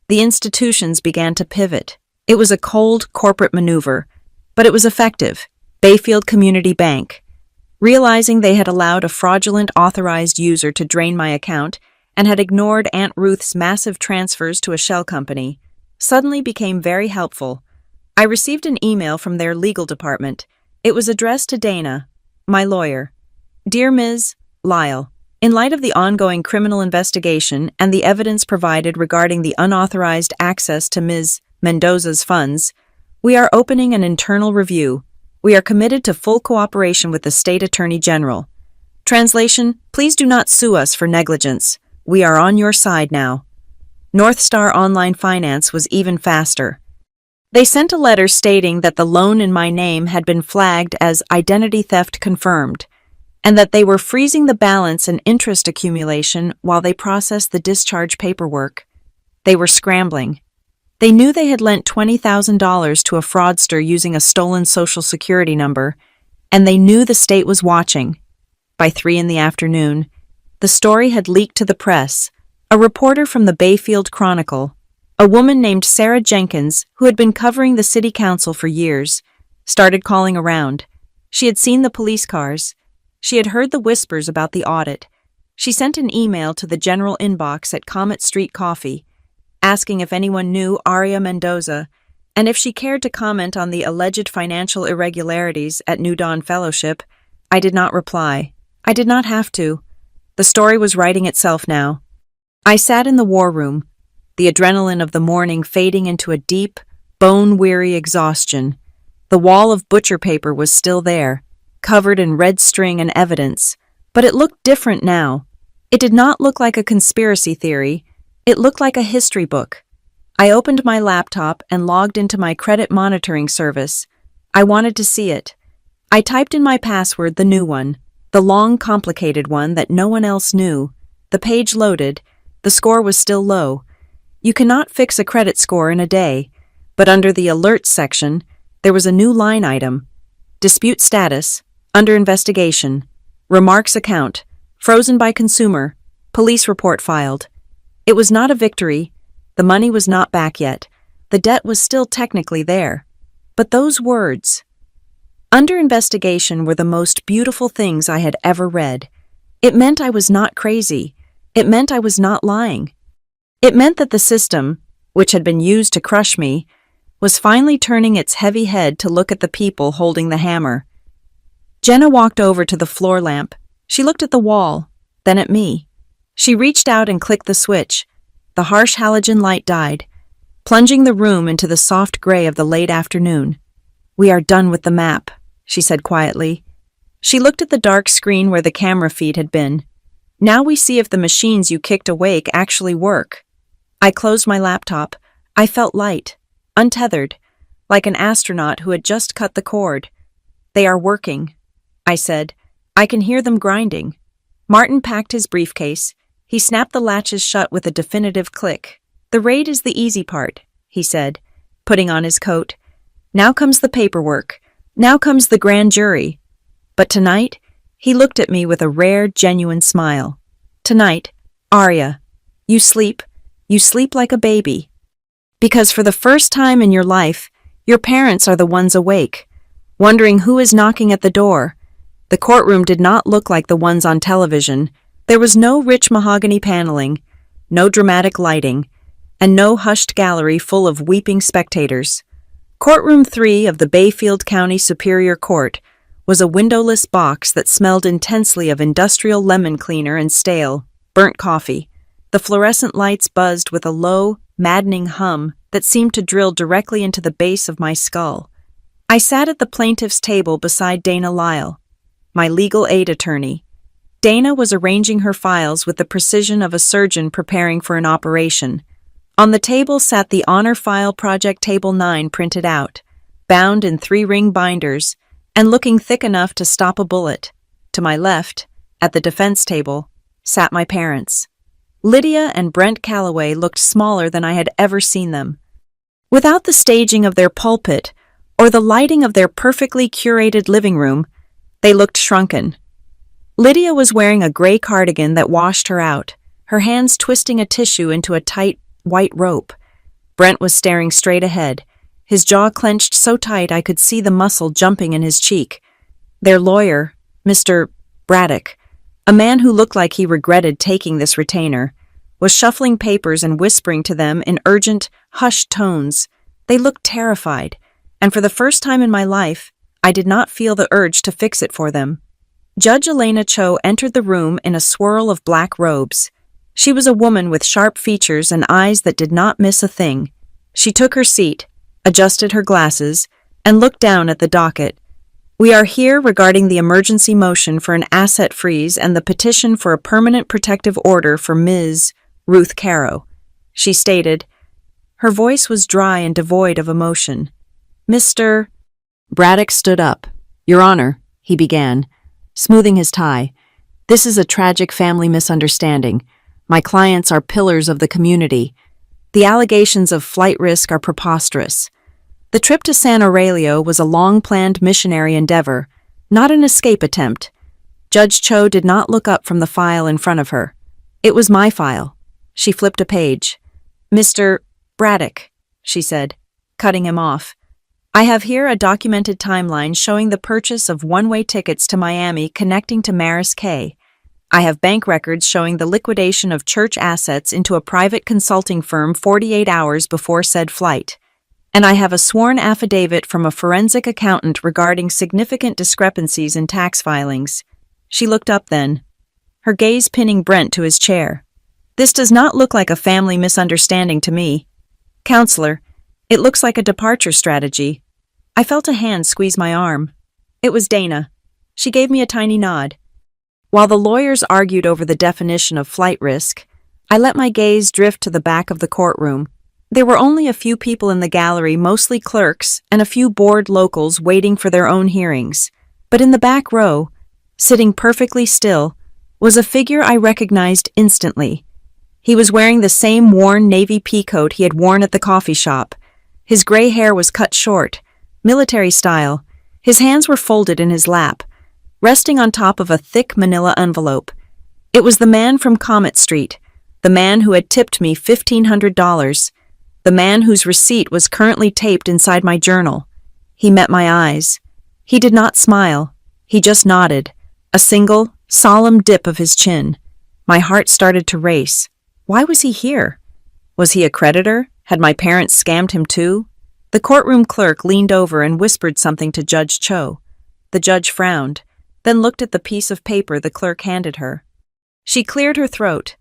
The institutions began to pivot. It was a cold corporate maneuver, but it was effective. Bayfield Community Bank, realizing they had allowed a fraudulent authorized user to drain my account and had ignored Aunt Ruth's massive transfers to a shell company, suddenly became very helpful. I received an email from their legal department. It was addressed to Dana, my lawyer. "Dear Ms. Lyle, in light of the ongoing criminal investigation and the evidence provided regarding the unauthorized access to Ms. Mendoza's funds, we are opening an internal review. We are committed to full cooperation with the State Attorney General. Translation, please do not sue us for negligence. We are on your side now." North Star Online Finance was even faster. They sent a letter stating that the loan in my name had been flagged as identity theft confirmed, and that they were freezing the balance and interest accumulation while they processed the discharge paperwork. They were scrambling. They knew they had lent $20,000 to a fraudster using a stolen Social Security number, and they knew the state was watching. By 3 p.m, the story had leaked to the press. A reporter from the Bayfield Chronicle, a woman named Sarah Jenkins, who had been covering the city council for years, started calling around. She had seen the police cars. She had heard the whispers about the audit. She sent an email to the general inbox at Comet Street Coffee, asking if anyone knew Aria Mendoza, and if she cared to comment on the alleged financial irregularities at New Dawn Fellowship. I did not reply. I did not have to. The story was writing itself now. I sat in the war room, the adrenaline of the morning fading into a deep, bone-weary exhaustion. The wall of butcher paper was still there, covered in red string and evidence, but it looked different now. It did not look like a conspiracy theory. It looked like a history book. I opened my laptop and logged into my credit monitoring service. I wanted to see it. I typed in my password, the new one, the long, complicated one that no one else knew. The page loaded. The score was still low. You cannot fix a credit score in a day, but under the Alerts section, there was a new line item. Dispute status, under investigation. Remarks account, frozen by consumer. Police report filed. It was not a victory. The money was not back yet. The debt was still technically there. But those words, under investigation, were the most beautiful things I had ever read. It meant I was not crazy. It meant I was not lying. It meant that the system, which had been used to crush me, was finally turning its heavy head to look at the people holding the hammer. Jenna walked over to the floor lamp. She looked at the wall, then at me. She reached out and clicked the switch. The harsh halogen light died, plunging the room into the soft gray of the late afternoon. "We are done with the map," she said quietly. She looked at the dark screen where the camera feed had been. "Now we see if the machines you kicked awake actually work." I closed my laptop. I felt light, untethered, like an astronaut who had just cut the cord. "They are working," I said. "I can hear them grinding." Martin packed his briefcase. He snapped the latches shut with a definitive click. "The raid is the easy part," he said, putting on his coat. "Now comes the paperwork. Now comes the grand jury." But tonight, he looked at me with a rare, genuine smile. "Tonight, Arya, you sleep like a baby. Because for the first time in your life, your parents are the ones awake, wondering who is knocking at the door." The courtroom did not look like the ones on television. There was no rich mahogany paneling, no dramatic lighting, and no hushed gallery full of weeping spectators. Courtroom 3 of the Bayfield County Superior Court was a windowless box that smelled intensely of industrial lemon cleaner and stale, burnt coffee. The fluorescent lights buzzed with a low, maddening hum that seemed to drill directly into the base of my skull. I sat at the plaintiff's table beside Dana Lyle, my legal aid attorney. Dana was arranging her files with the precision of a surgeon preparing for an operation. On the table sat the Honor File Project Table 9 printed out, bound in 3-ring binders, and looking thick enough to stop a bullet. To my left, at the defense table, sat my parents. Lydia and Brent Calloway looked smaller than I had ever seen them. Without the staging of their pulpit or the lighting of their perfectly curated living room, they looked shrunken. Lydia was wearing a gray cardigan that washed her out, her hands twisting a tissue into a tight, white rope. Brent was staring straight ahead, his jaw clenched so tight I could see the muscle jumping in his cheek. Their lawyer, Mr. Braddock, a man who looked like he regretted taking this retainer, was shuffling papers and whispering to them in urgent, hushed tones. They looked terrified, and for the first time in my life, I did not feel the urge to fix it for them. Judge Elena Cho entered the room in a swirl of black robes. She was a woman with sharp features and eyes that did not miss a thing. She took her seat, adjusted her glasses, and looked down at the docket. "We are here regarding the emergency motion for an asset freeze and the petition for a permanent protective order for Ms. Ruth Caro," she stated. Her voice was dry and devoid of emotion. "Mr. Braddock stood up. "Your Honor," he began, smoothing his tie, "this is a tragic family misunderstanding. My clients are pillars of the community. The allegations of flight risk are preposterous. The trip to San Aurelio was a long-planned missionary endeavor, not an escape attempt." Judge Cho did not look up from the file in front of her. "It was my file." She flipped a page. "Mr. Braddock," she said, cutting him off, "I have here a documented timeline showing the purchase of one-way tickets to Miami connecting to Maris K. I have bank records showing the liquidation of church assets into a private consulting firm 48 hours before said flight. And I have a sworn affidavit from a forensic accountant regarding significant discrepancies in tax filings." She looked up then, her gaze pinning Brent to his chair. "This does not look like a family misunderstanding to me. Counselor, it looks like a departure strategy." I felt a hand squeeze my arm. It was Dana. She gave me a tiny nod. While the lawyers argued over the definition of flight risk, I let my gaze drift to the back of the courtroom. There were only a few people in the gallery, mostly clerks, and a few bored locals waiting for their own hearings. But in the back row, sitting perfectly still, was a figure I recognized instantly. He was wearing the same worn navy peacoat he had worn at the coffee shop. His gray hair was cut short, military style. His hands were folded in his lap, resting on top of a thick manila envelope. It was the man from Comet Street, the man who had tipped me $1,500, the man whose receipt was currently taped inside my journal. He met my eyes. He did not smile. He just nodded, a single, solemn dip of his chin. My heart started to race. Why was he here? Was he a creditor? Had my parents scammed him too? The courtroom clerk leaned over and whispered something to Judge Cho. The judge frowned, then looked at the piece of paper the clerk handed her. She cleared her throat.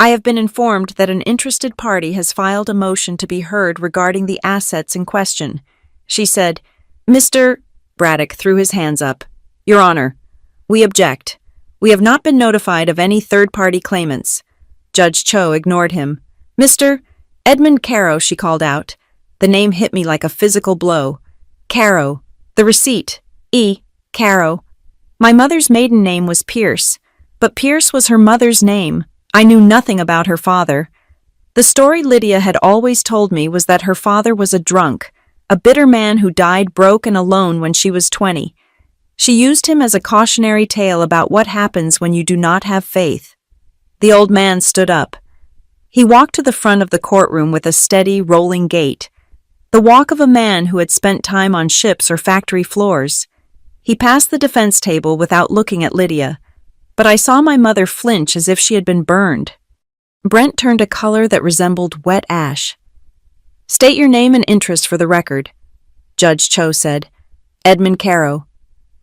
I have been informed that an interested party has filed a motion to be heard regarding the assets in question. She said, Mr. Braddock threw his hands up. Your Honor, we object. We have not been notified of any third-party claimants. Judge Cho ignored him. Mr. Edmund Caro, she called out. The name hit me like a physical blow. Caro. The receipt. Caro. My mother's maiden name was Pierce, but Pierce was her mother's name. I knew nothing about her father. The story Lydia had always told me was that her father was a drunk, a bitter man who died broke and alone when she was 20. She used him as a cautionary tale about what happens when you do not have faith. The old man stood up. He walked to the front of the courtroom with a steady, rolling gait, the walk of a man who had spent time on ships or factory floors. He passed the defense table without looking at Lydia, but I saw my mother flinch as if she had been burned. Brent turned a color that resembled wet ash. State your name and interest for the record, Judge Cho said. Edmund Caro,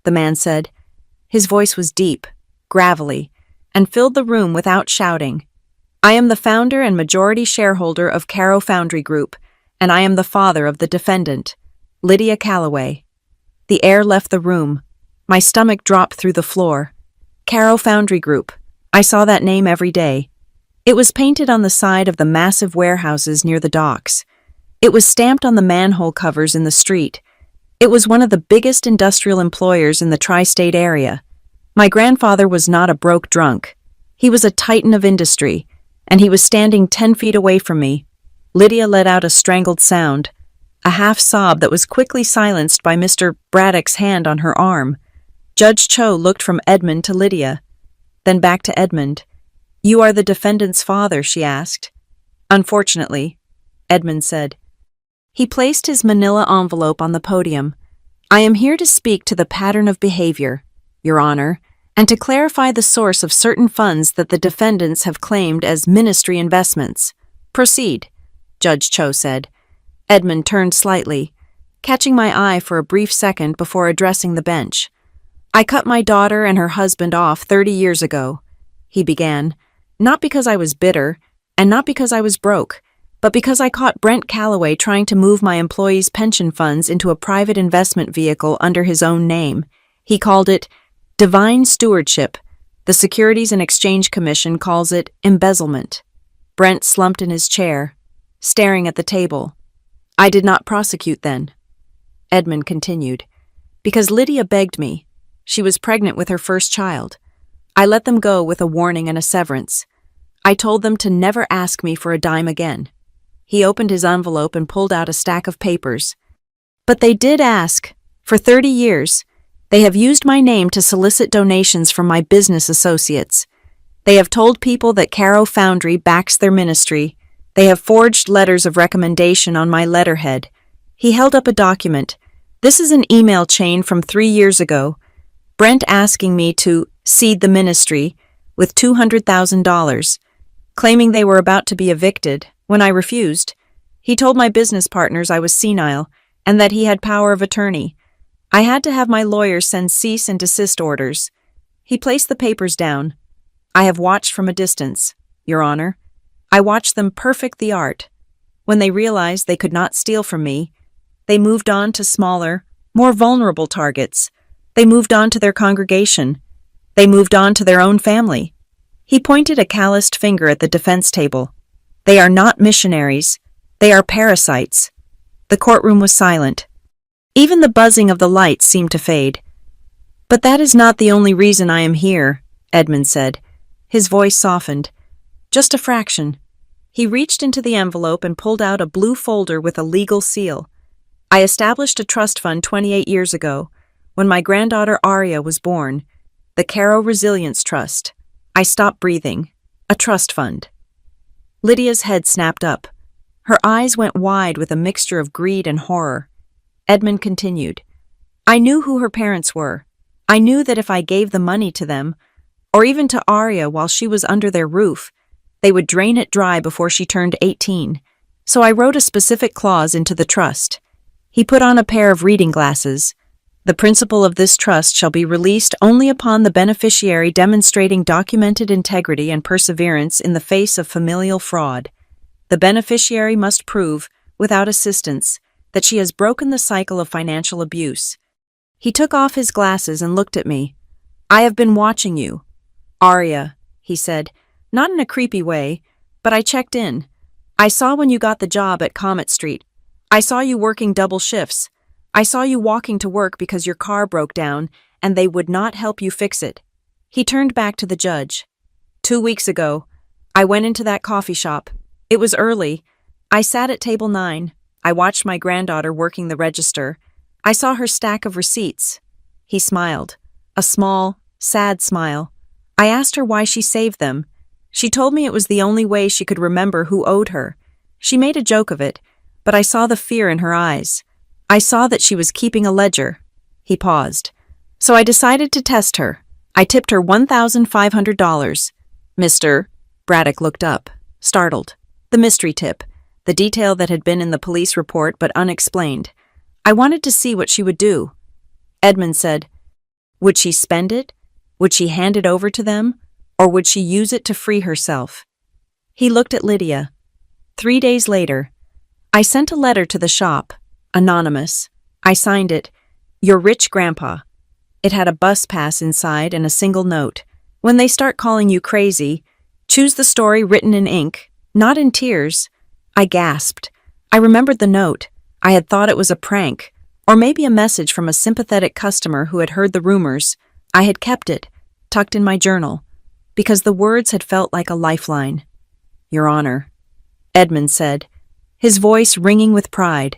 the man said. His voice was deep, gravelly, and filled the room without shouting. I am the founder and majority shareholder of Caro Foundry Group, and I am the father of the defendant, Lydia Calloway. The air left the room. My stomach dropped through the floor. Caro Foundry Group. I saw that name every day. It was painted on the side of the massive warehouses near the docks. It was stamped on the manhole covers in the street. It was one of the biggest industrial employers in the tri-state area. My grandfather was not a broke drunk. He was a titan of industry, and he was standing 10 feet away from me. Lydia let out a strangled sound, a half-sob that was quickly silenced by Mr. Braddock's hand on her arm. Judge Cho looked from Edmund to Lydia, then back to Edmund. You are the defendant's father, she asked. Unfortunately, Edmund said. He placed his manila envelope on the podium. I am here to speak to the pattern of behavior, Your Honor, and to clarify the source of certain funds that the defendants have claimed as ministry investments. Proceed, Judge Cho said. Edmund turned slightly, catching my eye for a brief second before addressing the bench. I cut my daughter and her husband off 30 years ago, he began, not because I was bitter, and not because I was broke, but because I caught Brent Calloway trying to move my employees' pension funds into a private investment vehicle under his own name. He called it divine stewardship. The Securities and Exchange Commission calls it embezzlement. Brent slumped in his chair, staring at the table. I did not prosecute then, Edmund continued, because Lydia begged me. She was pregnant with her first child. I let them go with a warning and a severance. I told them to never ask me for a dime again. He opened his envelope and pulled out a stack of papers. But they did ask. For 30 years, they have used my name to solicit donations from my business associates. They have told people that Caro Foundry backs their ministry. They have forged letters of recommendation on my letterhead. He held up a document. This is an email chain from 3 years ago. Brent asking me to seed the ministry with $200,000, claiming they were about to be evicted. When I refused, he told my business partners I was senile and that he had power of attorney. I had to have my lawyers send cease and desist orders. He placed the papers down. I have watched from a distance, Your Honor. I watched them perfect the art. When they realized they could not steal from me, they moved on to smaller, more vulnerable targets. They moved on to their congregation. They moved on to their own family. He pointed a calloused finger at the defense table. They are not missionaries. They are parasites. The courtroom was silent. Even the buzzing of the lights seemed to fade. But that is not the only reason I am here, Edmund said. His voice softened. Just a fraction. He reached into the envelope and pulled out a blue folder with a legal seal. I established a trust fund 28 years ago, when my granddaughter Aria was born. The Caro Resilience Trust. I stopped breathing. A trust fund. Lydia's head snapped up. Her eyes went wide with a mixture of greed and horror. Edmund continued. I knew who her parents were. I knew that if I gave the money to them, or even to Aria while she was under their roof, they would drain it dry before she turned 18. So I wrote a specific clause into the trust. He put on a pair of reading glasses. The principal of this trust shall be released only upon the beneficiary demonstrating documented integrity and perseverance in the face of familial fraud. The beneficiary must prove, without assistance, that she has broken the cycle of financial abuse. He took off his glasses and looked at me. I have been watching you. Aria, he said, not in a creepy way, but I checked in. I saw when you got the job at Comet Street. I saw you working double shifts. I saw you walking to work because your car broke down and they would not help you fix it. He turned back to the judge. 2 weeks ago, I went into that coffee shop. It was early. I sat at table 9. I watched my granddaughter working the register. I saw her stack of receipts. He smiled. A small, sad smile. I asked her why she saved them. She told me it was the only way she could remember who owed her. She made a joke of it, but I saw the fear in her eyes. I saw that she was keeping a ledger. He paused. So I decided to test her. I tipped her $1,500. Mr. Braddock looked up, startled. The mystery tip, the detail that had been in the police report but unexplained. I wanted to see what she would do. Edmund said, would she spend it? Would she hand it over to them? Or would she use it to free herself? He looked at Lydia. 3 days later, I sent a letter to the shop. Anonymous. I signed it, Your Rich Grandpa. It had a bus pass inside and a single note. When they start calling you crazy, choose the story written in ink, not in tears. I gasped. I remembered the note. I had thought it was a prank, or maybe a message from a sympathetic customer who had heard the rumors. I had kept it, tucked in my journal, because the words had felt like a lifeline. Your Honor, Edmund said, his voice ringing with pride.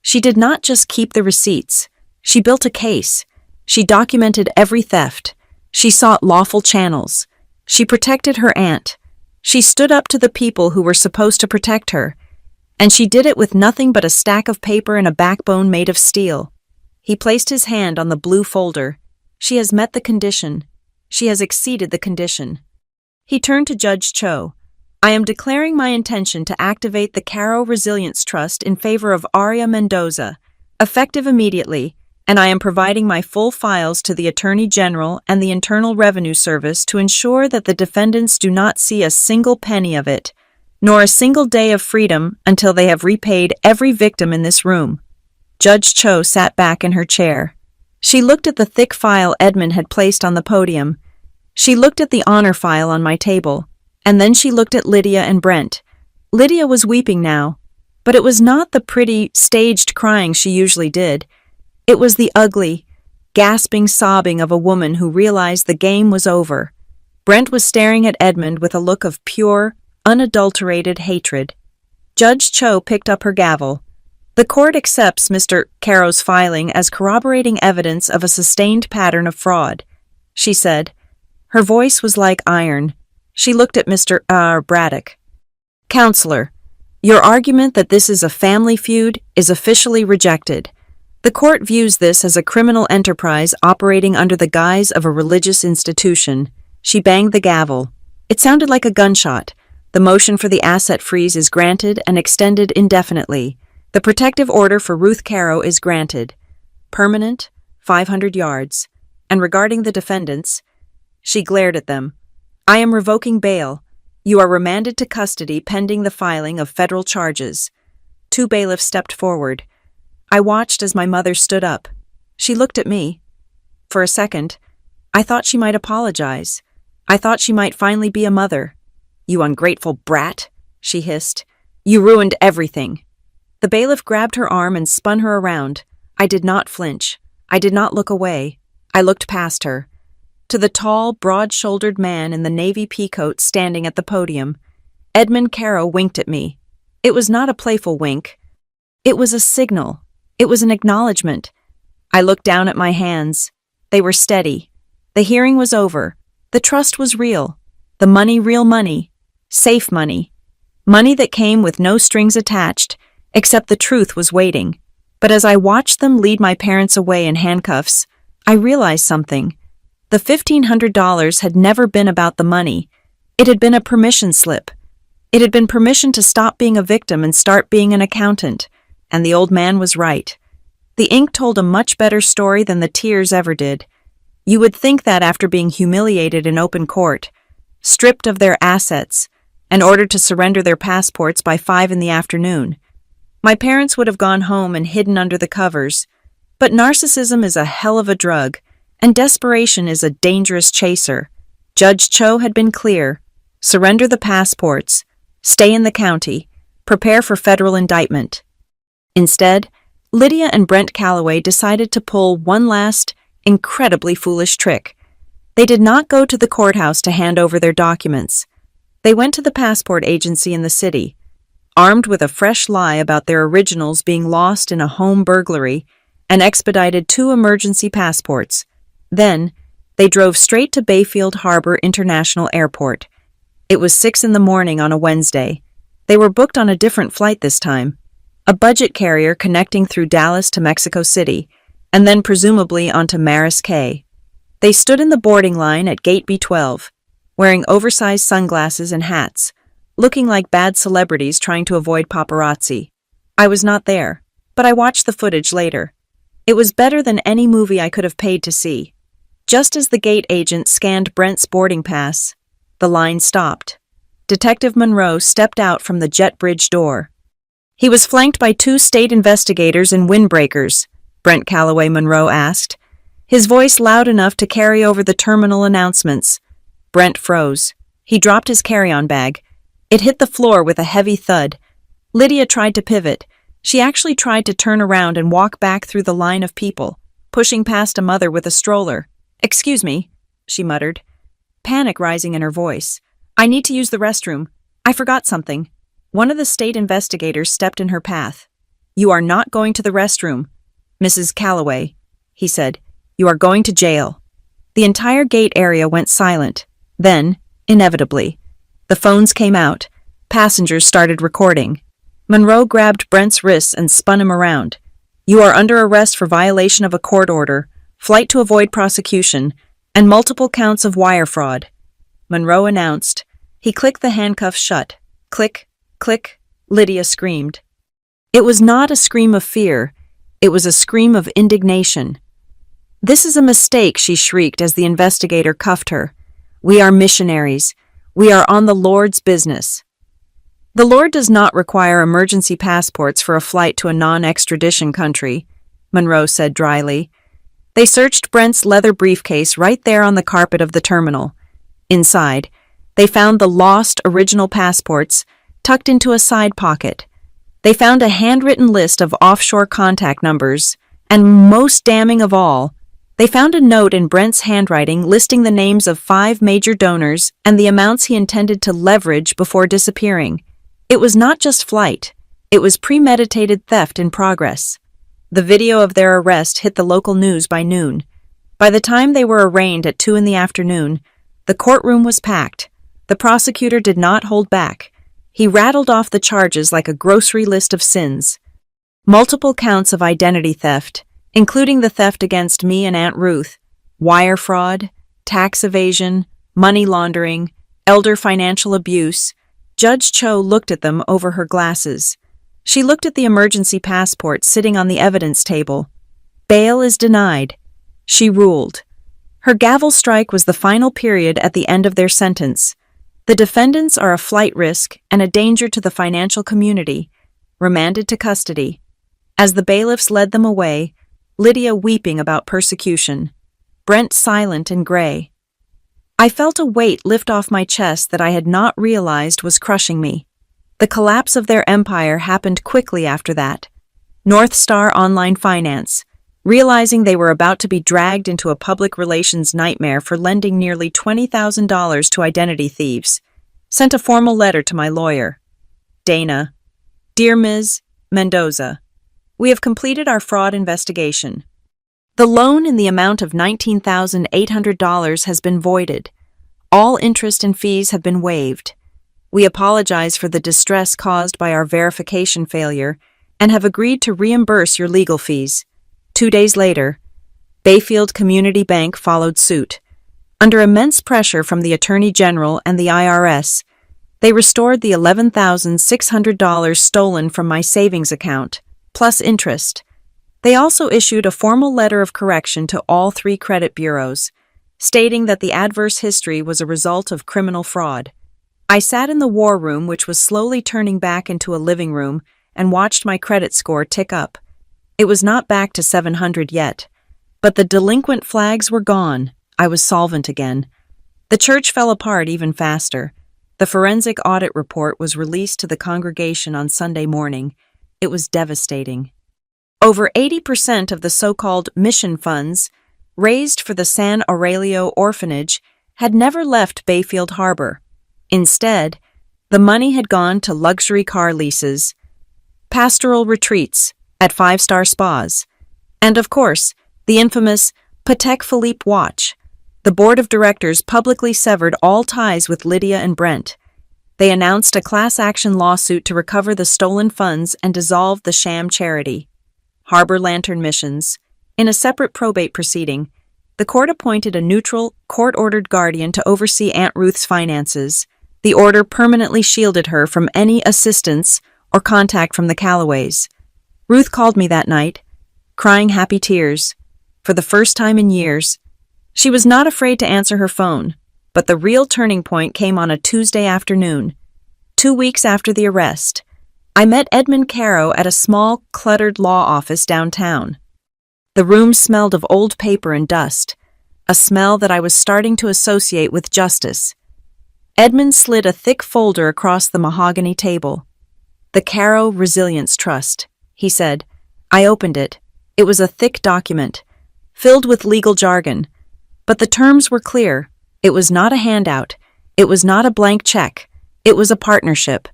She did not just keep the receipts. She built a case. She documented every theft. She sought lawful channels. She protected her aunt. She stood up to the people who were supposed to protect her. And she did it with nothing but a stack of paper and a backbone made of steel. He placed his hand on the blue folder. She has met the condition. She has exceeded the condition. He turned to Judge Cho. I am declaring my intention to activate the Caro Resilience Trust in favor of Aria Mendoza, effective immediately, and I am providing my full files to the Attorney General and the Internal Revenue Service to ensure that the defendants do not see a single penny of it, nor a single day of freedom until they have repaid every victim in this room. Judge Cho sat back in her chair. She looked at the thick file Edmund had placed on the podium. She looked at the honor file on my table. And then she looked at Lydia and Brent. Lydia was weeping now, but it was not the pretty, staged crying she usually did. It was the ugly, gasping sobbing of a woman who realized the game was over. Brent was staring at Edmund with a look of pure, unadulterated hatred. Judge Cho picked up her gavel. The court accepts Mr. Caro's filing as corroborating evidence of a sustained pattern of fraud, she said. Her voice was like iron. She looked at Mr. Braddock. Counselor, your argument that this is a family feud is officially rejected. The court views this as a criminal enterprise operating under the guise of a religious institution. She banged the gavel. It sounded like a gunshot. The motion for the asset freeze is granted and extended indefinitely. The protective order for Ruth Caro is granted. Permanent, 500 yards. And regarding the defendants, she glared at them. I am revoking bail. You are remanded to custody pending the filing of federal charges. 2 bailiffs stepped forward. I watched as my mother stood up. She looked at me. For a second, I thought she might apologize. I thought she might finally be a mother. You ungrateful brat, she hissed. You ruined everything." The bailiff grabbed her arm and spun her around. I did not flinch. I did not look away. I looked past her. To the tall, broad-shouldered man in the navy peacoat standing at the podium. Edmund Caro winked at me. It was not a playful wink. It was a signal. It was an acknowledgement. I looked down at my hands. They were steady. The hearing was over. The trust was real. The money real money. Safe money. Money that came with no strings attached, except the truth was waiting. But as I watched them lead my parents away in handcuffs, I realized something. The $1,500 had never been about the money. It had been a permission slip. It had been permission to stop being a victim and start being an accountant. And the old man was right. The ink told a much better story than the tears ever did. You would think that after being humiliated in open court, stripped of their assets, and ordered to surrender their passports by 5 p.m, my parents would have gone home and hidden under the covers. But narcissism is a hell of a drug, and desperation is a dangerous chaser. Judge Cho had been clear. Surrender the passports. Stay in the county. Prepare for federal indictment. Instead, Lydia and Brent Calloway decided to pull one last, incredibly foolish trick. They did not go to the courthouse to hand over their documents. They went to the passport agency in the city, armed with a fresh lie about their originals being lost in a home burglary, and expedited 2 emergency passports. Then, they drove straight to Bayfield Harbor International Airport. It was 6 a.m. on a Wednesday. They were booked on a different flight this time, a budget carrier connecting through Dallas to Mexico City, and then presumably onto Maris Cay. They stood in the boarding line at Gate B12, wearing oversized sunglasses and hats, looking like bad celebrities trying to avoid paparazzi. I was not there, but I watched the footage later. It was better than any movie I could have paid to see. Just as the gate agent scanned Brent's boarding pass, the line stopped. Detective Monroe stepped out from the jet bridge door. He was flanked by 2 state investigators in windbreakers, Brent Calloway Monroe asked, his voice loud enough to carry over the terminal announcements. Brent froze. He dropped his carry-on bag. It hit the floor with a heavy thud. Lydia tried to pivot. She actually tried to turn around and walk back through the line of people, pushing past a mother with a stroller. "Excuse me," she muttered, panic rising in her voice. "I need to use the restroom. I forgot something." One of the state investigators stepped in her path. "You are not going to the restroom, Mrs. Calloway," he said. "You are going to jail." The entire gate area went silent. Then, inevitably, the phones came out. Passengers started recording. Monroe grabbed Brent's wrists and spun him around. "You are under arrest for violation of a court order, flight to avoid prosecution, and multiple counts of wire fraud," Monroe announced. He clicked the handcuffs shut. Click, click, Lydia screamed. It was not a scream of fear. It was a scream of indignation. "This is a mistake," she shrieked as the investigator cuffed her. "We are missionaries. We are on the Lord's business." "The Lord does not require emergency passports for a flight to a non-extradition country," Monroe said dryly. They searched Brent's leather briefcase right there on the carpet of the terminal. Inside, they found the lost original passports tucked into a side pocket. They found a handwritten list of offshore contact numbers, and most damning of all, they found a note in Brent's handwriting listing the names of 5 major donors and the amounts he intended to leverage before disappearing. It was not just flight. It was premeditated theft in progress. The video of their arrest hit the local news by noon. By the time they were arraigned at 2 p.m, the courtroom was packed. The prosecutor did not hold back. He rattled off the charges like a grocery list of sins. Multiple counts of identity theft, including the theft against me and Aunt Ruth, wire fraud, tax evasion, money laundering, elder financial abuse. Judge Cho looked at them over her glasses. She looked at the emergency passport sitting on the evidence table. Bail is denied. She ruled. Her gavel strike was the final period at the end of their sentence. The defendants are a flight risk and a danger to the financial community, remanded to custody. As the bailiffs led them away, Lydia weeping about persecution, Brent silent and gray. I felt a weight lift off my chest that I had not realized was crushing me. The collapse of their empire happened quickly after that. North Star Online Finance, realizing they were about to be dragged into a public relations nightmare for lending nearly $20,000 to identity thieves, sent a formal letter to my lawyer. Dana, Dear Ms. Mendoza, we have completed our fraud investigation. The loan in the amount of $19,800 has been voided. All interest and fees have been waived. We apologize for the distress caused by our verification failure and have agreed to reimburse your legal fees. 2 days later, Bayfield Community Bank followed suit. Under immense pressure from the Attorney General and the IRS, they restored the $11,600 stolen from my savings account, plus interest. They also issued a formal letter of correction to all 3 credit bureaus, stating that the adverse history was a result of criminal fraud. I sat in the war room, which was slowly turning back into a living room, and watched my credit score tick up. It was not back to 700 yet, but the delinquent flags were gone. I was solvent again. The church fell apart even faster. The forensic audit report was released to the congregation on Sunday morning. It was devastating. Over 80% of the so-called mission funds raised for the San Aurelio orphanage had never left Bayfield Harbor. Instead, the money had gone to luxury car leases, pastoral retreats at 5-star spas, and of course, the infamous Patek Philippe watch. The board of directors publicly severed all ties with Lydia and Brent. They announced a class action lawsuit to recover the stolen funds and dissolve the sham charity, Harbor Lantern Missions. In a separate probate proceeding, the court appointed a neutral, court-ordered guardian to oversee Aunt Ruth's finances. The order permanently shielded her from any assistance or contact from the Callaways. Ruth called me that night, crying happy tears. For the first time in years, she was not afraid to answer her phone, but the real turning point came on a Tuesday afternoon, 2 weeks after the arrest. I met Edmund Caro at a small, cluttered law office downtown. The room smelled of old paper and dust, a smell that I was starting to associate with justice. Edmund slid a thick folder across the mahogany table. The Caro Resilience Trust, he said. I opened it. It was a thick document, filled with legal jargon. But the terms were clear. It was not a handout. It was not a blank check. It was a partnership.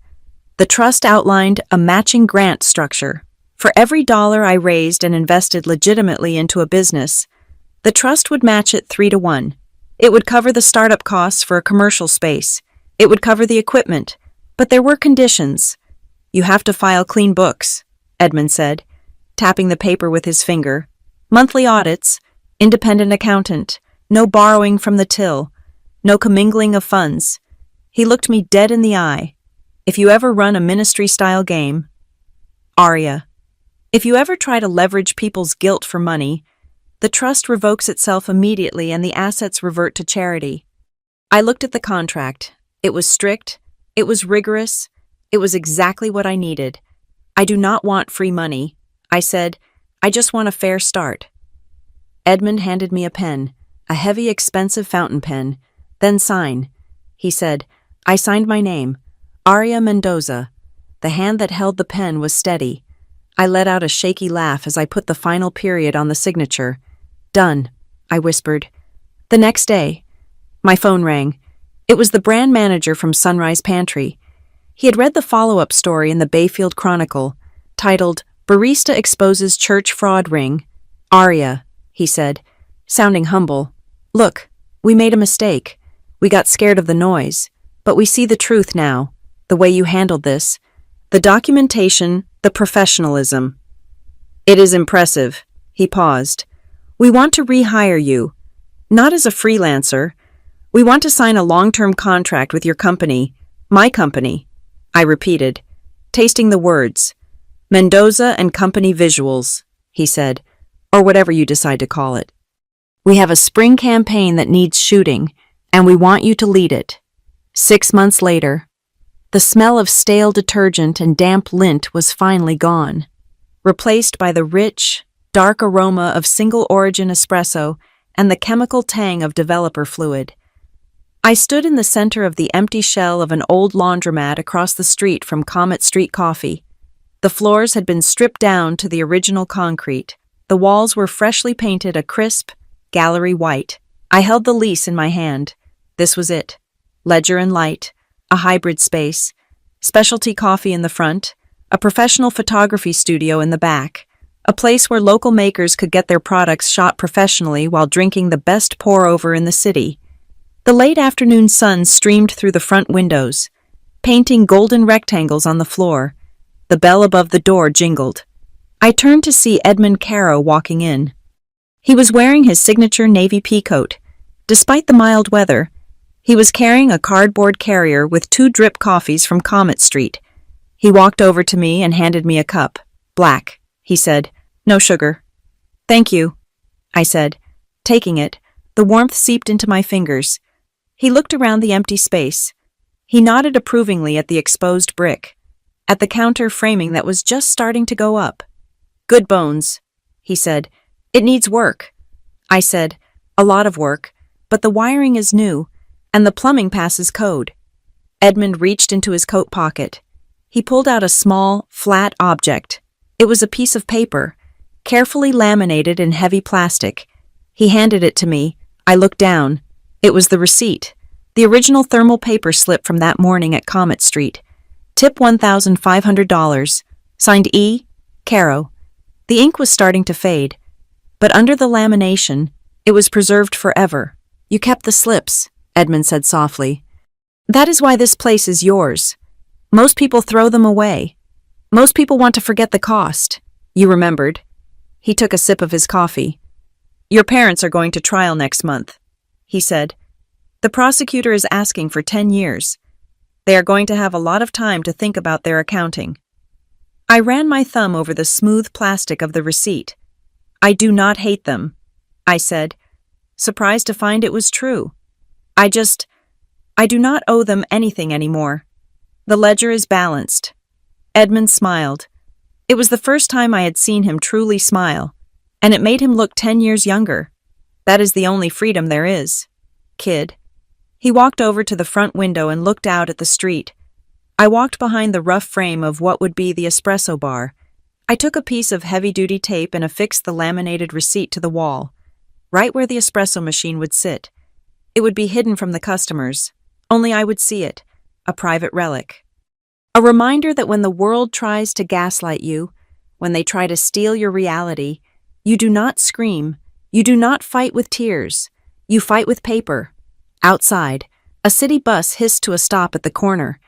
The trust outlined a matching grant structure. For every dollar I raised and invested legitimately into a business, the trust would match it 3-to-1. It would cover the startup costs for a commercial space. It would cover the equipment. But there were conditions. You have to file clean books, Edmund said, tapping the paper with his finger. Monthly audits, independent accountant, no borrowing from the till, no commingling of funds. He looked me dead in the eye. If you ever run a ministry-style game, Aria, if you ever try to leverage people's guilt for money, the trust revokes itself immediately and the assets revert to charity. I looked at the contract. It was strict. It was rigorous. It was exactly what I needed. I do not want free money, I said. I just want a fair start. Edmund handed me a pen, a heavy, expensive fountain pen. Then sign, he said. I signed my name, Aria Mendoza. The hand that held the pen was steady. I let out a shaky laugh as I put the final period on the signature. Done, I whispered. The next day, my phone rang. It was the brand manager from Sunrise Pantry. He had read the follow-up story in the Bayfield Chronicle, titled Barista Exposes Church Fraud Ring. Aria, he said, sounding humble. Look, we made a mistake. We got scared of the noise, but we see the truth now, the way you handled this, the documentation, the professionalism. It is impressive, he paused. We want to rehire you, not as a freelancer. We want to sign a long-term contract with your company, my company, I repeated, tasting the words. Mendoza and Company Visuals, he said, or whatever you decide to call it. We have a spring campaign that needs shooting, and we want you to lead it. 6 months later, the smell of stale detergent and damp lint was finally gone, replaced by the rich, dark aroma of single-origin espresso and the chemical tang of developer fluid. I stood in the center of the empty shell of an old laundromat across the street from Comet Street Coffee. The floors had been stripped down to the original concrete. The walls were freshly painted a crisp, gallery white. I held the lease in my hand. This was it. Ledger and light, a hybrid space, specialty coffee in the front, a professional photography studio in the back, a place where local makers could get their products shot professionally while drinking the best pour-over in the city. The late afternoon sun streamed through the front windows, painting golden rectangles on the floor. The bell above the door jingled. I turned to see Edmund Caro walking in. He was wearing his signature navy pea coat. Despite the mild weather, he was carrying a cardboard carrier with 2 drip coffees from Comet Street. He walked over to me and handed me a cup. Black, he said. No sugar. Thank you, I said. Taking it, the warmth seeped into my fingers. He looked around the empty space. He nodded approvingly at the exposed brick, at the counter framing that was just starting to go up. Good bones, he said. It needs work. I said, a lot of work, but the wiring is new, and the plumbing passes code. Edmund reached into his coat pocket. He pulled out a small, flat object. It was a piece of paper, carefully laminated in heavy plastic. He handed it to me. I looked down. It was the receipt, the original thermal paper slip from that morning at Comet Street. Tip $1,500. Signed E. Caro. The ink was starting to fade, but under the lamination, it was preserved forever. You kept the slips, Edmund said softly. That is why this place is yours. Most people throw them away. Most people want to forget the cost. You remembered. He took a sip of his coffee. Your parents are going to trial next month, he said. The prosecutor is asking for 10 years. They are going to have a lot of time to think about their accounting. I ran my thumb over the smooth plastic of the receipt. I do not hate them, I said, surprised to find it was true. I do not owe them anything anymore. The ledger is balanced. Edmund smiled. It was the first time I had seen him truly smile, and it made him look 10 years younger. That is the only freedom there is. Kid. He walked over to the front window and looked out at the street. I walked behind the rough frame of what would be the espresso bar. I took a piece of heavy-duty tape and affixed the laminated receipt to the wall, right where the espresso machine would sit. It would be hidden from the customers. Only I would see it, a private relic. A reminder that when the world tries to gaslight you, when they try to steal your reality, you do not scream, you do not fight with tears, you fight with paper. Outside, a city bus hissed to a stop at the corner.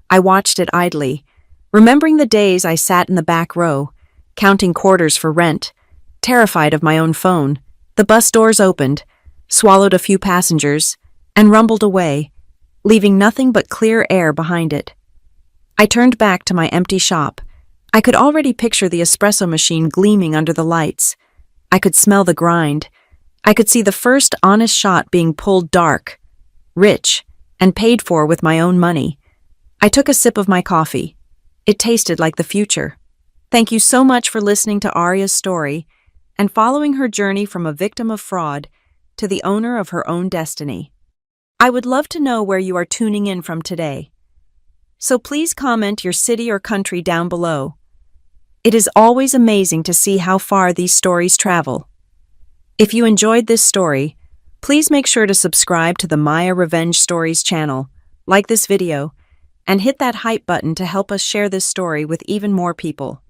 I watched it idly, remembering the days I sat in the back row, counting quarters for rent, terrified of my own phone. The bus doors opened, swallowed a few passengers, and rumbled away, leaving nothing but clear air behind it. I turned back to my empty shop. I could already picture the espresso machine gleaming under the lights. I could smell the grind. I could see the first honest shot being pulled dark, rich, and paid for with my own money. I took a sip of my coffee. It tasted like the future. Thank you so much for listening to Aria's story and following her journey from a victim of fraud to the owner of her own destiny. I would love to know where you are tuning in from today. So please comment your city or country down below. It is always amazing to see how far these stories travel. If you enjoyed this story, please make sure to subscribe to the Maya Revenge Stories channel, like this video, and hit that hype button to help us share this story with even more people.